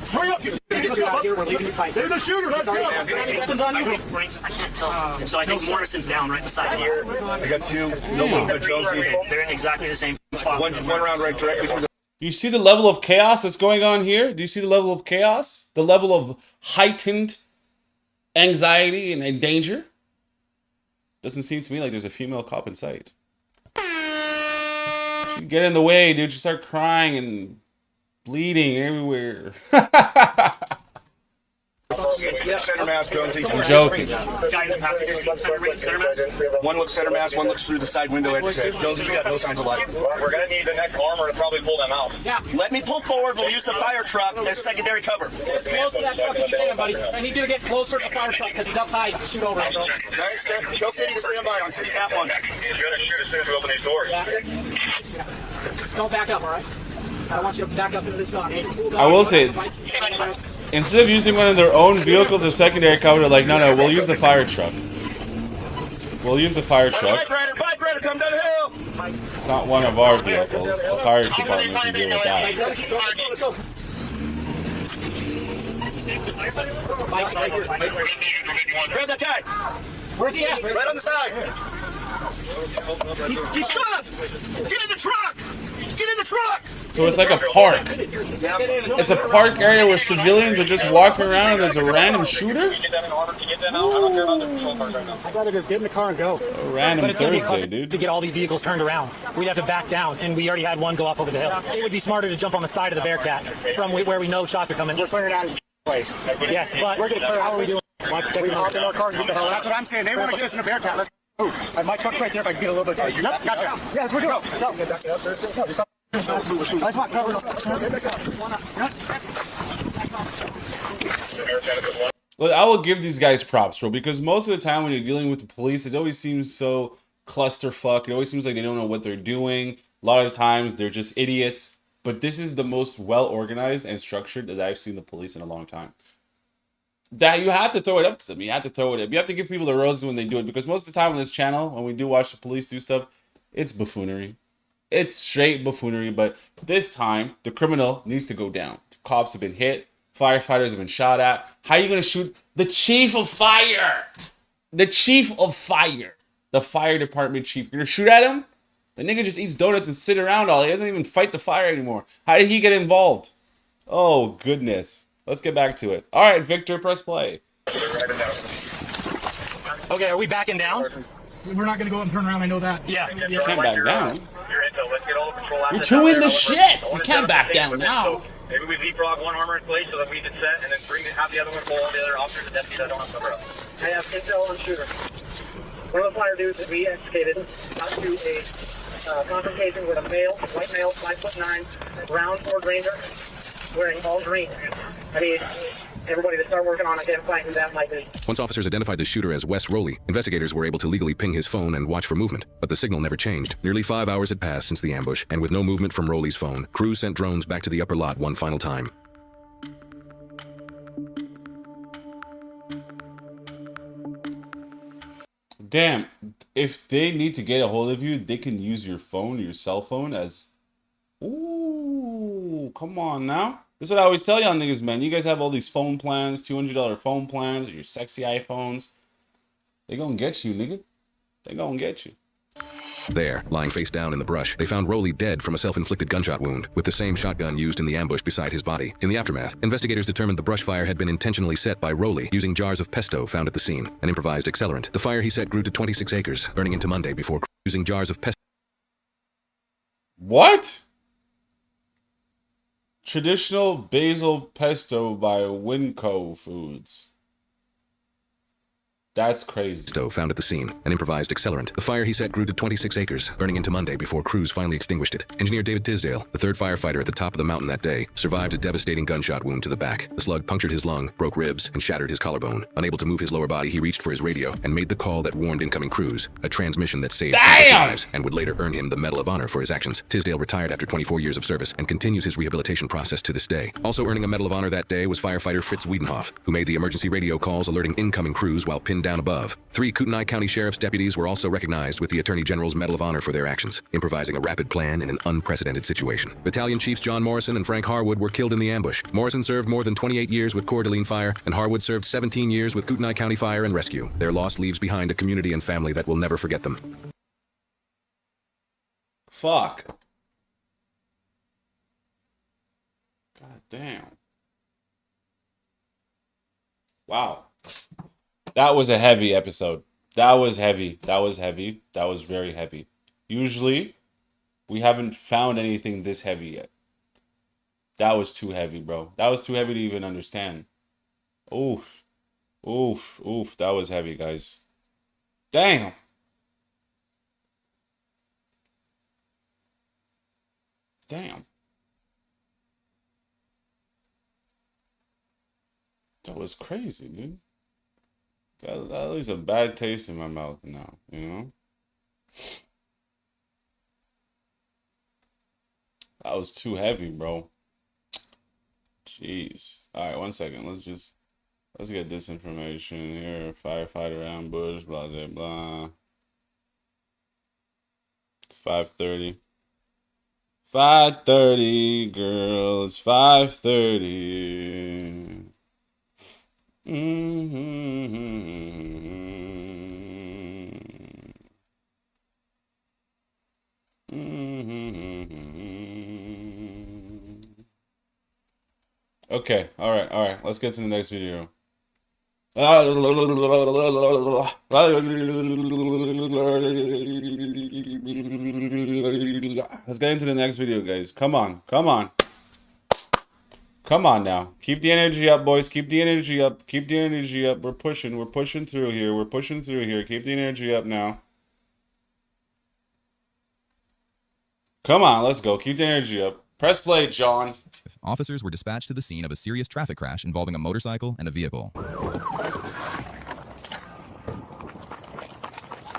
Hurry up. There's a shooter. Let's go. Weapons on you? So I think Morrison's down right beside here. I got 2. No Jonesy. They're in exactly the same spot. One round right directly through the... You see the level of chaos that's going on here? Do you see the level of chaos? The level of heightened anxiety and danger? Doesn't seem to me like there's a female cop in sight. She'd get in the way, dude. She'd start crying and bleeding everywhere. Yeah, center mass, Jonesy. I'm joking. Guy in the passenger seat, center mass. One looks center mass, one looks through the side window. Jonesy, we got no signs of life. We're gonna need the neck armor to probably pull them out. Yeah. Let me pull forward. We'll use the fire truck as secondary cover. As close to that truck as you can, buddy. I need you to get closer to the fire truck because he's up high. Shoot over it, bro. Tell City to stand by on City Cap 1. He's gonna shoot as soon as we open these doors. Don't back up, all right? I don't want you to back up into this gun. I will say, instead of using one of their own vehicles as secondary cover, they're like, no, we'll use the fire truck. We'll use the fire truck. Bike rider, come down the hill. It's not one of our vehicles. The fire department can deal with that. Let's go. Grab that guy. Where's he at? Right on the side. He's stuck. Get in the truck. Get in the truck. So it's like a park. It's a park area where civilians are just walking around and there's a random shooter? I'd rather just get in the car and go. A random Thursday, dude. To get all these vehicles turned around, we'd have to back down, and we already had one go off over the hill. It would be smarter to jump on the side of the Bearcat from where we know shots are coming. We're clearing out his place. Yes, but we're going to clear. How are we doing? We hop in our cars and get the hell out. That's what I'm saying. They want to get us in a Bearcat. Let's move. My truck's right there. If I can get a little bit. Yep, gotcha. Yes, we're good. Go. I just want cover. Look, I will give these guys props, bro, because most of the time when you're dealing with the police, it always seems so clusterfuck. It always seems like they don't know what they're doing. A lot of the times they're just idiots. But this is the most well-organized and structured that I've seen the police in a long time. That you have to throw it up to them. You have to throw it up. You have to give people the roses when they do it, because most of the time on this channel, when we do watch the police do stuff, it's buffoonery. It's straight buffoonery, but this time, the criminal needs to go down. Cops have been hit. Firefighters have been shot at. How are you going to shoot the chief of fire? The chief of fire. The fire department chief. You're going to shoot at him? The nigga just eats donuts and sit around all. He doesn't even fight the fire anymore. How did he get involved? Oh, goodness. Let's get back to it. All right, Victor, press play. Okay, are we backing down? We're not going to go and turn around. I know that. Yeah. You can't back down. Let's get all the control You're too in the shit. You can't back down now. Maybe we leapfrog one armor in place so that we can set and then have the other one pull all the other officers and deputies that don't have cover up. I have intel on shooter. One of the fire dudes that we extricated out to a confrontation with a male, white male, 5'9", brown Ford Ranger, wearing all green. I need everybody to start working on identifying who that might be. Once officers identified the shooter as Wes Rowley, investigators were able to legally ping his phone and watch for movement, but the signal never changed. Nearly 5 hours had passed since the ambush, and with no movement from Rowley's phone, crews sent drones back to the upper lot one final time. Damn, if they need to get a hold of you, they can use your phone, your cell phone as... Ooh, come on now. This is what I always tell y'all niggas, man. You guys have all these phone plans, $200 phone plans, or your sexy iPhones. They gonna get you, nigga. They gonna get you. There, lying face down in the brush, they found Rowley dead from a self-inflicted gunshot wound, with the same shotgun used in the ambush beside his body. In the aftermath, investigators determined the brush fire had been intentionally set by Rowley using jars of pesto found at the scene, an improvised accelerant. The fire he set grew to 26 acres, burning into Monday before using jars of pesto. What? Traditional basil pesto by Winco Foods. That's crazy. Found at the scene, an improvised accelerant. The fire he set grew to 26 acres, burning into Monday before crews finally extinguished it. Engineer David Tisdale, the third firefighter at the top of the mountain that day, survived a devastating gunshot wound to the back. The slug punctured his lung, broke ribs, and shattered his collarbone. Unable to move his lower body, he reached for his radio and made the call that warned incoming crews, a transmission that saved countless lives and would later earn him the Medal of Honor for his actions. Tisdale retired after 24 years of service and continues his rehabilitation process to this day. Also earning a Medal of Honor that day was firefighter Fritz Wiedenhoff, who made the emergency radio calls alerting incoming crews while pinned down above. 3 Kootenai County Sheriff's deputies were also recognized with the Attorney General's Medal of Honor for their actions, improvising a rapid plan in an unprecedented situation. Battalion Chiefs John Morrison and Frank Harwood were killed in the ambush. Morrison served more than 28 years with Coeur d'Alene Fire, and Harwood served 17 years with Kootenai County Fire and Rescue. Their loss leaves behind a community and family that will never forget them. Fuck. God damn. Wow. That was a heavy episode. That was heavy. That was heavy. That was very heavy. Usually, we haven't found anything this heavy yet. That was too heavy, bro. That was too heavy to even understand. Oof. Oof, oof, that was heavy, guys. Damn. Damn. That was crazy, dude. That leaves a bad taste in my mouth now, you know? That was too heavy, bro. Jeez. Alright, 1 second. Let's get this information here. Firefighter ambush, blah, blah, blah. It's 5:30. 5:30, girl. It's 5:30. Okay, all right. Let's get to the next video. Let's get into the next video, guys. Come on. Come on now. Keep the energy up, boys. Keep the energy up. Keep the energy up. We're pushing through here. Keep the energy up now. Come on, let's go. Keep the energy up. Press play, John. Officers were dispatched to the scene of a serious traffic crash involving a motorcycle and a vehicle.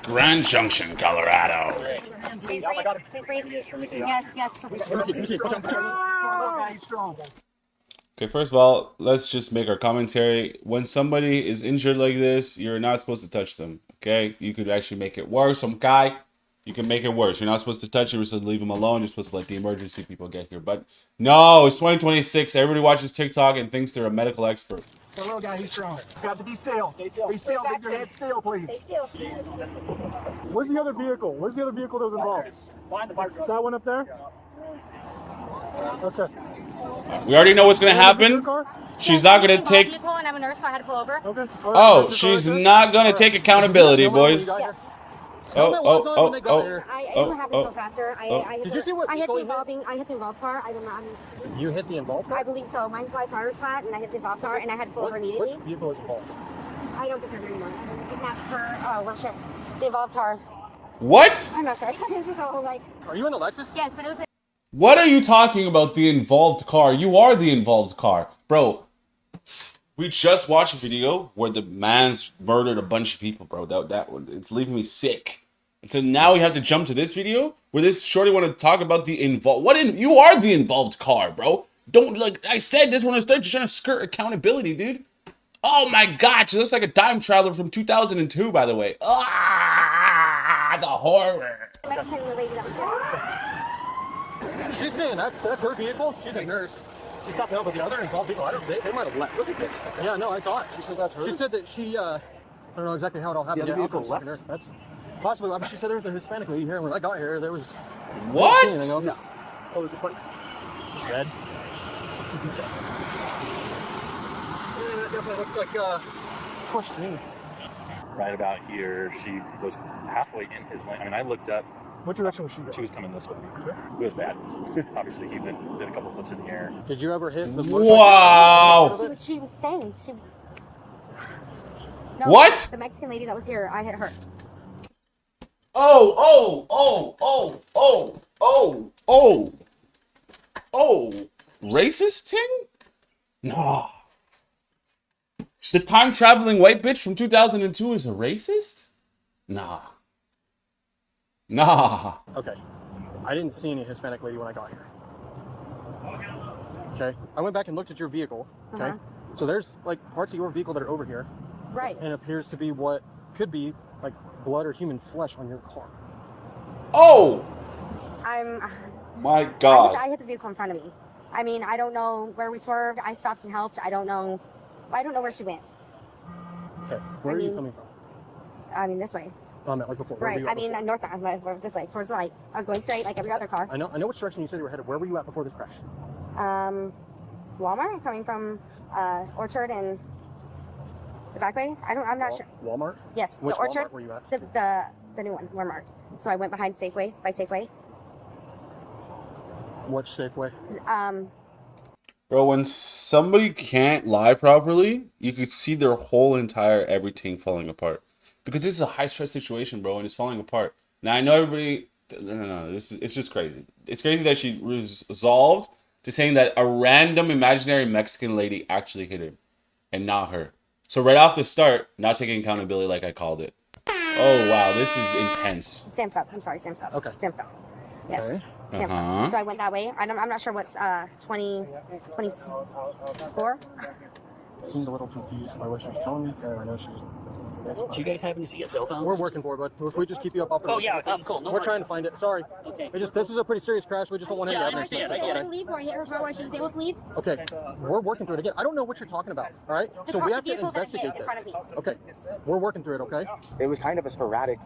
Grand Junction, Colorado. Please breathe. Yes. Okay, first of all, let's just make our commentary. When somebody is injured like this, you're not supposed to touch them, okay? You could actually make it worse. You can make it worse. You're not supposed to touch it. You're supposed to leave them alone. You're supposed to let the emergency people get here. But no, it's 2026. Everybody watches TikTok and thinks they're a medical expert. The little guy, he's strong. Got to be still. Stay still. Be still. Get your head still, please. Stay still. Where's the other vehicle? Where's the other vehicle that was involved? That one up there? Okay. We already know what's going to happen. She's not going to take... And I'm a nurse, so I had to pull over. Okay. Oh, she's not going to take accountability, boys. Yes. Oh. What happened so fast, sir? Did you see what I hit the vehicle involved car. I don't know. You hit the involved car? I believe so. My tire was flat, and I hit the involved car, and I had to pull over immediately. Which vehicle is involved? I don't think they're anymore. It asked for, shit. The involved car. What? I'm not sure. This is all like... Are you in the Lexus? Yes, but it was... What are you talking about, the involved car? You are the involved car. Bro, we just watched a video where the man's murdered a bunch of people, bro. It's leaving me sick. And so now we have to jump to this video where this shorty want to talk about the involved... You are the involved car, bro. Don't, like I said, this one is trying to skirt accountability, dude. Oh my god, she looks like a time traveler from 2002, by the way. Ah, the horror. Mexican lady that was here. She's saying that's her vehicle. She's a nurse. She stopped out with the other involved people. They might have left. Look at this. Yeah, no, I saw it. She said that's her. She said that she, I don't know exactly how it all happened. The other vehicle left? That's possibly. I mean, she said there was a Hispanic lady here. When I got here, there was. What? No. Oh, was it red? Yeah, that definitely looks like flush to me. Right about here, she was halfway in his lane. I mean, I looked up. What direction was she going? She was coming this way. It was bad. Obviously, he did a couple flips in the air. Did you ever hit the Wow! She was staying. No, What? The Mexican lady that was here, I hit her. Oh. Racist thing? No. The time-traveling white bitch from 2002 is a racist? Nah. Okay. I didn't see any Hispanic lady when I got here. Okay. I went back and looked at your vehicle. Okay. So there's like parts of your vehicle that are over here. Right. And it appears to be what could be like blood or human flesh on your car. Oh! My I God. hit the vehicle in front of me. I mean, I don't know where we swerved. I stopped and helped. I don't know where she went. Okay. Where are you coming from? I mean, this way. Oh, I meant like before. Right. I mean, northbound, this way, towards the light. I was going straight like every other car. I know which direction you said you were headed. Where were you at before this crash? Walmart, coming from Orchard and the back way. I'm not sure. Walmart? Yes. Which the Orchard. Walmart were you at? The new one, Walmart. So I went behind Safeway, by Safeway. Which Safeway? Bro, when somebody can't lie properly, you could see their whole entire everything falling apart. Because this is a high stress situation, bro, and it's falling apart. Now I know everybody. No. It's just crazy. It's crazy that she resolved to saying that a random imaginary Mexican lady actually hit her, and not her. So right off the start, not taking accountability like I called it. Oh wow, this is intense. Sam's Club. I'm sorry, Sam's Club. Okay. Sam's Club. Yes. Okay. Sam's Club. So I went that way. I'm not sure what's 24. Seemed a little confused by what she was telling me. I know she was. Do you guys happen to see a cell phone? We're working for it, bud. If we just keep you up off the road. Oh, yeah, cool. No We're trying to find it. Sorry. Okay. This is a pretty serious crash. We just don't want any Yeah, I evidence. understand. She was able to leave, or I hit her car while she was able to leave. Okay, we're working through it again. I don't know what you're talking about, all right? So we have to investigate this. Okay, we're working through it, okay? It was kind of a sporadic,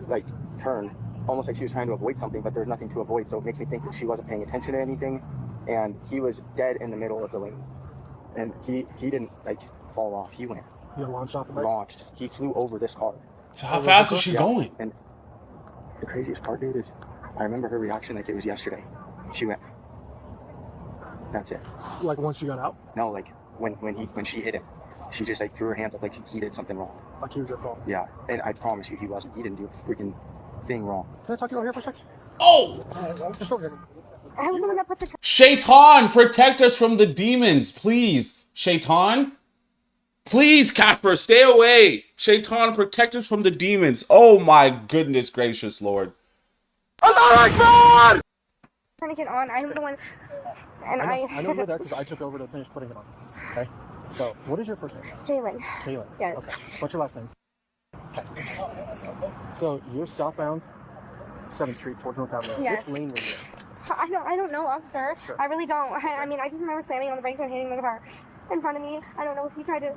like, turn, almost like she was trying to avoid something, but there's nothing to avoid, so it makes me think that she wasn't paying attention to anything, and he was dead in the middle of the lane. And he didn't, like, fall off. He went. You launched off the bike? Launched. He flew over this car. So how fast was she going? And the craziest part, dude, is I remember her reaction like it was yesterday. She went. That's it. Like once you got out? No, like when she hit him, she just like threw her hands up like he did something wrong. Like he was at fault? Yeah, and I promise you he wasn't. He didn't do a freaking thing wrong. Can I talk to you over here for a second? Oh! Just over here. I was the one that put the. Shaitan, protect us from the demons, please. Shaitan? Please, Casper, stay away. Shaitan, protect us from the demons. Oh my goodness gracious, Lord. Tourniquet on. I'm the one. And I know you're there because I took over to finish putting it on. Okay? So, what is your first name? Jalen. Kaylin. Yes. Okay. What's your last name? Okay. So, you're southbound 7th Street towards North Avenue. Yes. Which lane were you in? I don't know, officer. Sure. I really don't. I mean, I just remember slamming on the brakes and hitting the car in front of me. I don't know if he tried to.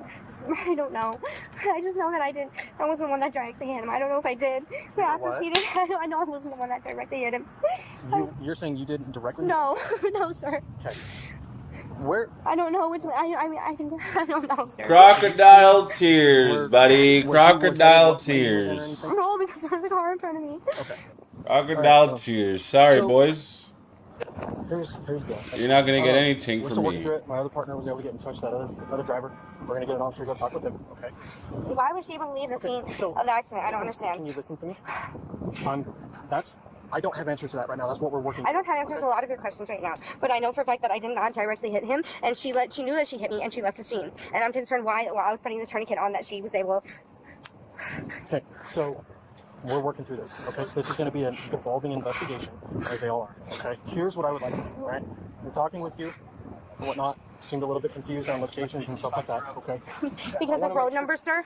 I don't know. I just know that I didn't. I wasn't the one that directly hit him. I don't know if I did. Yeah, What? he did. I know I wasn't the one that directly hit him. You're saying you didn't directly? No, no, sir. Okay. Where? I don't know which. I mean, I think I don't know, sir. Crocodile tears, buddy. Crocodile tears. No, because there was a car in front of me. Okay. Crocodile tears. Sorry, boys. Here's the deal. You're not gonna get anything we're from still working me. through it. My other partner was able to get in touch with that other driver. We're gonna get an officer to go talk with him. Okay. Why was she able to leave the scene of the accident? I don't understand. Can you listen to me? I don't have answers to that right now. That's what we're working. I don't have answers to a lot of your questions right now, but I know for a fact that I did not directly hit him, and she knew that she hit me, and she left the scene. And I'm concerned while I was putting the tourniquet on that she was able. Okay, so we're working through this. Okay, this is going to be an evolving investigation, as they all are. Okay, here's what I would like to do. Right, we're talking with you and whatnot. Seemed a little bit confused on locations and stuff like that. Okay. Because of road numbers, sir.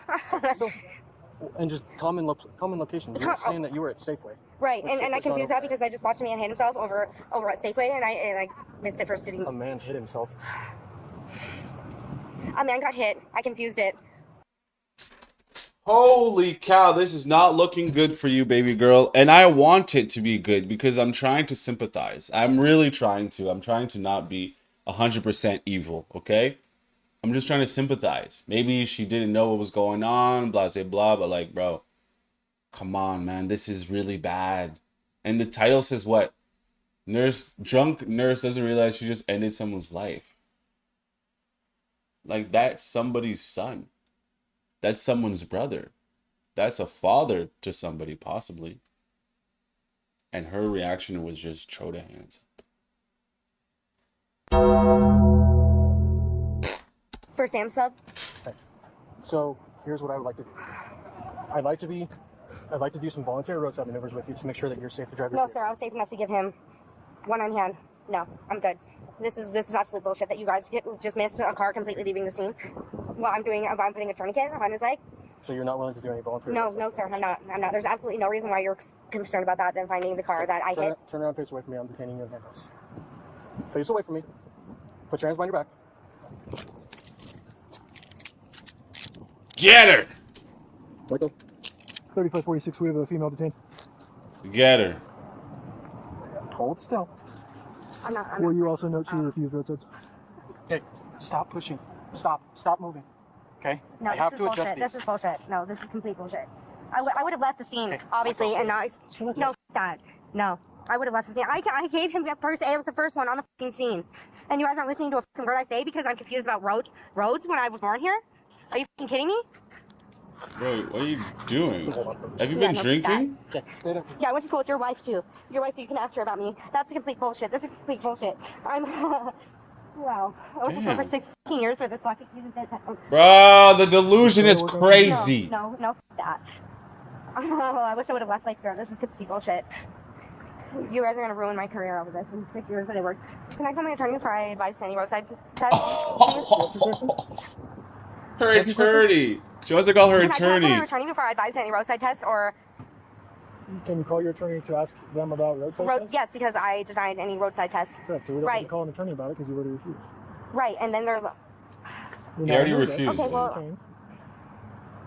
And just common location. You were saying that you were at Safeway. Right, and I confused that because I just watched a man hit himself over at Safeway, and I missed it for sitting. A man hit himself. A man got hit. I confused it. Holy cow, this is not looking good for you, baby girl. And I want it to be good because I'm trying to sympathize. I'm really trying to. I'm trying to not be 100% evil, okay? I'm just trying to sympathize. Maybe she didn't know what was going on, blah, blah, blah, but like, bro, come on, man. This is really bad. And the title says what? Drunk nurse doesn't realize she just ended someone's life. Like, that's somebody's son. That's someone's brother. That's a father to somebody, possibly. And her reaction was just throw the hands up. For Sam's Club? Okay. So here's what I would like to do. I'd like to do some voluntary roadside maneuvers with you to make sure that you're safe to drive your No, vehicle. sir. I was safe enough to give him one on hand. No, I'm good. This is absolute bullshit that you guys just missed a car completely leaving the scene. Well, I'm putting a tourniquet on his leg. So you're not willing to do any voluntary? No, sir. I'm not. There's absolutely no reason why you're concerned about that than finding the car that I hit. Turn around, face away from me. I'm detaining you in handcuffs. Face away from me. Put your hands behind your back. Get her! Let go. 3546, we have a female detained. Get her. Hold still. I'm not. Will you also note she refused roadsides? Okay, stop pushing. Stop moving. Okay? No, I have to adjust bullshit. these. This is bullshit. No, this is complete bullshit. I would have left the scene, obviously, and not. No, that. No. I would have left the scene. I gave him the first aid. It was the first one on the fucking scene. And you guys aren't listening to a fucking word I say because I'm confused about roads when I was born here? Are you fucking kidding me? Bro, what are you doing? Have you been drinking? Yeah, I went to school with your wife too. Your wife, so you can ask her about me. That's complete bullshit. This is complete bullshit. I'm... Wow. I went to school for 6 fucking years for this fucking... Bro, the delusion is crazy. No, f that. I wish I would have left like that. This is complete bullshit. You guys are gonna ruin my career over this in 6 years that I worked. Can I call my attorney before I advise any roadside test? Her attorney. She wants to call her Can I call attorney. my attorney before I advise any roadside tests or... Can you call your attorney to ask them about roadside tests? Yes, because I denied any roadside tests. Correct, so we don't have to call an attorney about it because you already refused. Right, and then they're... He already refused. Okay, well...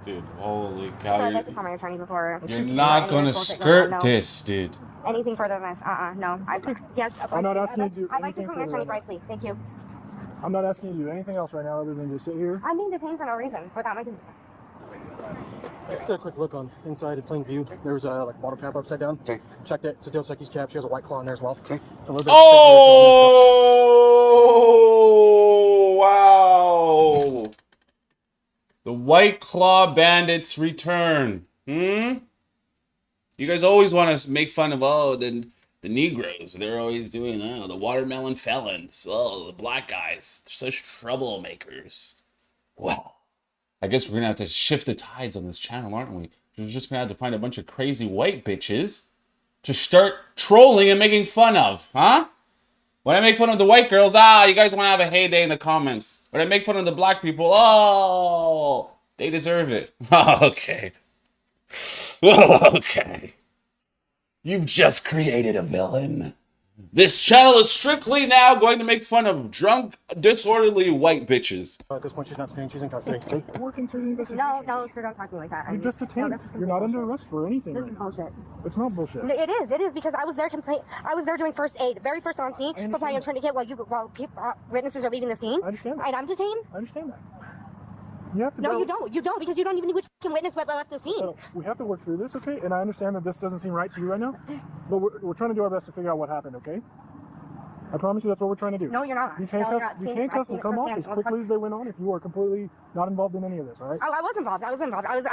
Dude, holy So I'd cow. like to call my attorney before... You're not gonna skirt this, dude. Anything further than this, no. Yes, I'm not asking you to do I'd like to anything call my further attorney than Bryce Lee. Thank you. I'm not asking you to do anything else right now other than just sit here. I'm being detained for no reason, without my consent. Let's take a quick look on inside at plain view. There was a like bottle cap upside down. Okay. Checked it. It's a Dos Equis cap. She has a white claw in there as well. Okay. A little bit wow. The White Claw Bandits return. You guys always want to make fun of, the Negroes. They're always doing, the watermelon felons. The black guys. They're such troublemakers. Wow. I guess we're going to have to shift the tides on this channel, aren't we? We're just going to have to find a bunch of crazy white bitches to start trolling and making fun of, huh? When I make fun of the white girls, you guys want to have a heyday in the comments. When I make fun of the black people, they deserve it. Okay. Okay. You've just created a villain. This channel is strictly now going to make fun of drunk, disorderly white bitches. At this point, she's not staying. She's in custody. Okay. We're working through the investigation. No, sir, don't talk to me like that. You're just detained. You're not under arrest for anything. This is bullshit. It's not bullshit. No, it is because I was there doing first aid, very first on scene, applying a tourniquet while witnesses are leaving the scene. I understand that. And I'm detained? I understand that. You have to No, you don't. You don't, because you don't even know which fucking witness left the scene. So we have to work through this, okay? And I understand that this doesn't seem right to you right now, but we're trying to do our best to figure out what happened, okay? I promise you that's what we're trying to do. No, you're not. These No, you're handcuffs, not. these See, handcuffs I've will seen come it off firsthand. as quickly as they went on if you are completely not involved in any of this, all right? Oh, I was involved. I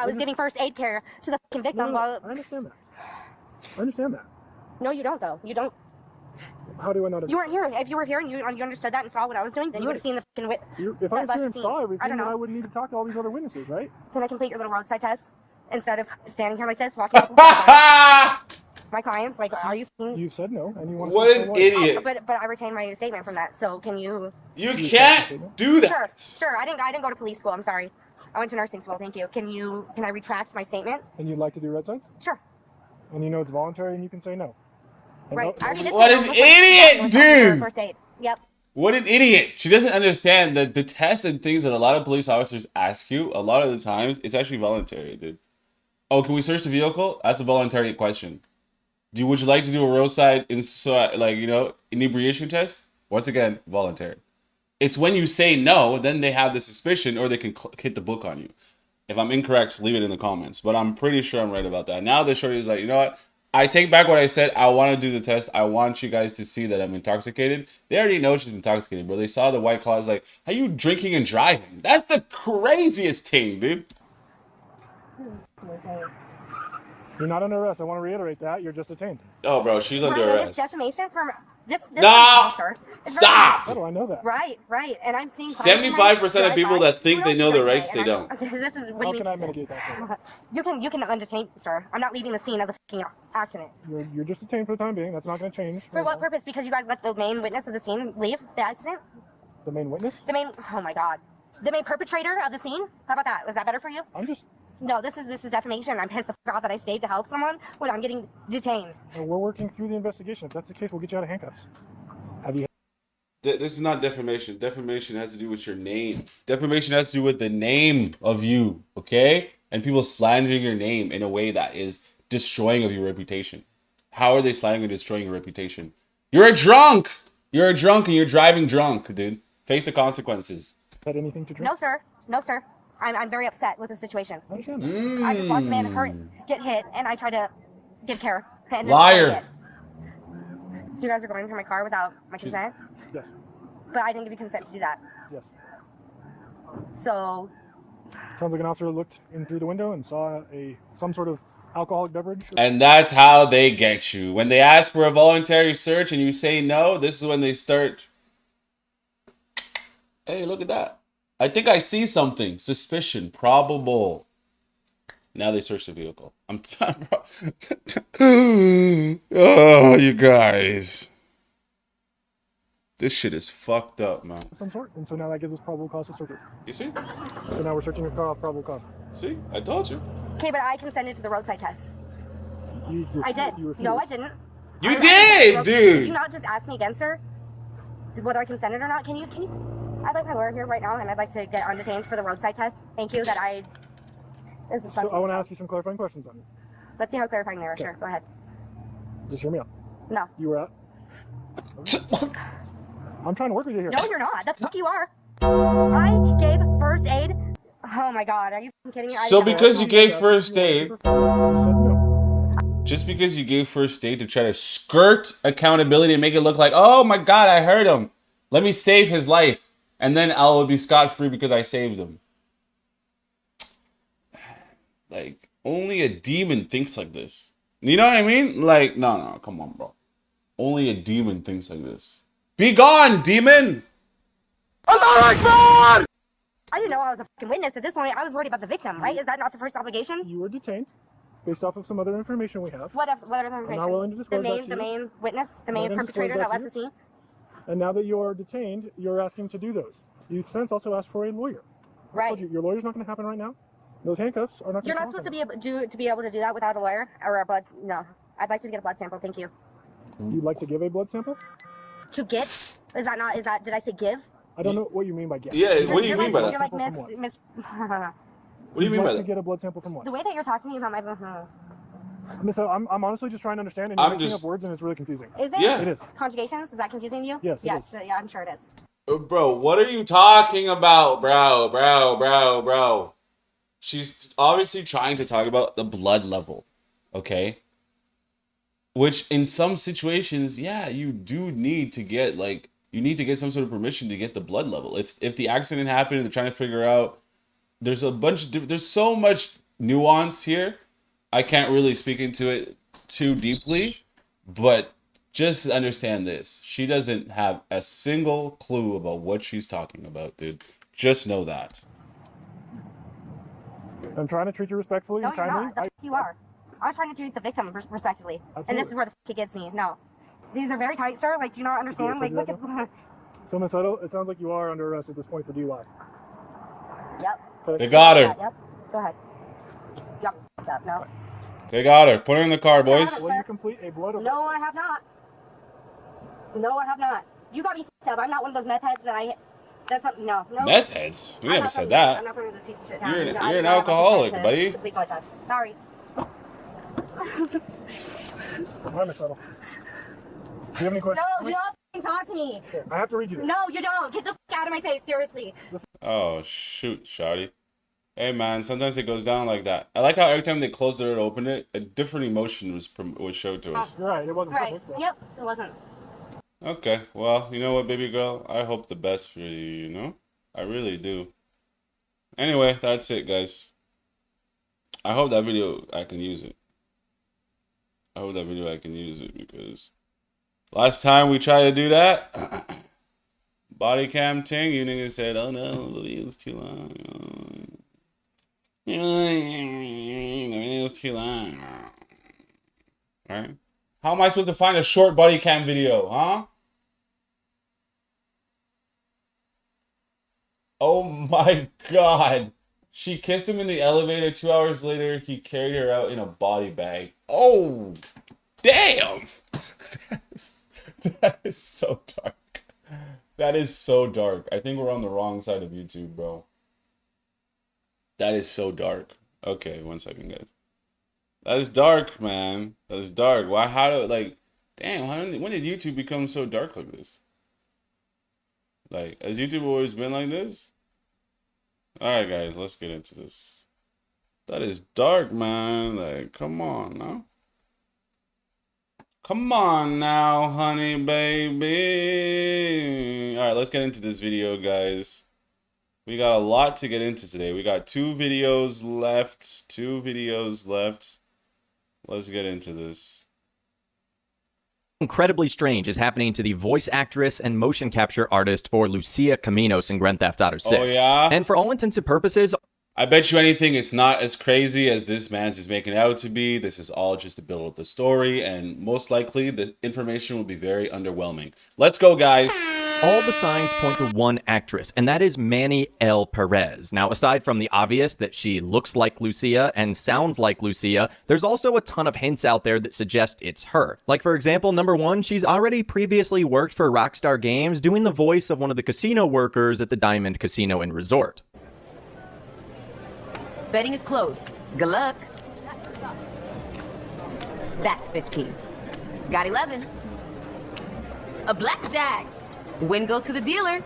was giving first aid care to the fucking victim while... I understand that. I understand that. No, you don't, though. You don't. How do I not? You weren't here. If you were here and you understood that and saw what I was doing, then you would have seen the fucking If I was here and saw everything, I don't know. then I wouldn't need to talk to all these other witnesses, right? Can I complete your little roadside test instead of standing here like this watching my clients? Like, are you? You said no, and you want to. What an idiot! But I retained my statement from that. So can you? You can't do that. Sure. I didn't go to police school. I'm sorry. I went to nursing school. Thank you. Can I retract my statement? And you'd like to do roadsides? Sure. And you know it's voluntary, and you can say no. And Right. What an idiot, dude! First aid. Yep. What an idiot! She doesn't understand that the tests and things that a lot of police officers ask you, a lot of the times, it's actually voluntary, dude. Oh, can we search the vehicle? That's a voluntary question. Would you like to do a roadside, inebriation test? Once again, voluntary. It's when you say no, then they have the suspicion, or they can hit the book on you. If I'm incorrect, leave it in the comments. But I'm pretty sure I'm right about that. Now the shorty is like, you know what? I take back what I said. I want to do the test. I want you guys to see that I'm intoxicated. They already know she's intoxicated, bro. They saw the white claws like, are you drinking and driving? That's the craziest thing, dude. You're not under arrest. I want to reiterate that. You're just detained. Oh, bro, she's under It's arrest. defamation from this No! wrong, sir. It's Stop! How do I know that? Right. And I'm seeing 75% of people that think they know their rights, they don't. This is what How do you can I mean? mitigate that? You can undetain, sir. I'm not leaving the scene of the fucking accident. You're just detained for the time being. That's not going to change. For what purpose? Because you guys let the main witness of the scene leave the accident? The main witness? Oh my god. The main perpetrator of the scene? How about that? Was that better for you? No, this is defamation. I'm pissed the fuck off that I stayed to help someone when I'm getting detained. Well, we're working through the investigation. If that's the case, we'll get you out of handcuffs. Have you? This is not defamation. Defamation has to do with your name. Defamation has to do with the name of you, okay? And people slandering your name in a way that is destroying of your reputation. How are they slandering and destroying your reputation? You're a drunk! You're a drunk and you're driving drunk, dude. Face the consequences. Had anything to drink? No, sir. I'm very upset with the situation. I just watched a man get hit, and I try to give care. And Liar. So you guys are going through my car without my consent? Yes. But I didn't give you consent to do that. Yes. So. Sounds like an officer looked in through the window and saw some sort of alcoholic beverage. And that's how they get you. When they ask for a voluntary search and you say no, this is when they start. Hey, look at that. I think I see something. Suspicion. Probable. Now they search the vehicle. I'm oh, you guys. This shit is fucked up, man. Of some sort. And so now that gives us probable cause to search it. You see? So now we're searching your car off probable cause. See? I told you. Okay, but I consented to the roadside test. I did. You refused. No, I didn't. You did, dude. Did you not just ask me again, sir? Whether I consented or not? Can you? I'd like my lawyer here right now, and I'd like to get undetained for the roadside test. Thank you. This is So I want to ask you some clarifying questions on it. Let's see how clarifying they are. Okay. Sure, go ahead. Just hear me out. No. You were at. I'm trying to work with you here. No, you're not. The fuck you are. I gave first aid. Oh my god, are you kidding me? So because you gave first aid, just because you gave first aid to try to skirt accountability and make it look like, oh my god, I hurt him. Let me save his life. And then I'll be scot-free because I saved him. Like, only a demon thinks like this. You know what I mean? Like, no, come on, bro. Only a demon thinks like this. Be gone, demon! Allah Akbar! I didn't know I was a fucking witness at this point. I was worried about the victim, right? Is that not the first obligation? You were detained based off of some other information we have. What other information? I'm not willing to disclose that to you. The main witness? The main perpetrator that left the scene? And now that you're detained, you're asking to do those. You've since also asked for a lawyer. Right. I told you, your lawyer's not going to happen right now. Those handcuffs are not going to happen. You're not supposed to be able to do that without a lawyer or a blood. No. I'd like to get a blood sample. Thank you. You'd like to give a blood sample? To get? Is that, did I say give? I don't know what you mean by get. Yeah, what do you mean by that? You're like miss. What do you mean by like that? to get a blood sample from what? The way that you're talking about my. Miss, I'm honestly just trying to understand, and you're mixing up words, and it's really confusing. Is it? Yeah. It is. Conjugations? Is that confusing you? Yes, it Yes. is. Yeah, I'm sure it is. Bro, what are you talking about, bro? She's obviously trying to talk about the blood level, okay? Which in some situations, yeah, you do need to get some sort of permission to get the blood level. If the accident happened and they're trying to figure out, there's so much nuance here. I can't really speak into it too deeply, but just understand this. She doesn't have a single clue about what she's talking about, dude. Just know that. I'm trying to treat you respectfully and kindly. No, you are. I was trying to treat the victim respectively. Absolutely. And this is where the it gets me. No. These are very tight, sir. Like, do you not understand? Like, look at... So, Miss Otto, it sounds like you are under arrest at this point for DUI. Yep. They got her. Yep. Go ahead. Yep. No. They got her. Put her in the car, boys. Will you complete a blood... No, I have not. No, I have not. You got me f***ed up. I'm not one of those meth heads that I... That's not... No. Meth heads? We I'm never not said from- that. I'm not from this piece of shit. You're an alcoholic, buddy. Complete blood test. Sorry. Hi, Miss Otto. Do you have any questions? No, do not f***ing talk to me. Okay, I have to read you this. No, you don't. Get the f*** out of my face. Seriously. Oh, shoot, shawty. Hey, man, sometimes it goes down like that. I like how every time they close the door and open it, a different emotion was showed to us. You're right, it wasn't Right. perfect. but- Yep, it wasn't. Okay, well, you know what, baby girl? I hope the best for you, you know? I really do. Anyway, that's it, guys. I hope that video, I can use it. I hope that video I can use it because last time we tried to do that, body cam thing, you niggas said, oh no, the video's too long. The video's too long. Right? How am I supposed to find a short body cam video, huh? Oh my god. She kissed him in the elevator. 2 hours later, he carried her out in a body bag. Oh, damn. That is so dark. That is so dark. I think we're on the wrong side of YouTube, bro. That is so dark. Okay, 1 second, guys. That is dark, man. That is dark. Why? How do, like, damn, when did YouTube become so dark like this? Like, has YouTube always been like this? Alright, guys, let's get into this. That is dark, man. Like, come on, no? Come on now, honey baby. All right, let's get into this video, guys. We got a lot to get into today. We got 2 videos left. 2 videos left. Let's get into this. Incredibly strange is happening to the voice actress and motion capture artist for Lucia Caminos in Grand Theft Auto 6. Oh, yeah? And for all intents and purposes, I bet you anything it's not as crazy as this man's is making it out to be. This is all just to build up the story, and most likely the information will be very underwhelming. Let's go, guys. all the signs point to one actress, and that is Manny L. Perez. Now, aside from the obvious that she looks like Lucia and sounds like Lucia, there's also a ton of hints out there that suggest it's her. Like, for example, number 1, she's already previously worked for Rockstar Games doing the voice of one of the casino workers at the Diamond Casino and Resort. Betting is closed. Good luck. That's 15. Got 11. A blackjack. Win goes to the dealer.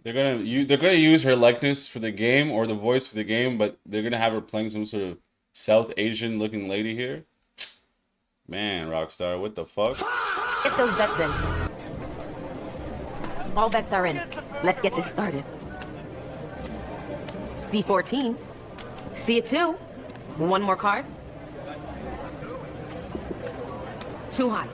They're gonna use her likeness for the game or the voice for the game, but they're gonna have her playing some sort of South Asian looking lady here. Man, Rockstar, what the fuck? Get those bets in. All bets are in. Let's get this started. C14. C2. One more card. Too high.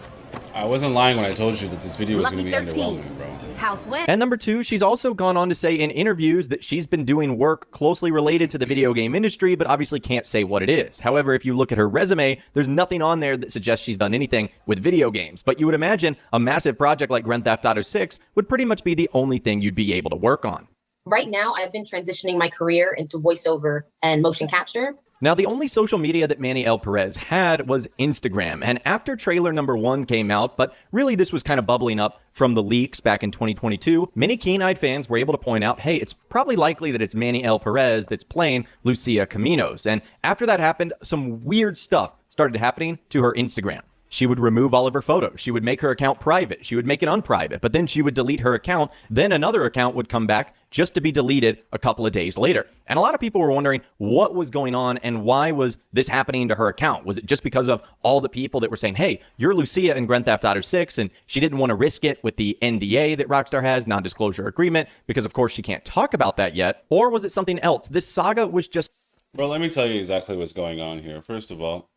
I wasn't lying when I told you that this video was going to be underwhelming, bro. House win. And number 2, she's also gone on to say in interviews that she's been doing work closely related to the video game industry, but obviously can't say what it is. However, if you look at her resume, there's nothing on there that suggests she's done anything with video games. But you would imagine a massive project like Grand Theft Auto 6 would pretty much be the only thing you'd be able to work on. Right now, I've been transitioning my career into voiceover and motion capture. Now, the only social media that Manny L. Perez had was Instagram, and after trailer number 1 came out, but really this was kind of bubbling up from the leaks back in 2022, many keen-eyed fans were able to point out, hey, it's probably likely that it's Manny L. Perez that's playing Lucia Caminos. And after that happened, some weird stuff started happening to her Instagram. She would remove all of her photos. She would make her account private. She would make it unprivate, but then she would delete her account. Then another account would come back just to be deleted a couple of days later. And a lot of people were wondering what was going on and why was this happening to her account? Was it just because of all the people that were saying, hey, you're Lucia in Grand Theft Auto 6, and she didn't want to risk it with the NDA that Rockstar has, non-disclosure agreement, because of course she can't talk about that yet? Or was it something else? This saga was just... Bro, let me tell you exactly what's going on here. First of all...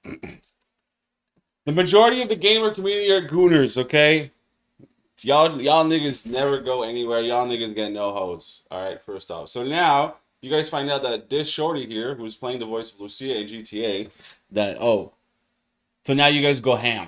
The majority of the gamer community are gooners, okay? Y'all niggas never go anywhere. Y'all niggas get no hoes. Alright, first off. So now, you guys find out that this shorty here, who's playing the voice of Lucia in GTA, that, oh. So now you guys go ham.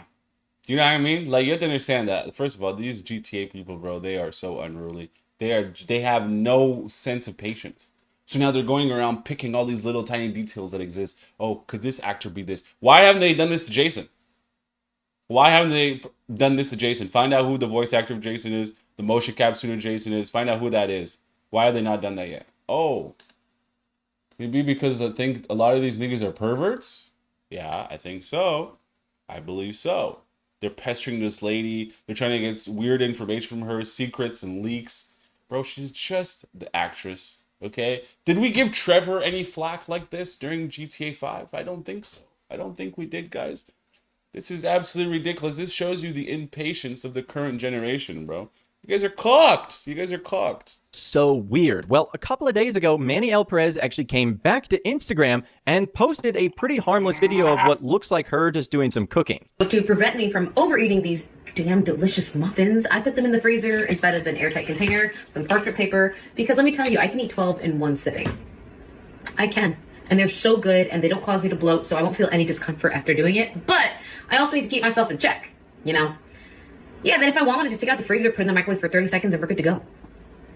You know what I mean? Like, you have to understand that. First of all, these GTA people, bro, they are so unruly. They have no sense of patience. So now they're going around picking all these little tiny details that exist. Oh, could this actor be this? Why haven't they done this to Jason? Why haven't they done this to Jason? Find out who the voice actor of Jason is, the motion capture of Jason is. Find out who that is. Why have they not done that yet? Oh. Maybe because I think a lot of these niggas are perverts? Yeah, I think so. I believe so. They're pestering this lady. They're trying to get weird information from her, secrets and leaks. Bro, she's just the actress, okay? Did we give Trevor any flack like this during GTA 5? I don't think so. I don't think we did, guys. This is absolutely ridiculous. This shows you the impatience of the current generation, bro. You guys are cocked. You guys are cocked. So weird. Well, a couple of days ago, Manny L. Perez actually came back to Instagram and posted a pretty harmless video of what looks like her just doing some cooking. To prevent me from overeating these damn delicious muffins, I put them in the freezer inside of an airtight container, some parchment paper, because let me tell you, I can eat 12 in one sitting. I can. And they're so good, and they don't cause me to bloat, so I won't feel any discomfort after doing it. But I also need to keep myself in check, you know? Yeah, then if I want to just take out the freezer, put it in the microwave for 30 seconds, and we're good to go.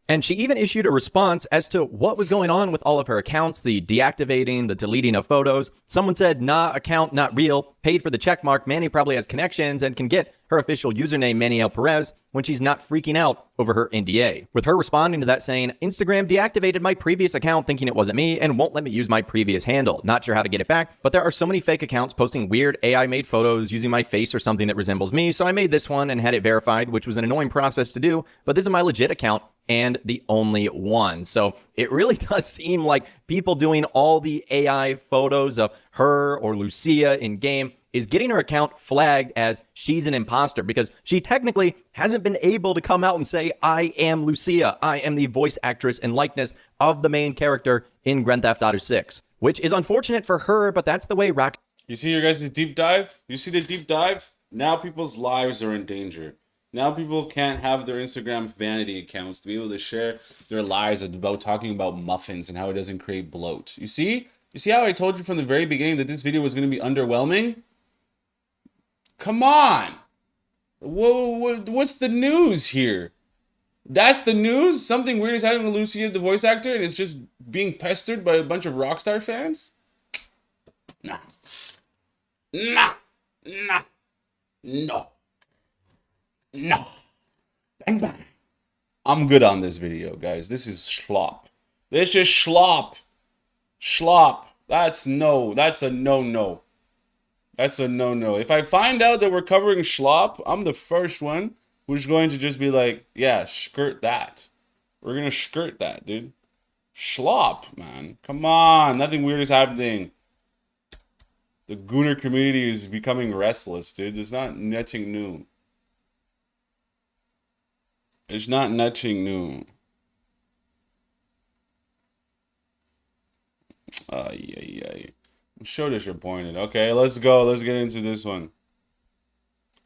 And she even issued a response as to what was going on with all of her accounts, the deactivating, the deleting of photos. Someone said, nah, account not real. paid for the check mark, Manny probably has connections and can get her official username Manny L. Perez when she's not freaking out over her NDA. With her responding to that saying, Instagram deactivated my previous account thinking it wasn't me and won't let me use my previous handle. Not sure how to get it back, but there are so many fake accounts posting weird AI-made photos using my face or something that resembles me, so I made this one and had it verified, which was an annoying process to do, but this is my legit account and the only one. So it really does seem like people doing all the AI photos of her or Lucia in game is getting her account flagged as she's an imposter because she technically hasn't been able to come out and say, I am Lucia. I am the voice actress and likeness of the main character in Grand Theft Auto 6, which is unfortunate for her, but that's the way Rock. You see your guys' deep dive? You see the deep dive? Now people's lives are in danger. Now people can't have their Instagram vanity accounts to be able to share their lives about talking about muffins and how it doesn't create bloat. You see? You see how I told you from the very beginning that this video was going to be underwhelming? Come on! What's the news here? That's the news? Something weird is happening with Lucia, the voice actor, and it's just being pestered by a bunch of Rockstar fans? Nah. Nah. Nah. No. No. Bang, bang. I'm good on this video, guys. This is schlop. This is schlop. Schlop. That's a no-no. That's a no-no. If I find out that we're covering schlop, I'm the first one who's going to just be like, yeah, skirt that. We're going to skirt that, dude. Schlop, man. Come on. Nothing weird is happening. The Gooner community is becoming restless, dude. It's not nothing new. It's not nothing new. Yeah. Show disappointed. Okay, let's go. Let's get into this one.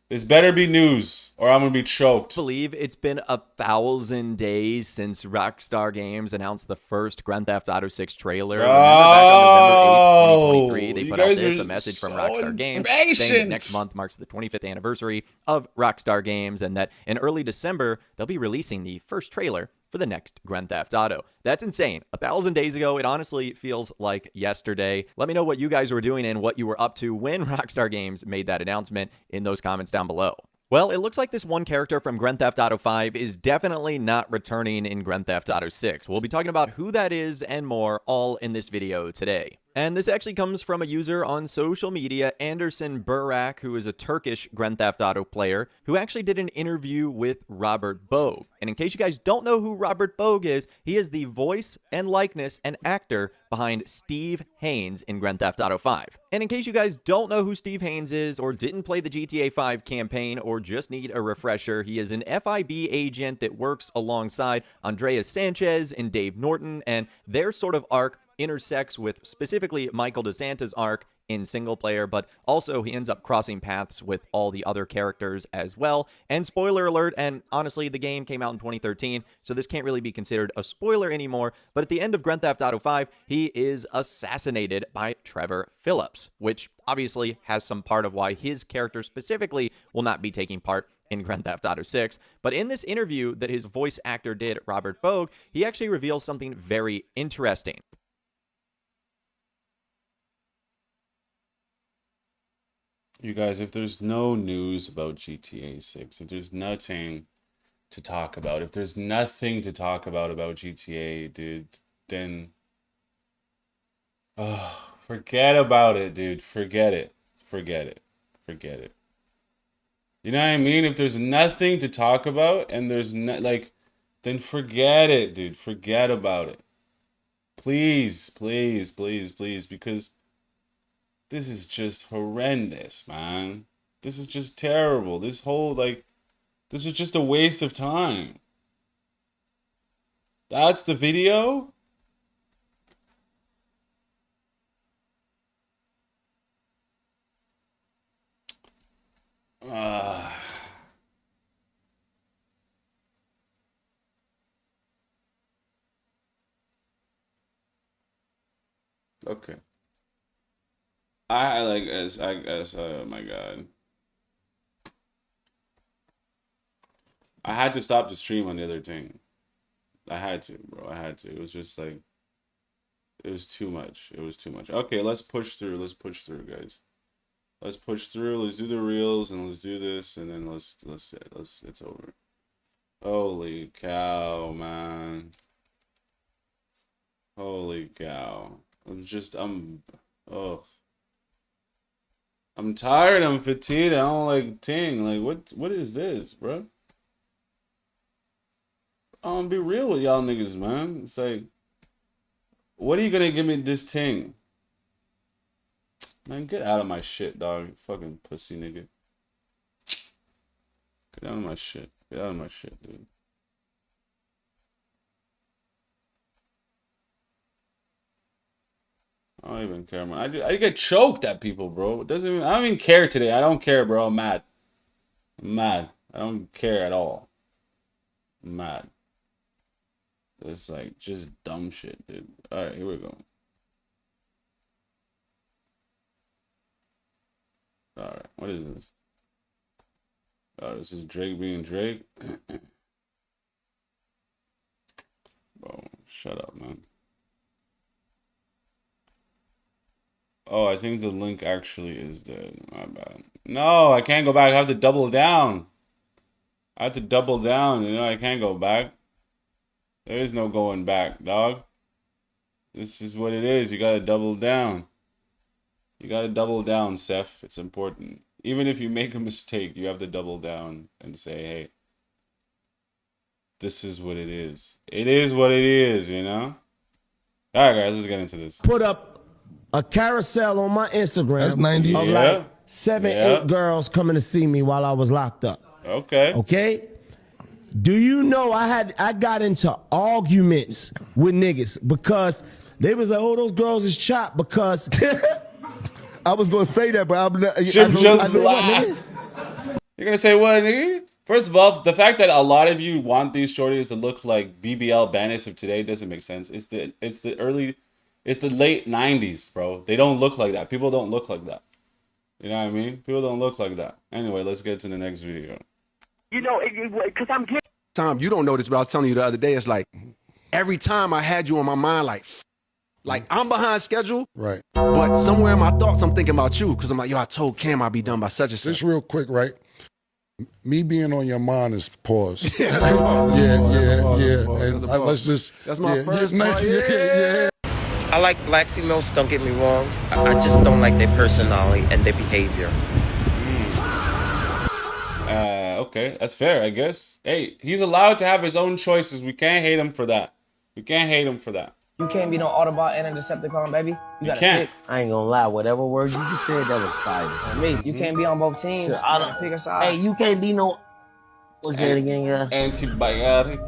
This better be news, or I'm gonna be choked. I believe it's been 1,000 days since Rockstar Games announced the first Grand Theft Auto 6 trailer. Remember back on November 8th, 2023, they put out this, a message from Rockstar Games saying that next month marks the 25th anniversary of Rockstar Games, and that in early December, they'll be releasing the first trailer for the next Grand Theft Auto. That's insane. 1,000 days ago, it honestly feels like yesterday. Let me know what you guys were doing and what you were up to when Rockstar Games made that announcement in those comments down below. Well, it looks like this one character from Grand Theft Auto 5 is definitely not returning in Grand Theft Auto 6. We'll be talking about who that is and more all in this video today. And this actually comes from a user on social media, Anderson Burak, who is a Turkish Grand Theft Auto player, who actually did an interview with Robert Bogue. And in case you guys don't know who Robert Bogue is, he is the voice and likeness and actor behind Steve Haynes in Grand Theft Auto 5. And in case you guys don't know who Steve Haynes is, or didn't play the GTA 5 campaign, or just need a refresher, he is an FIB agent that works alongside Andreas Sanchez and Dave Norton, and their sort of arc intersects with specifically Michael DeSanta's arc in single player, but also he ends up crossing paths with all the other characters as well. And spoiler alert, and honestly, the game came out in 2013, so this can't really be considered a spoiler anymore, but at the end of Grand Theft Auto 5, he is assassinated by Trevor Phillips, which obviously has some part of why his character specifically will not be taking part in Grand Theft Auto 6. But in this interview that his voice actor did, Robert Bogue, he actually reveals something very interesting. You guys, if there's no news about GTA 6, if there's nothing to talk about, if there's nothing to talk about GTA, dude, then forget about it, dude. Forget it. Forget it. Forget it. You know what I mean? If there's nothing to talk about and there's then forget it, dude. Forget about it. Please, please, please, please, because this is just horrendous, man. This is just terrible. This whole, this was just a waste of time. That's the video? Okay. Oh my God. I had to stop the stream on the other thing. I had to, bro. I had to. It was just it was too much. It was too much. Okay, let's push through. Let's push through, guys. Let's push through. Let's do the reels and let's do this and then let's it's over. Holy cow, man. Holy cow. I'm tired, I'm fatigued, I don't like ting. Like what is this, bro? I'm gonna be real with y'all niggas, man. It's like, what are you gonna give me this ting? Man, get out of my shit, dog. Fucking pussy nigga. Get out of my shit. Get out of my shit, dude. I don't even care, man. I get choked at people, bro. It doesn't even, I don't even care today. I don't care, bro. I'm mad. I'm mad. I don't care at all. I'm mad. It's like just dumb shit, dude. Alright, here we go. Alright, what is this? Oh, this is Drake being Drake. Bro, shut up, man. Oh, I think the link actually is dead. My bad. No, I can't go back. I have to double down. I have to double down. You know, I can't go back. There is no going back, dog. This is what it is. You gotta double down. You gotta double down, Ceph. It's important. Even if you make a mistake, you have to double down and say, hey, this is what it is. It is what it is, you know? All right, guys, let's get into this. Put up a carousel on my Instagram. That's 90. Of like 8 girls coming to see me while I was locked up. Okay. Okay? Do you know I got into arguments with niggas because they was like, oh, those girls is chopped because I was gonna say that, but I'm not. You're gonna say what, nigga? First of all, the fact that a lot of you want these shorties to look like BBL bandits of today doesn't make sense. It's the late 90s, bro. They don't look like that. People don't look like that. You know what I mean? People don't look like that. Anyway, let's get to the next video. You know, because I'm getting... Tom, you don't know this, but I was telling you the other day, it's like, every time I had you on my mind, like I'm behind schedule. Right. But somewhere in my thoughts, I'm thinking about you, because I'm like, yo, I told Cam I'd be done by such and such. Just real quick, right? Me being on your mind is pause. Yeah. And let's just... That's my first part. Yeah. I like black females, don't get me wrong. I just don't like their personality and their behavior. Okay, that's fair, I guess. Hey, he's allowed to have his own choices. We can't hate him for that. We can't hate him for that. You can't be no Autobot and a Decepticon, baby. You gotta can't. pick. I ain't gonna lie, whatever words you just said, that was fire. On me, you can't be on both teams. Sure, I don't pick a side. Hey, you can't be no... What's that again, yeah? Antibiotic.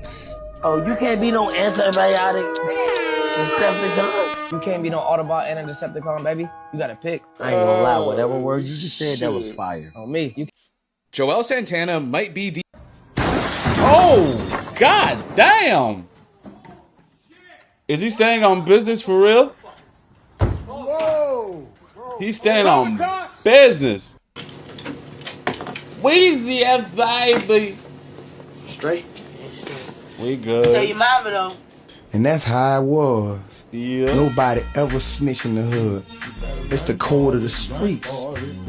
Oh, you can't be no antibiotic Decepticon. You can't be no Autobot and a Decepticon, baby. You gotta pick. I ain't gonna lie, whatever words you just said, that was fire. On me, you... Joel Santana might be the... Oh, god damn. Is he staying on business for real? Whoa. He's staying on business. Weezy at baby. Straight. We good. Tell your mama though. And that's how it was. Yeah. Nobody ever snitch in the hood. It's the code of the streets.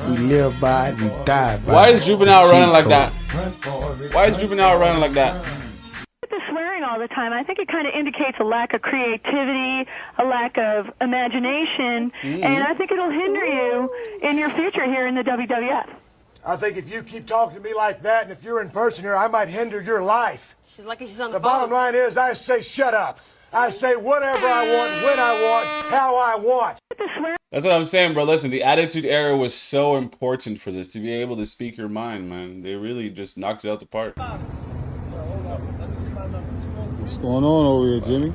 We live by it, we die by it. Why is Juvenile running like that? Why is Juvenile running like that? The swearing all the time, I think it kind of indicates a lack of creativity, a lack of imagination, and I think it'll hinder you in your future here in the WWF. I think if you keep talking to me like that, and if you're in person here, I might hinder your life. She's lucky she's on the phone. The bottom line is, I say shut up. I say whatever I want, when I want, how I want. That's what I'm saying, bro. Listen, the Attitude Era was so important for this, to be able to speak your mind, man. They really just knocked it out the park. What's going on over here, Jimmy?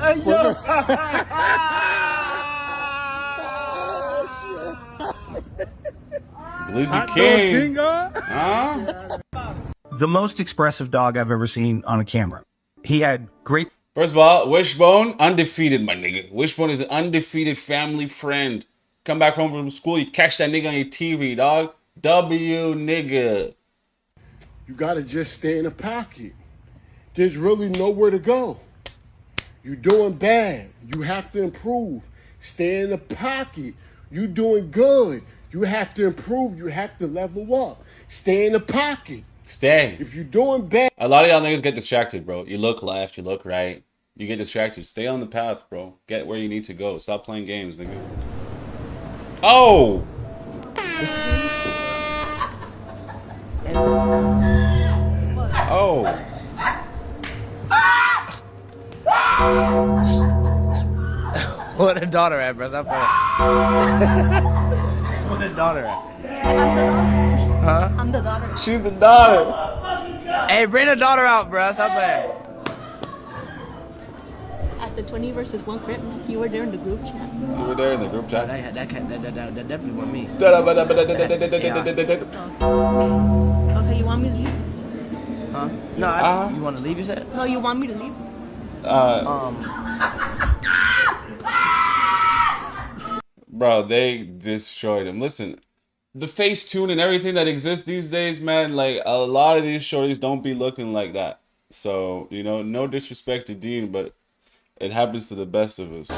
Hey, yo! Blizzy King. Huh? The most expressive dog I've ever seen on a camera. He had great... First of all, Wishbone, undefeated, my nigga. Wishbone is an undefeated family friend. Come back home from school, you catch that nigga on your TV, dog. W, nigga. You gotta just stay in the pocket. There's really nowhere to go. You're doing bad. You have to improve. Stay in the pocket. You doing good. You have to improve. You have to level up. Stay in the pocket. Stay. If you're doing bad. A lot of y'all niggas get distracted, bro. You look left, you look right. You get distracted. Stay on the path, bro. Get where you need to go. Stop playing games, nigga. Oh! Oh. What a daughter at, bro? Stop playing. What a daughter at? Huh? I'm the daughter. She's the daughter. Hey, bring the daughter out, bro. Stop playing. At the 20 versus 1 crib, you were there in the group chat. You were there in the group chat. That definitely wasn't me. Okay, you want me to leave? Huh? No, you want to leave, you said? No, you want me to leave? Bro, they destroyed him. Listen, the Facetune and everything that exists these days, man, like, a lot of these shorties don't be looking like that. So, you know, no disrespect to Dean, but it happens to the best of us.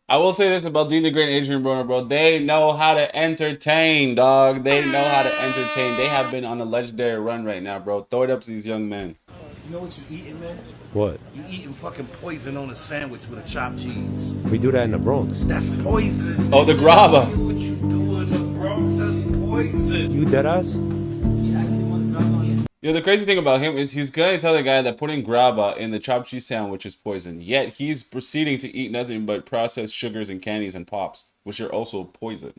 I will say this about Dean the Great and Adrian Broner, bro. They know how to entertain, dog. They know how to entertain. They have been on a legendary run right now, bro. Throw it up to these young men. You know what you eating, man? What? You eating fucking poison on a sandwich with a chopped cheese. We do that in the Bronx. That's poison. Oh, the grabba. What you do in the Bronx? That's poison. You dead ass? Yo, the crazy thing about him is he's gonna tell the guy that putting grabba in the chopped cheese sandwich is poison. Yet he's proceeding to eat nothing but processed sugars and candies and pops, which are also poison.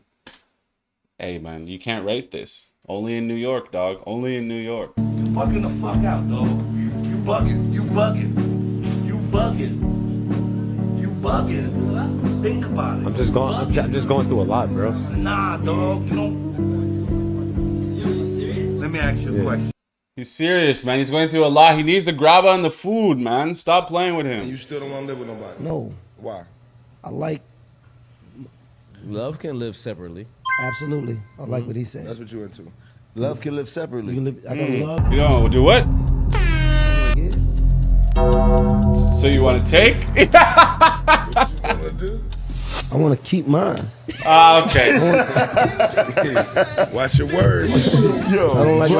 Hey, man, you can't rate this. Only in New York, dog. Only in New York. You bugging the fuck out, dog. You bugging. You bugging. You bugging. You bugging. Think about it. I'm just going through a lot, bro. Nah, dog. You don't. Let me ask you a question. He's serious, man. He's going through a lot. He needs the grabba and the food, man. Stop playing with him. And you still don't want to live with nobody? No. Why? I like. Love can live separately. Absolutely. I like what he said. That's what you into. Love can live separately. You live, I gotta love. You know, do what? So you want to take? I want to keep mine. Okay. Watch your words. Yo, I don't like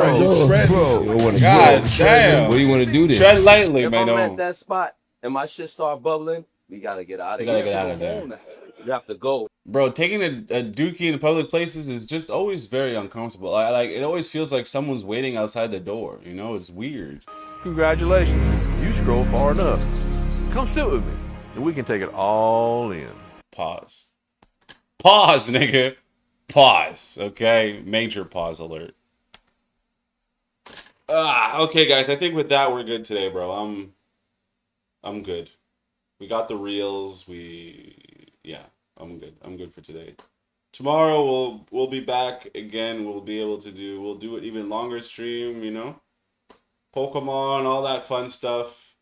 bro, God damn. What do you want to do there? Tread lightly, If man. I'm at that spot and my shit start bubbling, we gotta get out of You here. gotta get out of there. You have to go. Bro, taking a dookie in public places is just always very uncomfortable. Like it always feels like someone's waiting outside the door. You know, it's weird. Congratulations. You scrolled far enough. Come sit with me, and we can take it all in. Pause. Pause, nigga. Pause. Okay? Major pause alert. Okay, guys. I think with that, we're good today, bro. I'm good. We got the reels. Yeah, I'm good. I'm good for today. Tomorrow we'll be back again. We'll do an even longer stream, you know? Pokemon, all that fun stuff.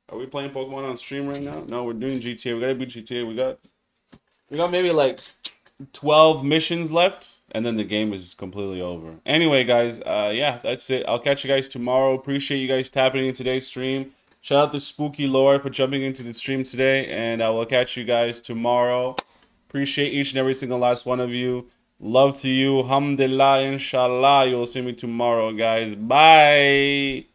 Are we playing Pokemon on stream right now? No, we're doing GTA. We gotta beat GTA. We got maybe like 12 missions left, and then the game is completely over. Anyway, guys, yeah, that's it. I'll catch you guys tomorrow. Appreciate you guys tapping in today's stream. Shout out to Spooky Lord for jumping into the stream today, and I will catch you guys tomorrow. Appreciate each and every single last one of you. Love to you. Alhamdulillah, inshallah. You will see me tomorrow, guys. Bye.